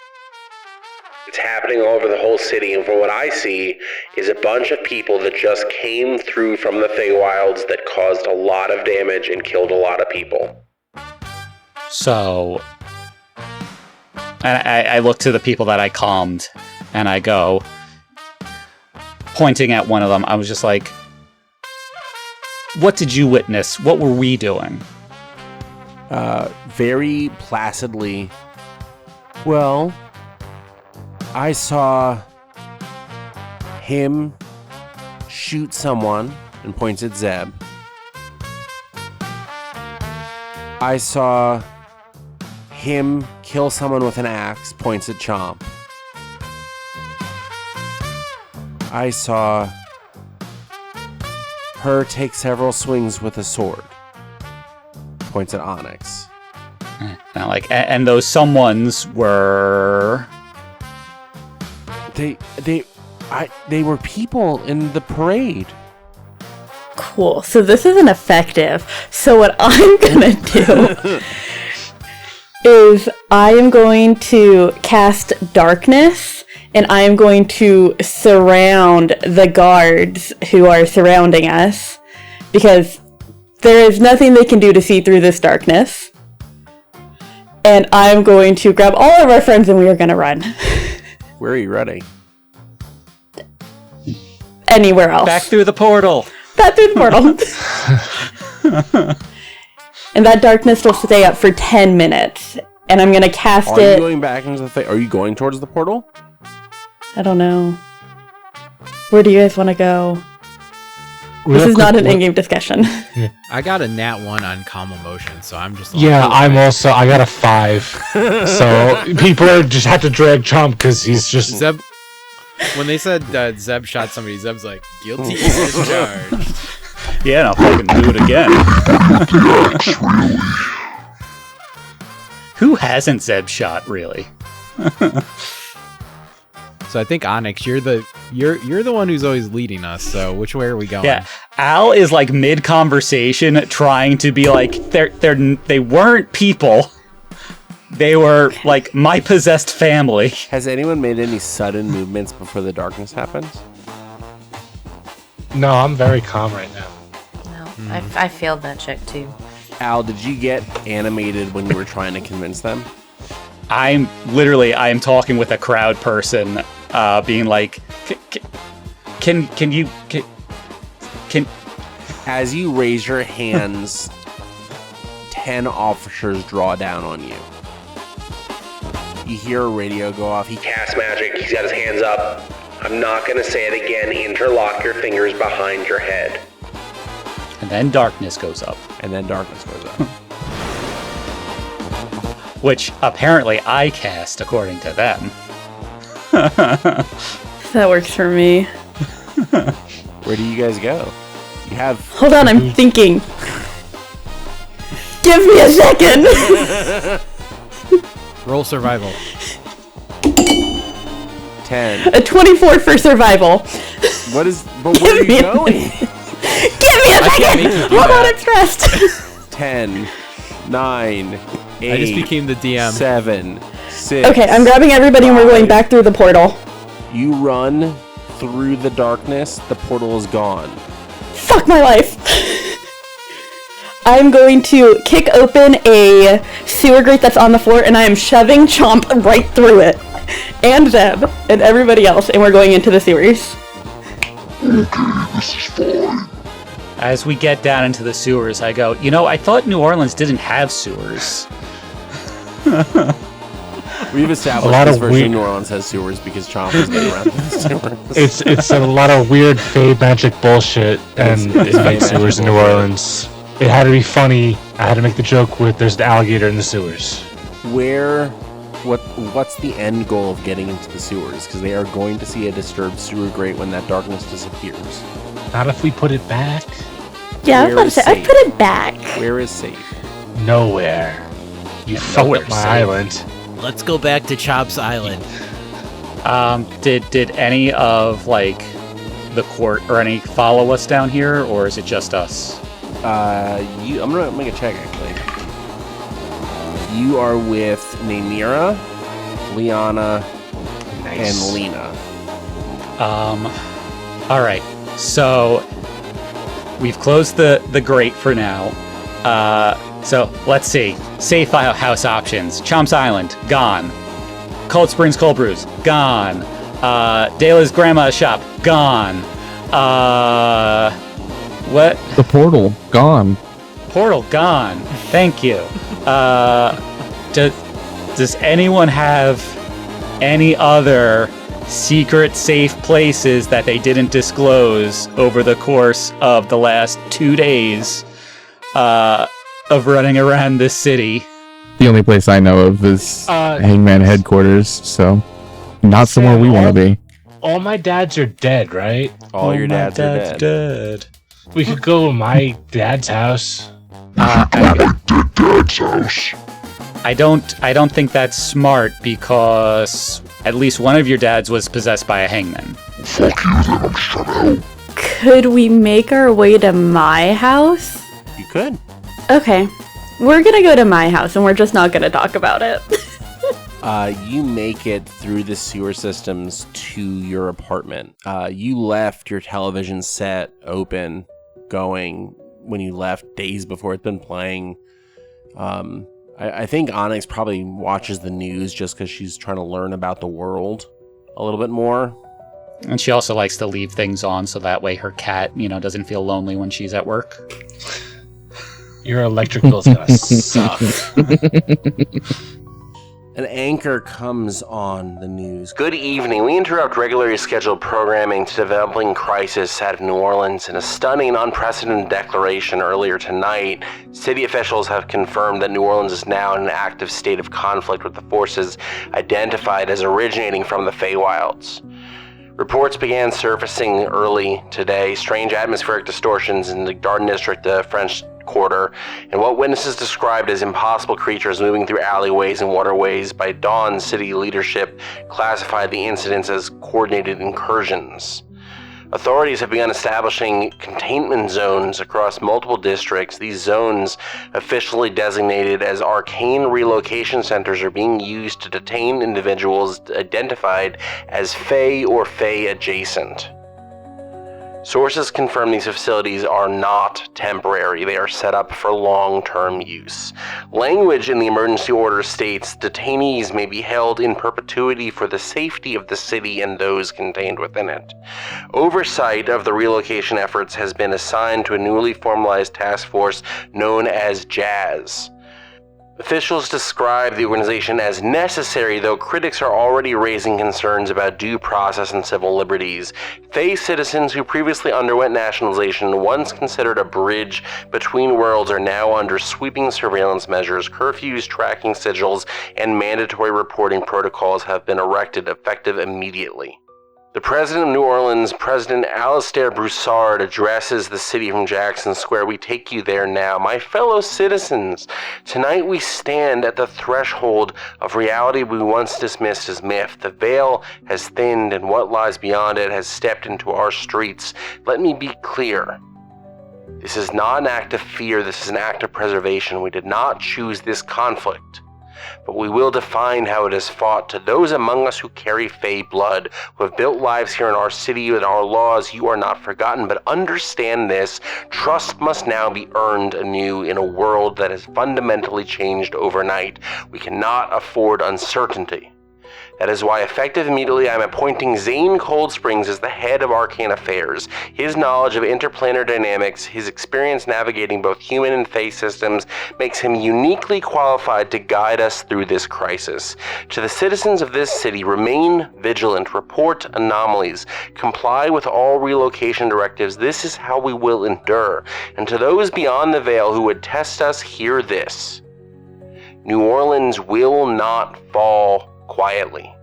It's happening all over the whole city, and from what I see is a bunch of people that just came through from the Feywilds that caused a lot of damage and killed a lot of people. So... And I look to the people that I calmed, and I go, pointing at one of them, I was just like, what did you witness? What were we doing? Very placidly, well, I saw him shoot someone, and points at Zeb. I saw him kill someone with an axe, points at Chomp. I saw her take several swings with a sword, points at Onyx. Now, like, and those someones were... They were people in the parade. Cool. So this isn't effective. So what I'm gonna do is I am going to cast darkness and I am going to surround the guards who are surrounding us, because there is nothing they can do to see through this darkness. And I'm going to grab all of our friends and we are going to run. Where are you running? Anywhere else. Back through the portal. Back through the portal. And that darkness will stay up for 10 minutes. And I'm going to cast Are it. you going back into the Are you going towards the portal? I don't know. Where do you guys want to go? This Real is not quick, an in-game discussion. I got a nat 1 on calm emotion, so I'm just. Yeah, I got a 5. So people just have to drag Chomp because he's just. Zeb. When they said Zeb shot somebody, Zeb's like, guilty as charged. Yeah, and I'll fucking do it again. Who hasn't Zeb shot, really? So I think Onyx, you're the one who's always leading us. So which way are we going? Yeah, Al is like mid conversation, trying to be like they weren't people. They were like my possessed family. Has anyone made any sudden movements before the darkness happens? No, I'm very calm right now. No, I failed that check too. Al, did you get animated when you were trying to convince them? I am talking with a crowd person, being like, can you As you raise your hands, 10 officers draw down on you. You hear a radio go off. He casts magic. He's got his hands up. I'm not going to say it again. Interlock your fingers behind your head. And then darkness goes up. Which apparently I cast, according to them. That works for me. Where do you guys go? You have... Hold on, I'm thinking. Give me a second! Roll survival. 10. A 24 for survival. What is... But where are you going? Give me a second! Hold on, I'm stressed. 10, 9, 8, I just became the DM. 7, 6... Okay, I'm grabbing everybody and we're going back through the portal. You run through the darkness. The portal is gone. Fuck my life. I'm going to kick open a sewer grate that's on the floor and I am shoving Chomp right through it. And Zeb and everybody else, and we're going into the sewers. As we get down into the sewers, I go, I thought New Orleans didn't have sewers. We've established this version of New Orleans has sewers because Chomp is getting around the sewers. It's a lot of weird Fey magic bullshit and it's sewers in New Orleans. It had to be funny. I had to make the joke with there's an alligator in the sewers. What's the end goal of getting into the sewers? Because they are going to see a disturbed sewer grate when that darkness disappears. Not if we put it back. Yeah, I was about to say, I put it back. Where is safe? Nowhere. You fucked up my island. Let's go back to Chomp's Island. Did any of the court or any follow us down here, or is it just us? I'm gonna make a check actually. You are with Naimira, Liana, and Lena. All right. So we've closed the grate for now. So let's see. Safe house options. Chomp's Island, gone. Cold Springs Cold Brews, gone. Dela's Grandma's Shop, gone. What? The portal, gone. Portal, gone. Thank you. Does anyone have any other secret safe places that they didn't disclose over the course of the last 2 days of running around this city? The only place I know of is Hangman headquarters, so not somewhere we want to be. All my dads are dead, right? All your dads are dead. We could go to my dad's house. Dad's house. I don't think that's smart because at least one of your dads was possessed by a hangman. Fuck you, then I'm shut out. Could we make our way to my house? You could. Okay. We're gonna go to my house and we're just not gonna talk about it. You make it through the sewer systems to your apartment. You left your television set open, going when you left days before it's been playing. I think Onyx probably watches the news just because she's trying to learn about the world a little bit more. And she also likes to leave things on so that way her cat, doesn't feel lonely when she's at work. Your electric bill's gonna suck. An anchor comes on the news. Good evening. We interrupt regularly scheduled programming to developing crisis out of New Orleans. In a stunning and unprecedented declaration earlier tonight, city officials have confirmed that New Orleans is now in an active state of conflict with the forces identified as originating from the Feywilds. Reports began surfacing early today, strange atmospheric distortions in the Garden District, the French Quarter, and what witnesses described as impossible creatures moving through alleyways and waterways. By dawn, city leadership classified the incidents as coordinated incursions. Authorities have begun establishing containment zones across multiple districts. These zones, officially designated as arcane relocation centers, are being used to detain individuals identified as Fey or Fey adjacent. Sources confirm these facilities are not temporary. They are set up for long-term use. Language in the emergency order states detainees may be held in perpetuity for the safety of the city and those contained within it. Oversight of the relocation efforts has been assigned to a newly formalized task force known as JAZZ. Officials describe the organization as necessary, though critics are already raising concerns about due process and civil liberties. Fey citizens who previously underwent nationalization, once considered a bridge between worlds, are now under sweeping surveillance measures. Curfews, tracking sigils, and mandatory reporting protocols have been erected, effective immediately. The president of New Orleans, President Alastair Broussard, addresses the city from Jackson Square. We take you there now. My fellow citizens, tonight we stand at the threshold of reality we once dismissed as myth. The veil has thinned and what lies beyond it has stepped into our streets. Let me be clear. This is not an act of fear. This is an act of preservation. We did not choose this conflict, but we will define how it is fought. To those among us who carry Fey blood, who have built lives here in our city with our laws, you are not forgotten. But understand this: trust must now be earned anew in a world that has fundamentally changed overnight. We cannot afford uncertainty. That is why, effective immediately, I am appointing Zane Cold Springs as the head of Arcane Affairs. His knowledge of interplanar dynamics, his experience navigating both human and Fey systems, makes him uniquely qualified to guide us through this crisis. To the citizens of this city, remain vigilant, report anomalies, comply with all relocation directives. This is how we will endure. And to those beyond the veil who would test us, hear this: New Orleans will not fall quietly.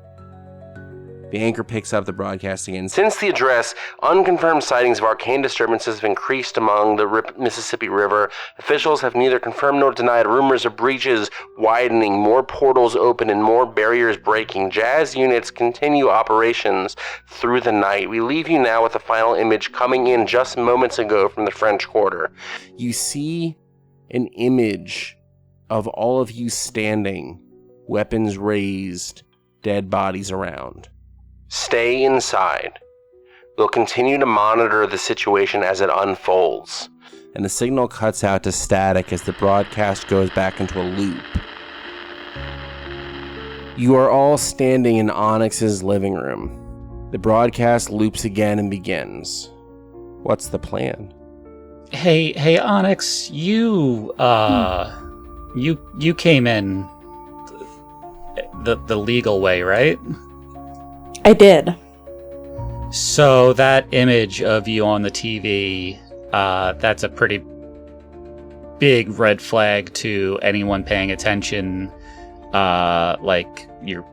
The anchor picks up the broadcast again. Since the address, unconfirmed sightings of arcane disturbances have increased among the Mississippi River. Officials have neither confirmed nor denied rumors of breaches widening, more portals open, and more barriers breaking. Jazz units continue operations through the night. We leave you now with a final image coming in just moments ago from the French Quarter. You see an image of all of you standing, weapons raised, dead bodies around. Stay inside. We'll continue to monitor the situation as it unfolds. And the signal cuts out to static as the broadcast goes back into a loop. You are all standing in Onyx's living room. The broadcast loops again and begins. What's the plan? Hey, Onyx, you came in the legal way, right? I did. So that image of you on the TV, that's a pretty big red flag to anyone paying attention, like your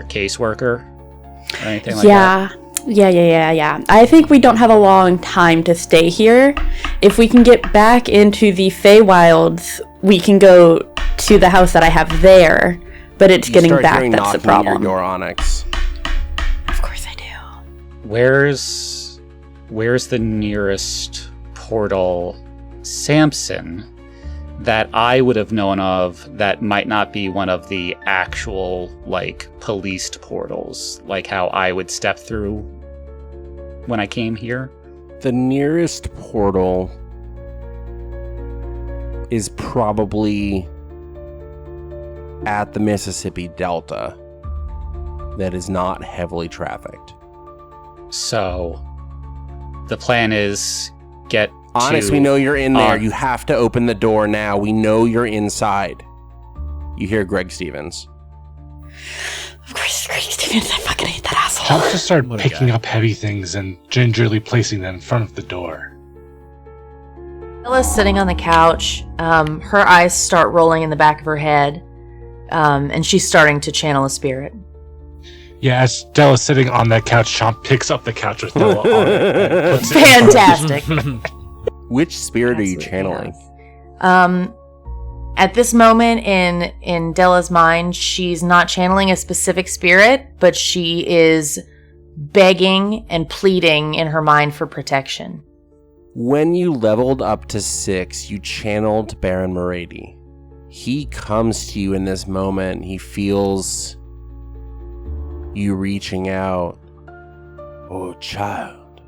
caseworker or anything like that. Yeah. I think we don't have a long time to stay here. If we can get back into the Feywilds, we can go to the house that I have there. But it's getting back that's the problem. Your door, Onyx. Of course I do. Where's the nearest portal? Samson, that I would have known of that might not be one of the actual, like, policed portals, like how I would step through when I came here? The nearest portal is probably at the Mississippi Delta that is not heavily trafficked. So, the plan is get Onyx, to... we know you're in there. You have to open the door now. We know you're inside. You hear Greg Stevens. Of course, Greg Stevens. I fucking hate that asshole. Chomp just started What a picking guy. up heavy things and gingerly placing them in front of the door. Bella's sitting on the couch. Her eyes start rolling in the back of her head, and she's starting to channel a spirit. Yeah, as Della's sitting on that couch, Chomp picks up the couch with Della on it and puts it Fantastic. Which spirit are you Absolutely channeling? At this moment in Della's mind, she's not channeling a specific spirit, but she is begging and pleading in her mind for protection. When you leveled up to 6, you channeled Baron Mardi. He comes to you in this moment. He feels you reaching out. Oh, child.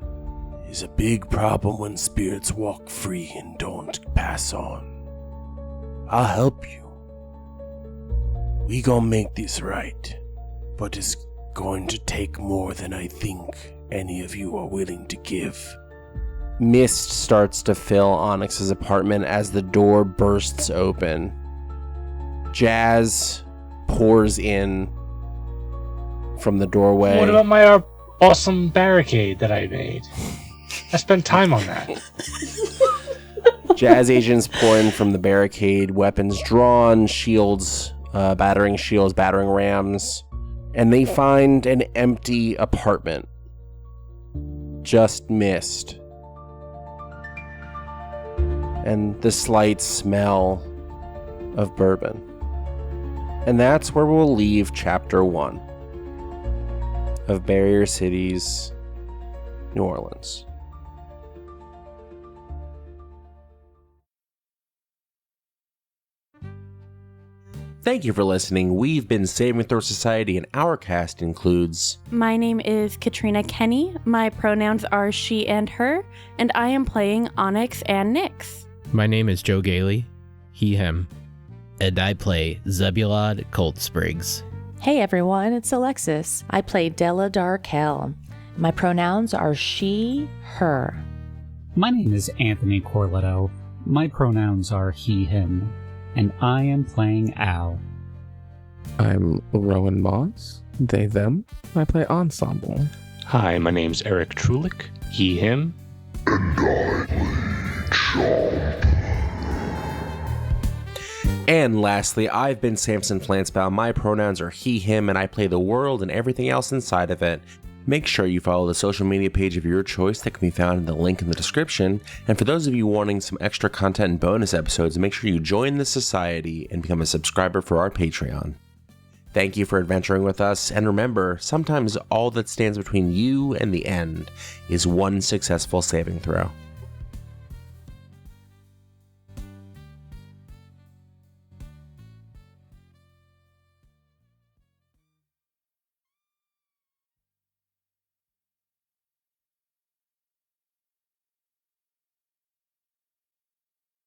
It's a big problem when spirits walk free and don't pass on. I'll help you. We gonna make this right, but it's going to take more than I think any of you are willing to give. Mist starts to fill Onyx's apartment as the door bursts open. Jazz pours in from the doorway. What about my awesome barricade that I made? I spent time on that. Jazz agents pour in from the barricade, weapons drawn, shields, battering rams, and they find an empty apartment. Just Mist. And the slight smell of bourbon. And that's where we'll leave Chapter 1 of Barrier Cities, New Orleans. Thank you for listening. We've been Saving Throw Society, and our cast includes... My name is Katrina Kenny. My pronouns are she and her, and I am playing Onyx and Nyx. My name is Joe Gailey, he, him. And I play Zebulon Cold Springs. Hey everyone, it's Alexis. I play Della Darkel. My pronouns are she, her. My name is Anthony Corletto. My pronouns are he, him, and I am playing Al. I'm Rowan Moss. They, them. I play Ensemble. Hi, my name's Eric Trulick, he, him. And lastly, I've been Samson Flansbaugh. My pronouns are he, him, and I play the world and everything else inside of it. Make sure you follow the social media page of your choice that can be found in the link in the description. And for those of you wanting some extra content and bonus episodes, make sure you join the society and become a subscriber for our Patreon. Thank you for adventuring with us, and remember, sometimes all that stands between you and the end is one successful saving throw.